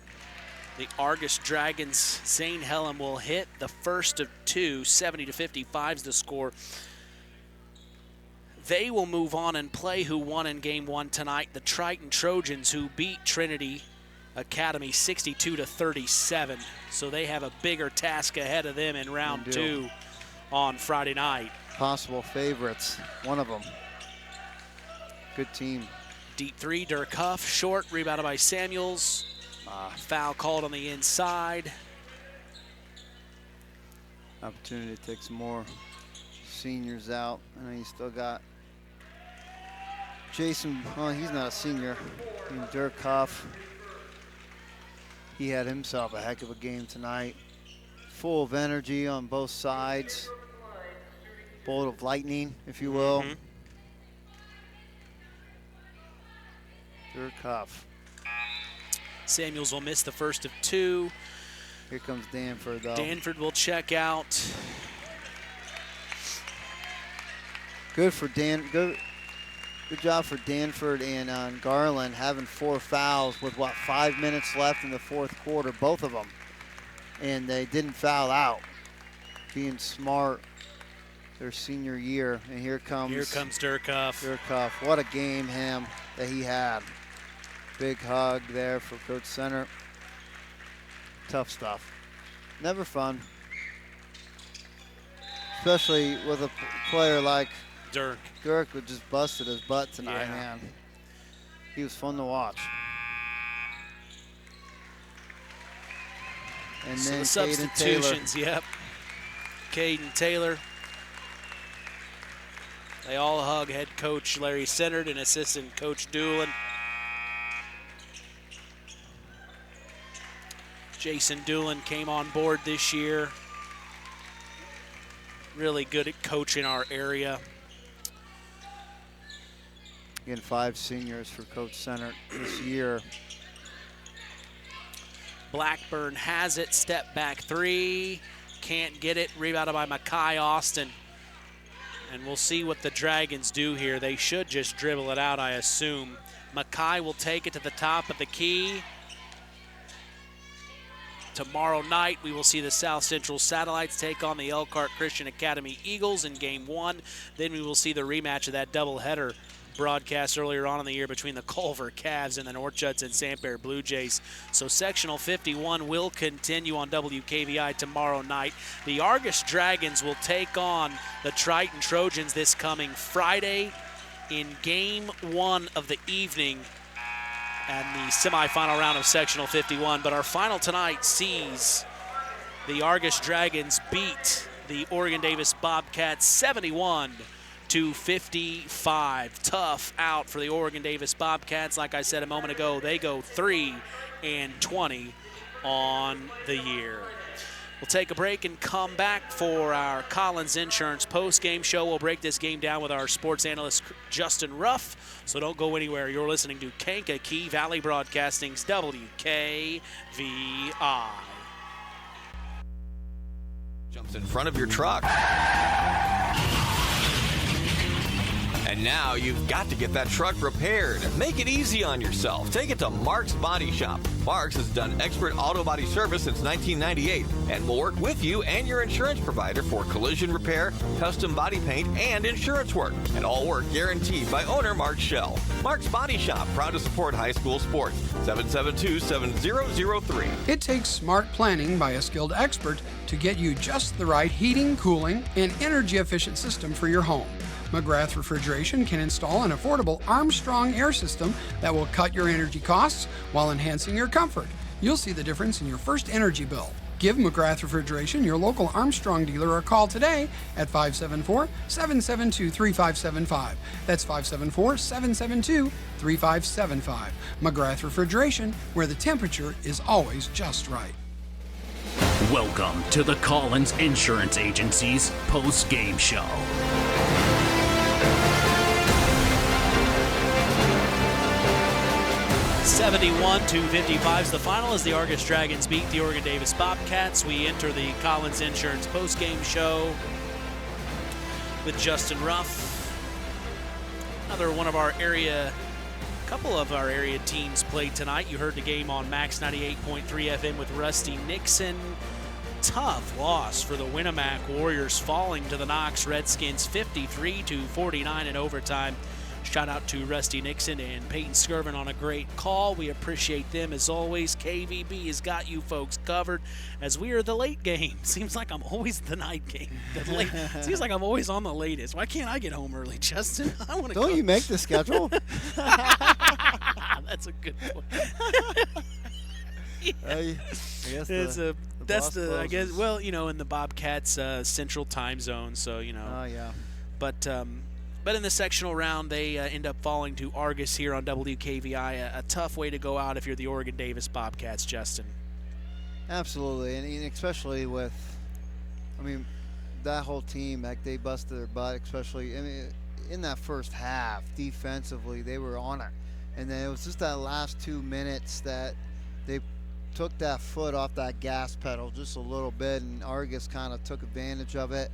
Speaker 1: The Argos Dragons, Zane Hellam will hit the first of two, 70-55 is the score. They will move on and play who won in game one tonight, the Triton Trojans, who beat Trinity Academy 62-37. So they have a bigger task ahead of them in round two on Friday night.
Speaker 3: Possible favorites, one of them. Good team.
Speaker 1: Deep three, Dirk Huff, short, rebounded by Samuels. Foul called on the inside.
Speaker 3: Opportunity to take some more seniors out. I know you still got Jason, well, he's not a senior. Dirk Huff. He had himself a heck of a game tonight. Full of energy on both sides. Bolt of lightning, if you will. Dirk Huff.
Speaker 1: Samuels will miss the first of two.
Speaker 3: Here comes Danford, though.
Speaker 1: Danford will check out.
Speaker 3: Good for Good job for Danford and Garland having 4 fouls with, 5 minutes left in the fourth quarter, both of them. And they didn't foul out. Being smart their senior year. And here comes
Speaker 1: Dirk Huff.
Speaker 3: Dirk Huff. What a game that he had. Big hug there for Coach Center. Tough stuff. Never fun. Especially with a player like
Speaker 1: Dirk.
Speaker 3: Dirk would just busted his butt tonight, man. He was fun to watch. And
Speaker 1: so
Speaker 3: then
Speaker 1: the substitutions,
Speaker 3: Taylor.
Speaker 1: Caden Taylor. They all hug head coach Larry Centered and assistant coach Doolin. Jason Doolin came on board this year. Really good at coaching our area.
Speaker 3: Again, 5 seniors for Coach Center this year.
Speaker 1: Blackburn has it, step back three. Can't get it, rebounded by Makai Austin. And we'll see what the Dragons do here. They should just dribble it out, I assume. Makai will take it to the top of the key. Tomorrow night, we will see the South Central Satellites take on the Elkhart Christian Academy Eagles in game one. Then we will see the rematch of that doubleheader broadcast earlier on in the year between the Culver Cavs and the North Judson Sandbear Blue Jays. So Sectional 51 will continue on WKVI tomorrow night. The Argos Dragons will take on the Triton Trojans this coming Friday in game one of the evening and the semifinal round of Sectional 51. But our final tonight sees the Argos Dragons beat the Oregon Davis Bobcats 71-55. Tough out for the Oregon Davis Bobcats. Like I said a moment ago, they go 3-20 on the year. We'll take a break and come back for our Collins Insurance post-game show. We'll break this game down with our sports analyst, Justin Ruff. So don't go anywhere. You're listening to Kankakee Valley Broadcasting's WKVI.
Speaker 10: Jumps in front of your truck. And now you've got to get that truck repaired. Make it easy on yourself. Take it to Mark's Body Shop. Mark's has done expert auto body service since 1998 and will work with you and your insurance provider for collision repair, custom body paint, and insurance work. And all work guaranteed by owner Mark Schell. Mark's Body Shop, proud to support high school sports. 772-7003.
Speaker 8: It takes smart planning by a skilled expert to get you just the right heating, cooling, and energy-efficient system for your home. McGrath Refrigeration can install an affordable Armstrong air system that will cut your energy costs while enhancing your comfort. You'll see the difference in your first energy bill. Give McGrath Refrigeration, your local Armstrong dealer, a call today at 574-772-3575. That's 574-772-3575. McGrath Refrigeration, where the temperature is always just right.
Speaker 2: Welcome to the Collins Insurance Agency's post-game show.
Speaker 1: 71-55 is the final as the Argos Dragons beat the Oregon Davis Bobcats. We enter the Collins Insurance postgame show with Justin Ruff. Another one of our area, couple of our area teams played tonight. You heard the game on Max 98.3 FM with Rusty Nixon. Tough loss for the Winamac Warriors, falling to the Knox Redskins 53-49 in overtime. Shout out to Rusty Nixon and Peyton Skirvin on a great call. We appreciate them as always. KVB has got you folks covered as we are the late game. Seems like I'm always the night game. Seems like I'm always on the latest. Why can't I get home early, Justin? I want to.
Speaker 3: Don't you make the schedule?
Speaker 1: That's a good point. Yeah.
Speaker 3: I guess
Speaker 1: I guess. Well, in the Bobcats Central Time Zone, so
Speaker 3: Oh yeah.
Speaker 1: But in the sectional round, they end up falling to Argos here on WKVI. A tough way to go out if you're the Oregon Davis Bobcats, Justin.
Speaker 3: Absolutely, and especially with, that whole team, they busted their butt, especially in that first half. Defensively, they were on it. And then it was just that last 2 minutes that they took that foot off that gas pedal just a little bit, and Argos kind of took advantage of it.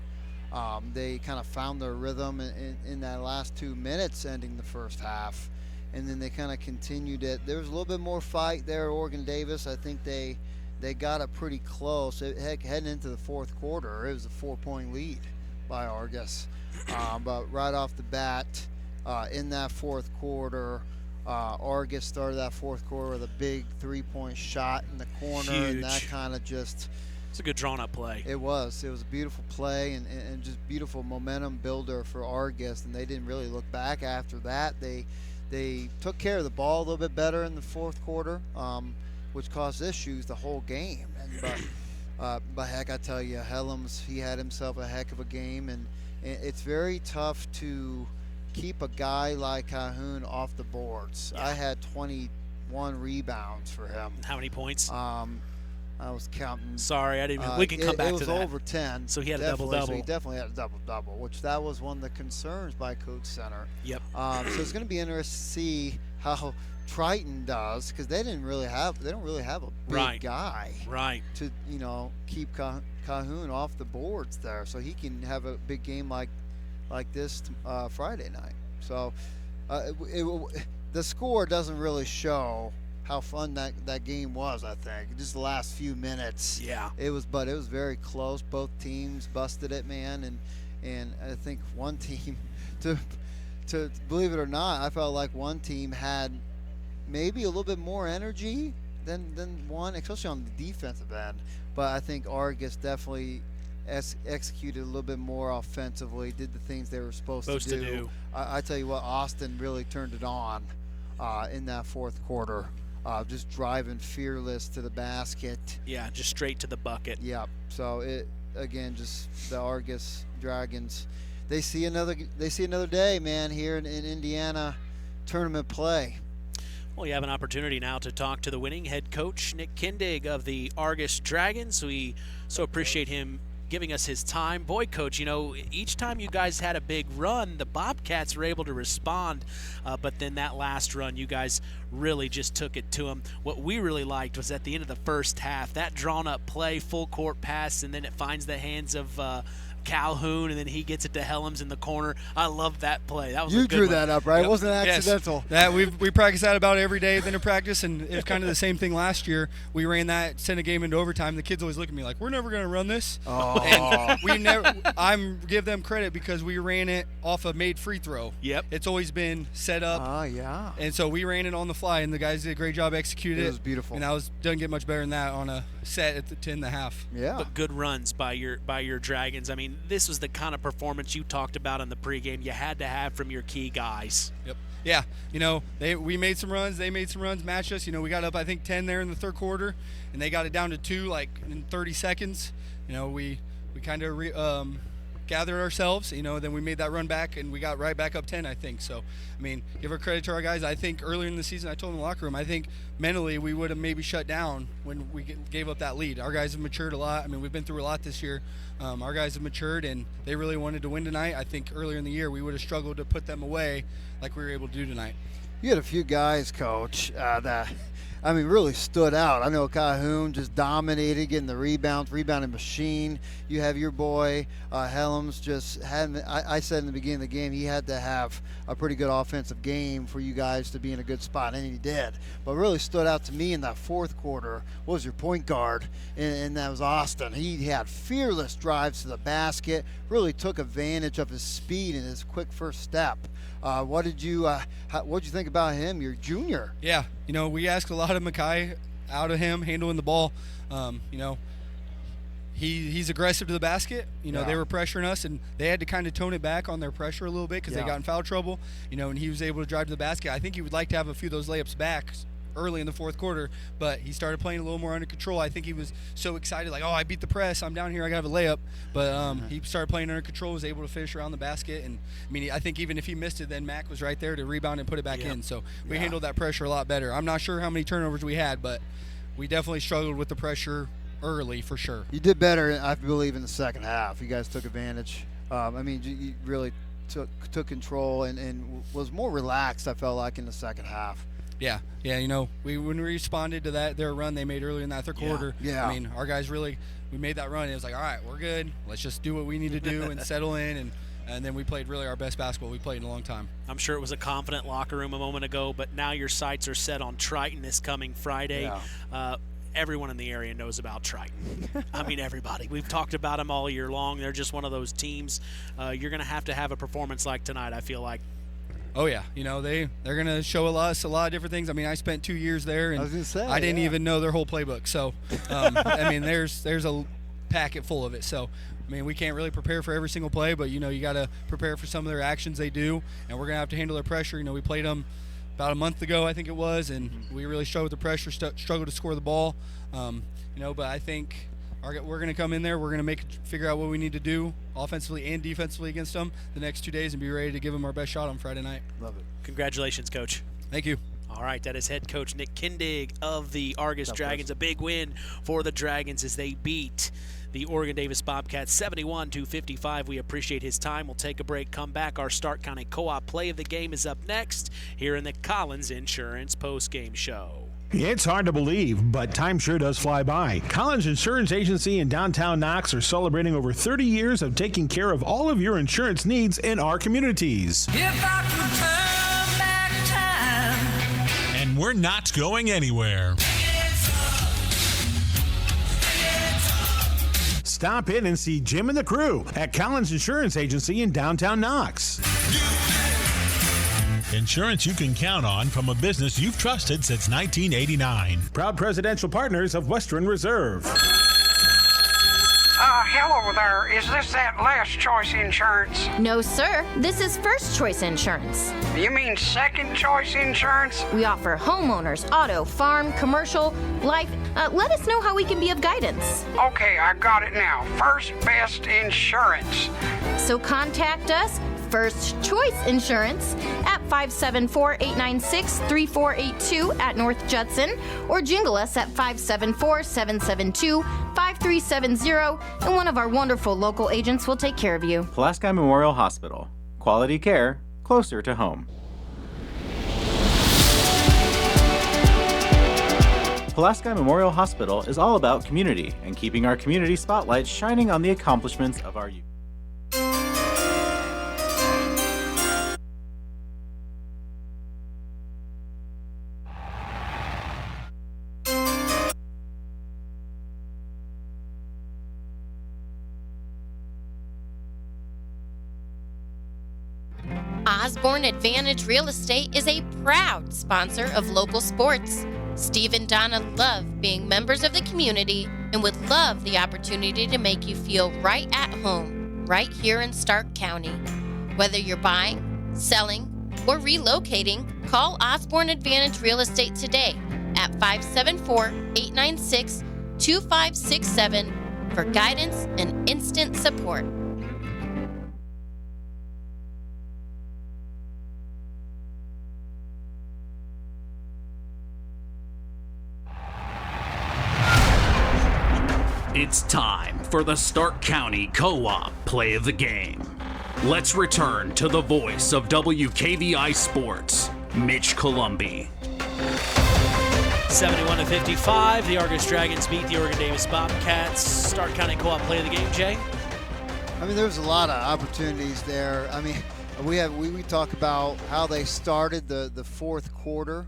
Speaker 3: They kind of found their rhythm in that last 2 minutes ending the first half, and then they kind of continued it. There was a little bit more fight there at Oregon Davis. I think they got it pretty close. Heading into the fourth quarter, it was a 4-point lead by Argos. But right off the bat, in that fourth quarter, Argos started that fourth quarter with a big 3-point shot in the corner.
Speaker 1: Huge.
Speaker 3: And that kind of just...
Speaker 1: It's a good drawn-up play.
Speaker 3: It was a beautiful play and just beautiful momentum builder for Argos, and they didn't really look back after that. They took care of the ball a little bit better in the fourth quarter, which caused issues the whole game. But heck, I tell you, Helms, he had himself a heck of a game, and it's very tough to keep a guy like Calhoun off the boards. Yeah. I had 21 rebounds for him.
Speaker 1: How many points?
Speaker 3: I was counting.
Speaker 1: Sorry, I didn't even. We can come back to that.
Speaker 3: It was over 10.
Speaker 1: So he had a double-double.
Speaker 3: So he definitely had a double-double, which that was one of the concerns by Coach Center.
Speaker 1: Yep.
Speaker 3: So it's going to be interesting to see how Triton does, because they don't really have a big guy.
Speaker 1: Right.
Speaker 3: To keep Calhoun off the boards there, so he can have a big game like this Friday night. So the score doesn't really show how fun that game was. I think just the last few minutes.
Speaker 1: Yeah.
Speaker 3: It was very close. Both teams busted it, man, and I think one team, to believe it or not, I felt like one team had maybe a little bit more energy than one, especially on the defensive end. But I think Argos definitely executed a little bit more offensively, did the things they were supposed to do. I tell you what, Austin really turned it on in that fourth quarter. Just driving fearless to the basket.
Speaker 1: Yeah, just straight to the bucket.
Speaker 3: Yep. So just the Argos Dragons, they see another day, man, here in Indiana tournament play.
Speaker 1: Well, you have an opportunity now to talk to the winning head coach, Nick Kindig of the Argos Dragons. We so appreciate him giving us his time. Boy, Coach, each time you guys had a big run, the Bobcats were able to respond, but then that last run, you guys really just took it to them. What we really liked was at the end of the first half, that drawn-up play, full court pass, and then it finds the hands of Calhoun, and then he gets it to Helms in the corner. I love that play. That was
Speaker 3: you
Speaker 1: a good
Speaker 3: drew
Speaker 1: one.
Speaker 3: that up, right?
Speaker 12: Yep.
Speaker 3: It wasn't accidental.
Speaker 12: Yes. That we practice that about every day then in practice, and it's kind of the same thing last year. We ran that, sent a game into overtime. The kids always look at me like, we're never going to run this.
Speaker 3: Oh.
Speaker 12: And we never. give them credit because we ran it off a made free throw.
Speaker 1: Yep.
Speaker 12: It's always been set up.
Speaker 3: Yeah.
Speaker 12: And so we ran it on the fly, and the guys did a great job executing it.
Speaker 3: It was beautiful.
Speaker 12: And doesn't get much better than that on a set at the 10.5.
Speaker 3: Yeah.
Speaker 1: But good runs by your Dragons. I mean, this was the kind of performance you talked about in the pregame you had to have from your key guys.
Speaker 12: Yep. Yeah. We made some runs. They made some runs, matched us. We got up, I think, 10 there in the third quarter, and they got it down to 2 in 30 seconds. We kind of gathered ourselves, then we made that run back, and we got right back up 10, I think. So, give our credit to our guys. I think earlier in the season, I told them in the locker room, I think mentally we would have maybe shut down when we gave up that lead. Our guys have matured a lot. We've been through a lot this year. Our guys have matured, and they really wanted to win tonight. I think earlier in the year we would have struggled to put them away like we were able to do tonight.
Speaker 3: You had a few guys, Coach, that really stood out. I know Calhoun just dominated, getting the rebounding machine. You have your boy Helms just had. I said in the beginning of the game he had to have a pretty good offensive game for you guys to be in a good spot, and he did. But really stood out to me in that fourth quarter was your point guard, and that was Austin. He had fearless drives to the basket. Really took advantage of his speed and his quick first step. What did you think about him? You're junior.
Speaker 12: Yeah, we asked a lot of Mackay out of him handling the ball. He's aggressive to the basket. They were pressuring us, and they had to kind of tone it back on their pressure a little bit because they got in foul trouble. And he was able to drive to the basket. I think he would like to have a few of those layups back early in the fourth quarter, but he started playing a little more under control. I think he was so excited, like, I beat the press, I'm down here, I gotta have a layup. But he started playing under control, was able to finish around the basket, and I think even if he missed it, then Mac was right there to rebound and put it back in. So we handled that pressure a lot better. I'm not sure how many turnovers we had, but we definitely struggled with the pressure early for sure.
Speaker 3: You did better, I believe, in the second half. You guys took advantage. You really took control and was more relaxed, I felt like, in the second half.
Speaker 12: Yeah, when we responded to their run they made earlier in that third quarter, our guys we made that run. It was like, all right, we're good. Let's just do what we need to do and settle in, and then we played really our best basketball we played in a long time.
Speaker 1: I'm sure it was a confident locker room a moment ago, but now your sights are set on Triton this coming Friday. Yeah. Everyone in the area knows about Triton. Everybody. We've talked about them all year long. They're just one of those teams. You're going to have a performance like tonight, I feel like.
Speaker 12: Oh yeah, they're gonna show us a lot of different things. I spent 2 years there, and
Speaker 3: I was gonna say,
Speaker 12: I didn't even know their whole playbook. So, there's a packet full of it. So, we can't really prepare for every single play, but you got to prepare for some of their actions they do, and we're gonna have to handle their pressure. We played them about a month ago, I think it was, and we really struggled with the pressure, struggled to score the ball. But I think we're going to come in there. We're going to figure out what we need to do offensively and defensively against them the next 2 days and be ready to give them our best shot on Friday night.
Speaker 3: Love it.
Speaker 1: Congratulations, Coach.
Speaker 12: Thank you.
Speaker 1: All right, that is head coach Nick Kindig of the Argos Dragons. A big win for the Dragons as they beat the Oregon Davis Bobcats 71-55. We appreciate his time. We'll take a break, come back. Our Stark County Co-op play of the game is up next here in the Collins Insurance postgame show.
Speaker 13: It's hard to believe, but time sure does fly by. Collins Insurance Agency in downtown Knox are celebrating over 30 years of taking care of all of your insurance needs in our communities.
Speaker 14: If I could turn back time.
Speaker 15: And we're not going anywhere.
Speaker 13: Stop in and see Jim and the crew at Collins Insurance Agency in downtown Knox.
Speaker 15: Insurance you can count on from a business you've trusted since 1989.
Speaker 13: Proud presidential partners of Western Reserve.
Speaker 22: Hello there. Is this that Last Choice Insurance?
Speaker 23: No, sir. This is First Choice Insurance.
Speaker 22: You mean Second Choice Insurance?
Speaker 23: We offer homeowners, auto, farm, commercial, life. Let us know how we can be of guidance.
Speaker 22: Okay, I got it now. First Best Insurance.
Speaker 23: So contact us, First Choice Insurance, at 574-896-3482 at North Judson, or jingle us at 574-772-5370, and one of our wonderful local agents will take care of you.
Speaker 24: Pulaski Memorial Hospital. Quality care, closer to home. Pulaski Memorial Hospital is all about community and keeping our community spotlight shining on the accomplishments of our youth.
Speaker 4: Osborne Advantage Real Estate is a proud sponsor of local sports. Steve and Donna love being members of the community and would love the opportunity to make you feel right at home, right here in Stark County. Whether you're buying, selling, or relocating, call Osborne Advantage Real Estate today at 574-896-2567 for guidance and instant support.
Speaker 2: It's time for the Stark County Co-op play of the game. Let's return to the voice of WKVI Sports, Mitch Columbi.
Speaker 1: 71-55, the Argos Dragons beat the Oregon Davis Bobcats. Stark County Co-op play of the game, Jay?
Speaker 3: I mean, there was a lot of opportunities there. I mean, we talk about how they started the fourth quarter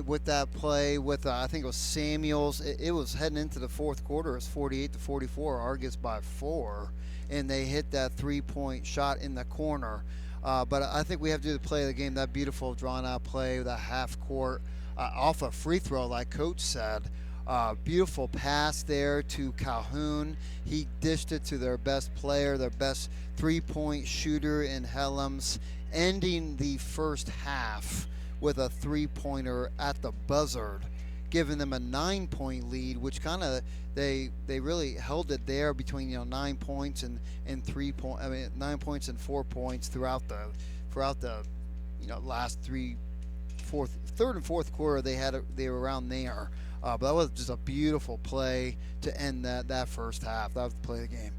Speaker 3: with that play with I think it was Samuels. It was heading into the fourth quarter. It was 48-44, Argos by 4, and they hit that 3-point shot in the corner. But I think we have to do the play of the game. That beautiful drawn-out play, that half court off a free throw, like Coach said. Beautiful pass there to Calhoun. He dished it to their best player, their best three-point shooter in Helms, ending the first half with a three-pointer at the buzzer, giving them a 9-point lead, which kind of they really held it there between 9 points and 3 points. I mean 9 points and 4 points throughout the last third and fourth quarter. They were around there. But that was just a beautiful play to end that first half. That was the play of the game.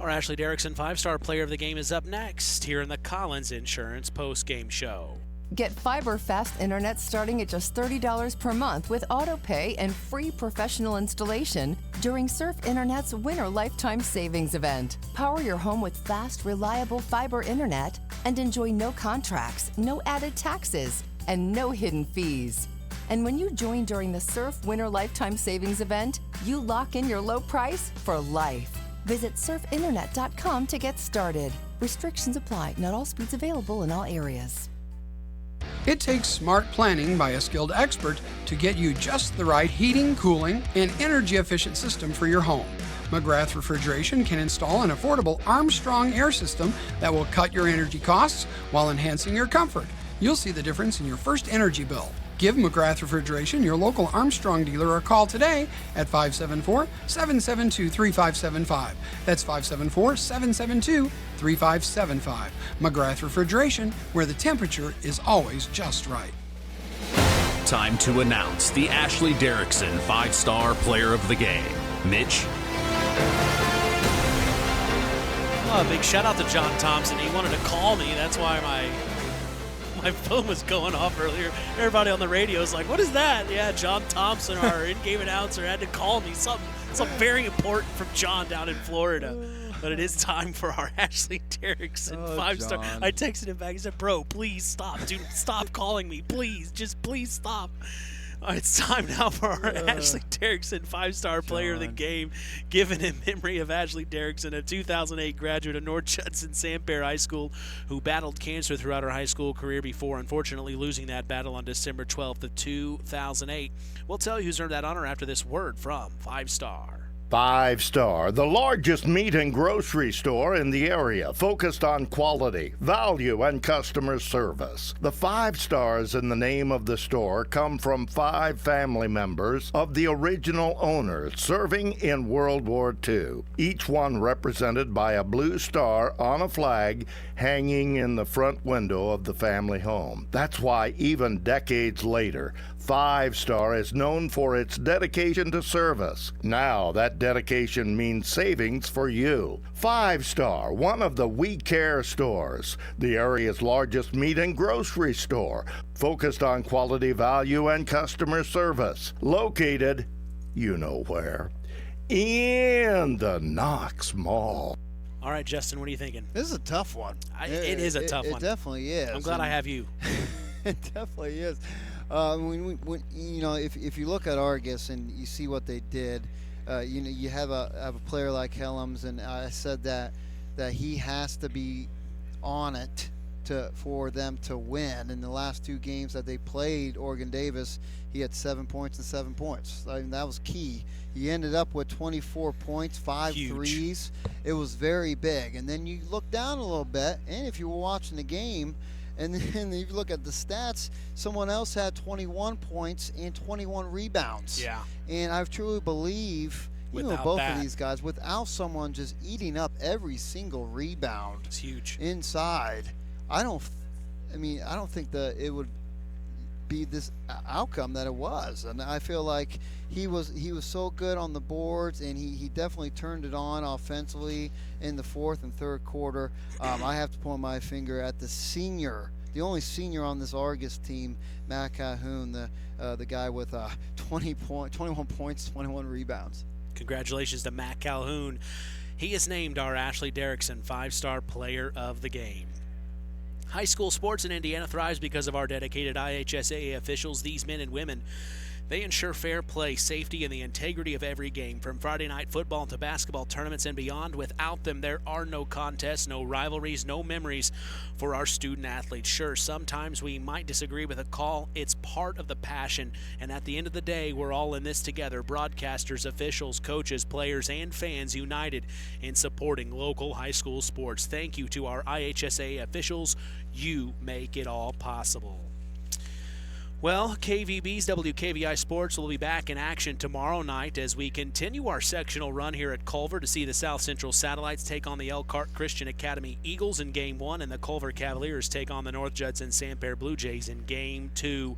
Speaker 1: Our Ashley Derrickson 5-star player of the game is up next here in the Collins Insurance post-game show.
Speaker 5: Get fiber fast internet starting at just $30 per month with autopay and free professional installation during Surf Internet's Winter Lifetime Savings event. Power your home with fast, reliable fiber internet and enjoy no contracts, no added taxes, and no hidden fees. And when you join during the Surf Winter Lifetime Savings event, you lock in your low price for life. Visit surfinternet.com to get started. Restrictions apply. Not all speeds available in all areas.
Speaker 8: It takes smart planning by a skilled expert to get you just the right heating, cooling, and energy-efficient system for your home. McGrath Refrigeration can install an affordable Armstrong air system that will cut your energy costs while enhancing your comfort. You'll see the difference in your first energy bill. Give McGrath Refrigeration, your local Armstrong dealer, a call today at 574-772-3575. That's 574-772-3575. McGrath Refrigeration, where the temperature is always just right.
Speaker 2: Time to announce the Ashley Derrickson 5-star player of the game. Mitch?
Speaker 1: A big shout out to John Thompson. He wanted to call me. That's why my phone was going off earlier. Everybody on the radio is like, what is that? Yeah, John Thompson, our in-game announcer, had to call me. Something very important from John down in Florida. But it is time for our Ashley Derrickson 5-star.
Speaker 3: John.
Speaker 1: I texted him back. He said, bro, please stop. Dude, stop calling me. Please. Just please stop. All right, it's time now for our Ashley Derrickson 5-star player of the game, given in memory of Ashley Derrickson, a 2008 graduate of North Judson Santerre High School who battled cancer throughout her high school career before unfortunately losing that battle on December 12th of 2008. We'll tell you who's earned that honor after this word from 5-star.
Speaker 16: 5-Star, the largest meat and grocery store in the area, focused on quality, value, and customer service. The 5 stars in the name of the store come from 5 family members of the original owners serving in World War II, each one represented by a blue star on a flag hanging in the front window of the family home. That's why even decades later, 5-Star is known for its dedication to service. Now that dedication means savings for you. 5-Star, one of the We Care stores, the area's largest meat and grocery store, focused on quality, value, and customer service. Located, you know where, in the Knox Mall.
Speaker 1: All right, Justin, what are you thinking?
Speaker 3: This is a tough one.
Speaker 1: It is a tough one.
Speaker 3: It definitely is.
Speaker 1: I'm glad I have you.
Speaker 3: It definitely is. If you look at Argos and you see what they did, you have a player like Helms, and I said that he has to be on it for them to win. In the last 2 games that they played Oregon Davis, he had 7 points and 7 points. I mean, that was key. He ended up with 24 points, 5 threes. It was very big. And then you look down a little bit, and if you were watching the game, and then if you look at the stats, someone else had 21 points and 21 rebounds.
Speaker 1: Yeah.
Speaker 3: And I truly believe, both of these guys, without someone just eating up every single rebound,
Speaker 1: it's huge
Speaker 3: inside, I don't think that it would be this outcome that it was. And I feel like he was so good on the boards, and he definitely turned it on offensively in the fourth and third quarter. I have to point my finger at the senior the only senior on this Argos team, Matt Calhoun, the guy with 21 points, 21 rebounds.
Speaker 1: Congratulations to Matt Calhoun. He is named our Ashley Derrickson 5-star player of the game. High school sports in Indiana thrives because of our dedicated IHSAA officials. These men and women, they ensure fair play, safety, and the integrity of every game, from Friday night football to basketball tournaments and beyond. Without them, there are no contests, no rivalries, no memories for our student athletes. Sure, sometimes we might disagree with a call. It's part of the passion, and at the end of the day, we're all in this together. Broadcasters, officials, coaches, players, and fans united in supporting local high school sports. Thank you to our IHSA officials. You make it all possible. Well, KVB's WKVI Sports will be back in action tomorrow night as we continue our sectional run here at Culver to see the South Central Satellites take on the Elkhart Christian Academy Eagles in Game 1 and the Culver Cavaliers take on the North Judson Santerre Blue Jays in Game 2.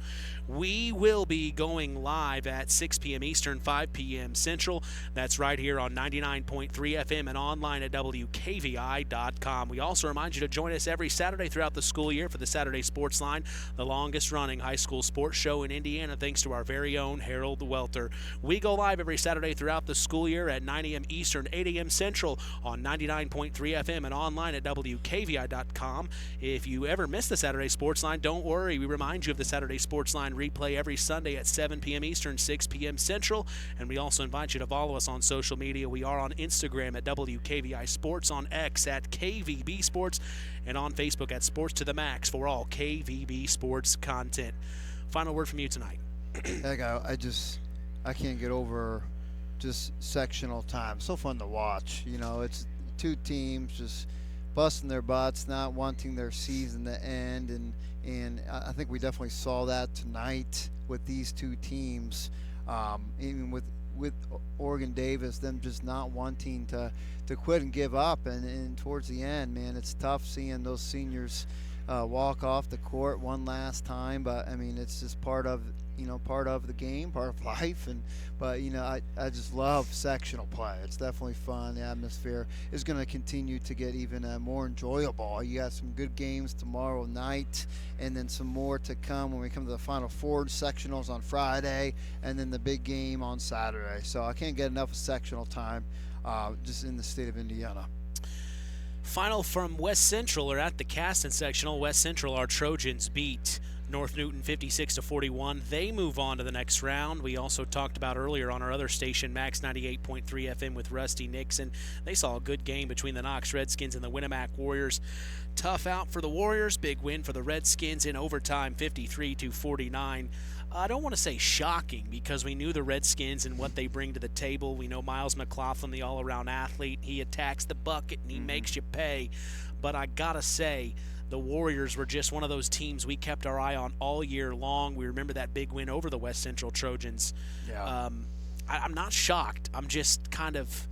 Speaker 1: We will be going live at 6 p.m. Eastern, 5 p.m. Central. That's right here on 99.3 FM and online at WKVI.com. We also remind you to join us every Saturday throughout the school year for the Saturday Sports Line, the longest-running high school sports show in Indiana, thanks to our very own Harold Welter. We go live every Saturday throughout the school year at 9 a.m. Eastern, 8 a.m. Central on 99.3 FM and online at WKVI.com. If you ever miss the Saturday Sports Line, don't worry. We remind you of the Saturday Sports Line replay every Sunday at 7 p.m. Eastern, 6 p.m. Central. And we also invite you to follow us on social media. We are on Instagram at WKVI Sports, on X at KVB Sports, and on Facebook at Sports to the Max for all KVB Sports content. Final word from you tonight.
Speaker 3: I can't get over just sectional time. So fun to watch. You know, it's two teams just busting their butts, not wanting their season to end, and I think we definitely saw that tonight with these two teams, even with Oregon Davis, them just not wanting to quit and give up, and towards the end, man, it's tough seeing those seniors walk off the court one last time, but I mean, it's just part of the game, part of life, but I just love sectional play. It's definitely fun. The atmosphere is going to continue to get even more enjoyable. You got some good games tomorrow night, and then some more to come when we come to the Final Four sectionals on Friday, and then the big game on Saturday. So I can't get enough of sectional time just in the state of Indiana.
Speaker 1: Final from West Central, or at the Caston sectional. West Central, our Trojans beat North Newton 56-41. They move on to the next round. We also talked about earlier on our other station, Max 98.3 FM with Rusty Nixon. They saw a good game between the Knox Redskins and the Winamac Warriors. Tough out for the Warriors, big win for the Redskins in overtime, 53-49. I don't want to say shocking, because we knew the Redskins and what they bring to the table. We know Miles McLaughlin, the all-around athlete. He attacks the bucket and he makes you pay. But I gotta say, the Warriors were just one of those teams we kept our eye on all year long. We remember that big win over the West Central Trojans.
Speaker 3: Yeah.
Speaker 1: I'm not shocked. I'm just kind of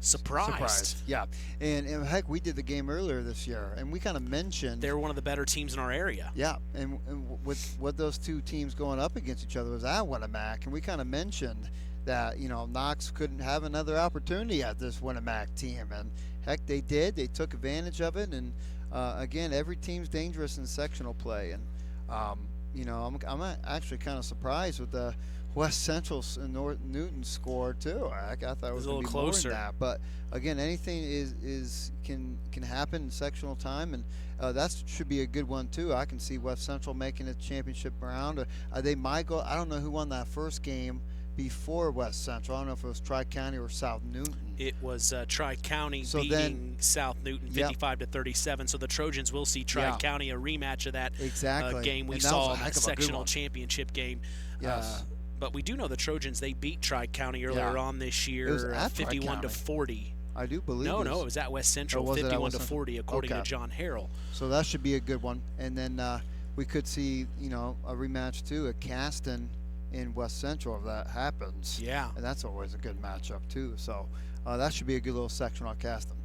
Speaker 1: surprised.
Speaker 3: Yeah. And heck, we did the game earlier this year, and we kind of mentioned
Speaker 1: they were one of the better teams in our area.
Speaker 3: Yeah, and with what those two teams going up against each other was at Winamac, and we kind of mentioned that Knox couldn't have another opportunity at this Winamac team, and heck, they did. They took advantage of it, and again, every team's dangerous in sectional play, and I'm actually kind of surprised with the West Central and North Newton score too. I thought it was
Speaker 1: a little
Speaker 3: be
Speaker 1: closer.
Speaker 3: More than that. But again, anything can happen in sectional time, and that should be a good one too. I can see West Central making a championship round. They might go. I don't know who won that first game before West Central. I don't know if it was Tri-County or South Newton.
Speaker 1: It was Tri-County beating South Newton 55-37. So the Trojans will see Tri-County, a rematch of that game we saw in that sectional championship game.
Speaker 3: Yes.
Speaker 1: But we do know the Trojans, they beat Tri-County earlier on this year, 51-40.
Speaker 3: I do believe.
Speaker 1: No, it was at West Central, 51-40, according to John Harrell.
Speaker 3: So that should be a good one. And then we could see, a rematch too at Caston in West Central if that happens.
Speaker 1: Yeah.
Speaker 3: And that's always a good matchup too. So that should be a good little section on Caston.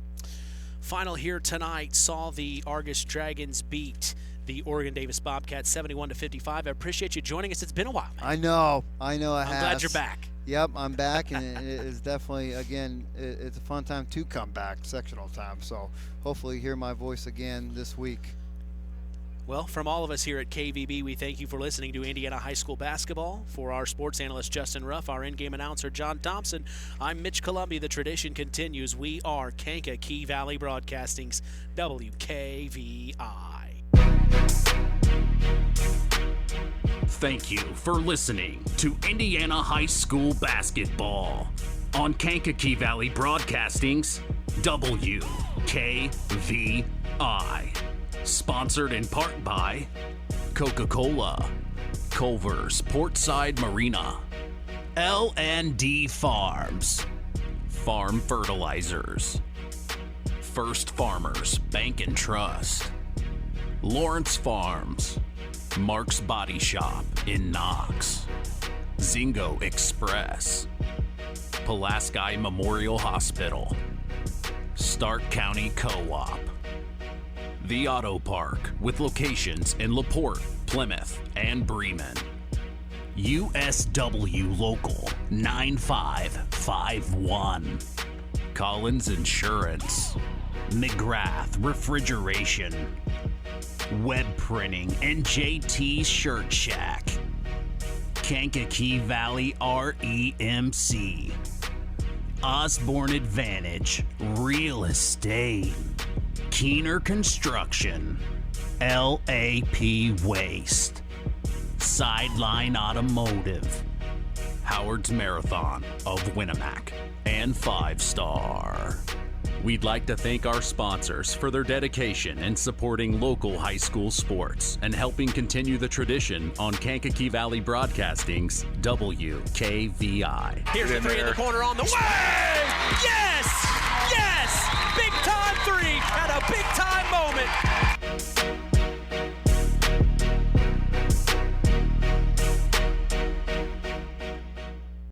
Speaker 1: Final here tonight saw the Argos Dragons beat the Oregon Davis Bobcats 71-55. I appreciate you joining us. It's been a while, man.
Speaker 3: I know. I'm
Speaker 1: glad you're back.
Speaker 3: Yep, I'm back, and it is definitely, again, it's a fun time to come back, sectional time. So hopefully hear my voice again this week.
Speaker 1: Well, from all of us here at KVB, we thank you for listening to Indiana High School Basketball. For our sports analyst, Justin Ruff, our in-game announcer, John Thompson, I'm Mitch Columbia. The tradition continues. We are Kankakee Valley Broadcasting's WKVI.
Speaker 2: Thank you for listening to Indiana High School Basketball on Kankakee Valley Broadcasting's WKVI. Sponsored in part by Coca-Cola, Culver's Portside Marina, L&D Farms, Farm Fertilizers, First Farmers Bank and Trust, Lawrence Farms, Mark's Body Shop in Knox, Zingo Express, Pulaski Memorial Hospital, Stark County Co-op, The Auto Park with locations in LaPorte, Plymouth, and Bremen, USW Local 9551, Collins Insurance, McGrath Refrigeration, Web Printing and JT Shirt Shack, Kankakee Valley REMC, Osborne Advantage Real Estate, Keener Construction, LAP Waste, Sideline Automotive, Howard's Marathon of Winamac, and 5 Star. We'd like to thank our sponsors for their dedication in supporting local high school sports and helping continue the tradition on Kankakee Valley Broadcasting's WKVI.
Speaker 1: Here's the three in the corner on the way! Yes!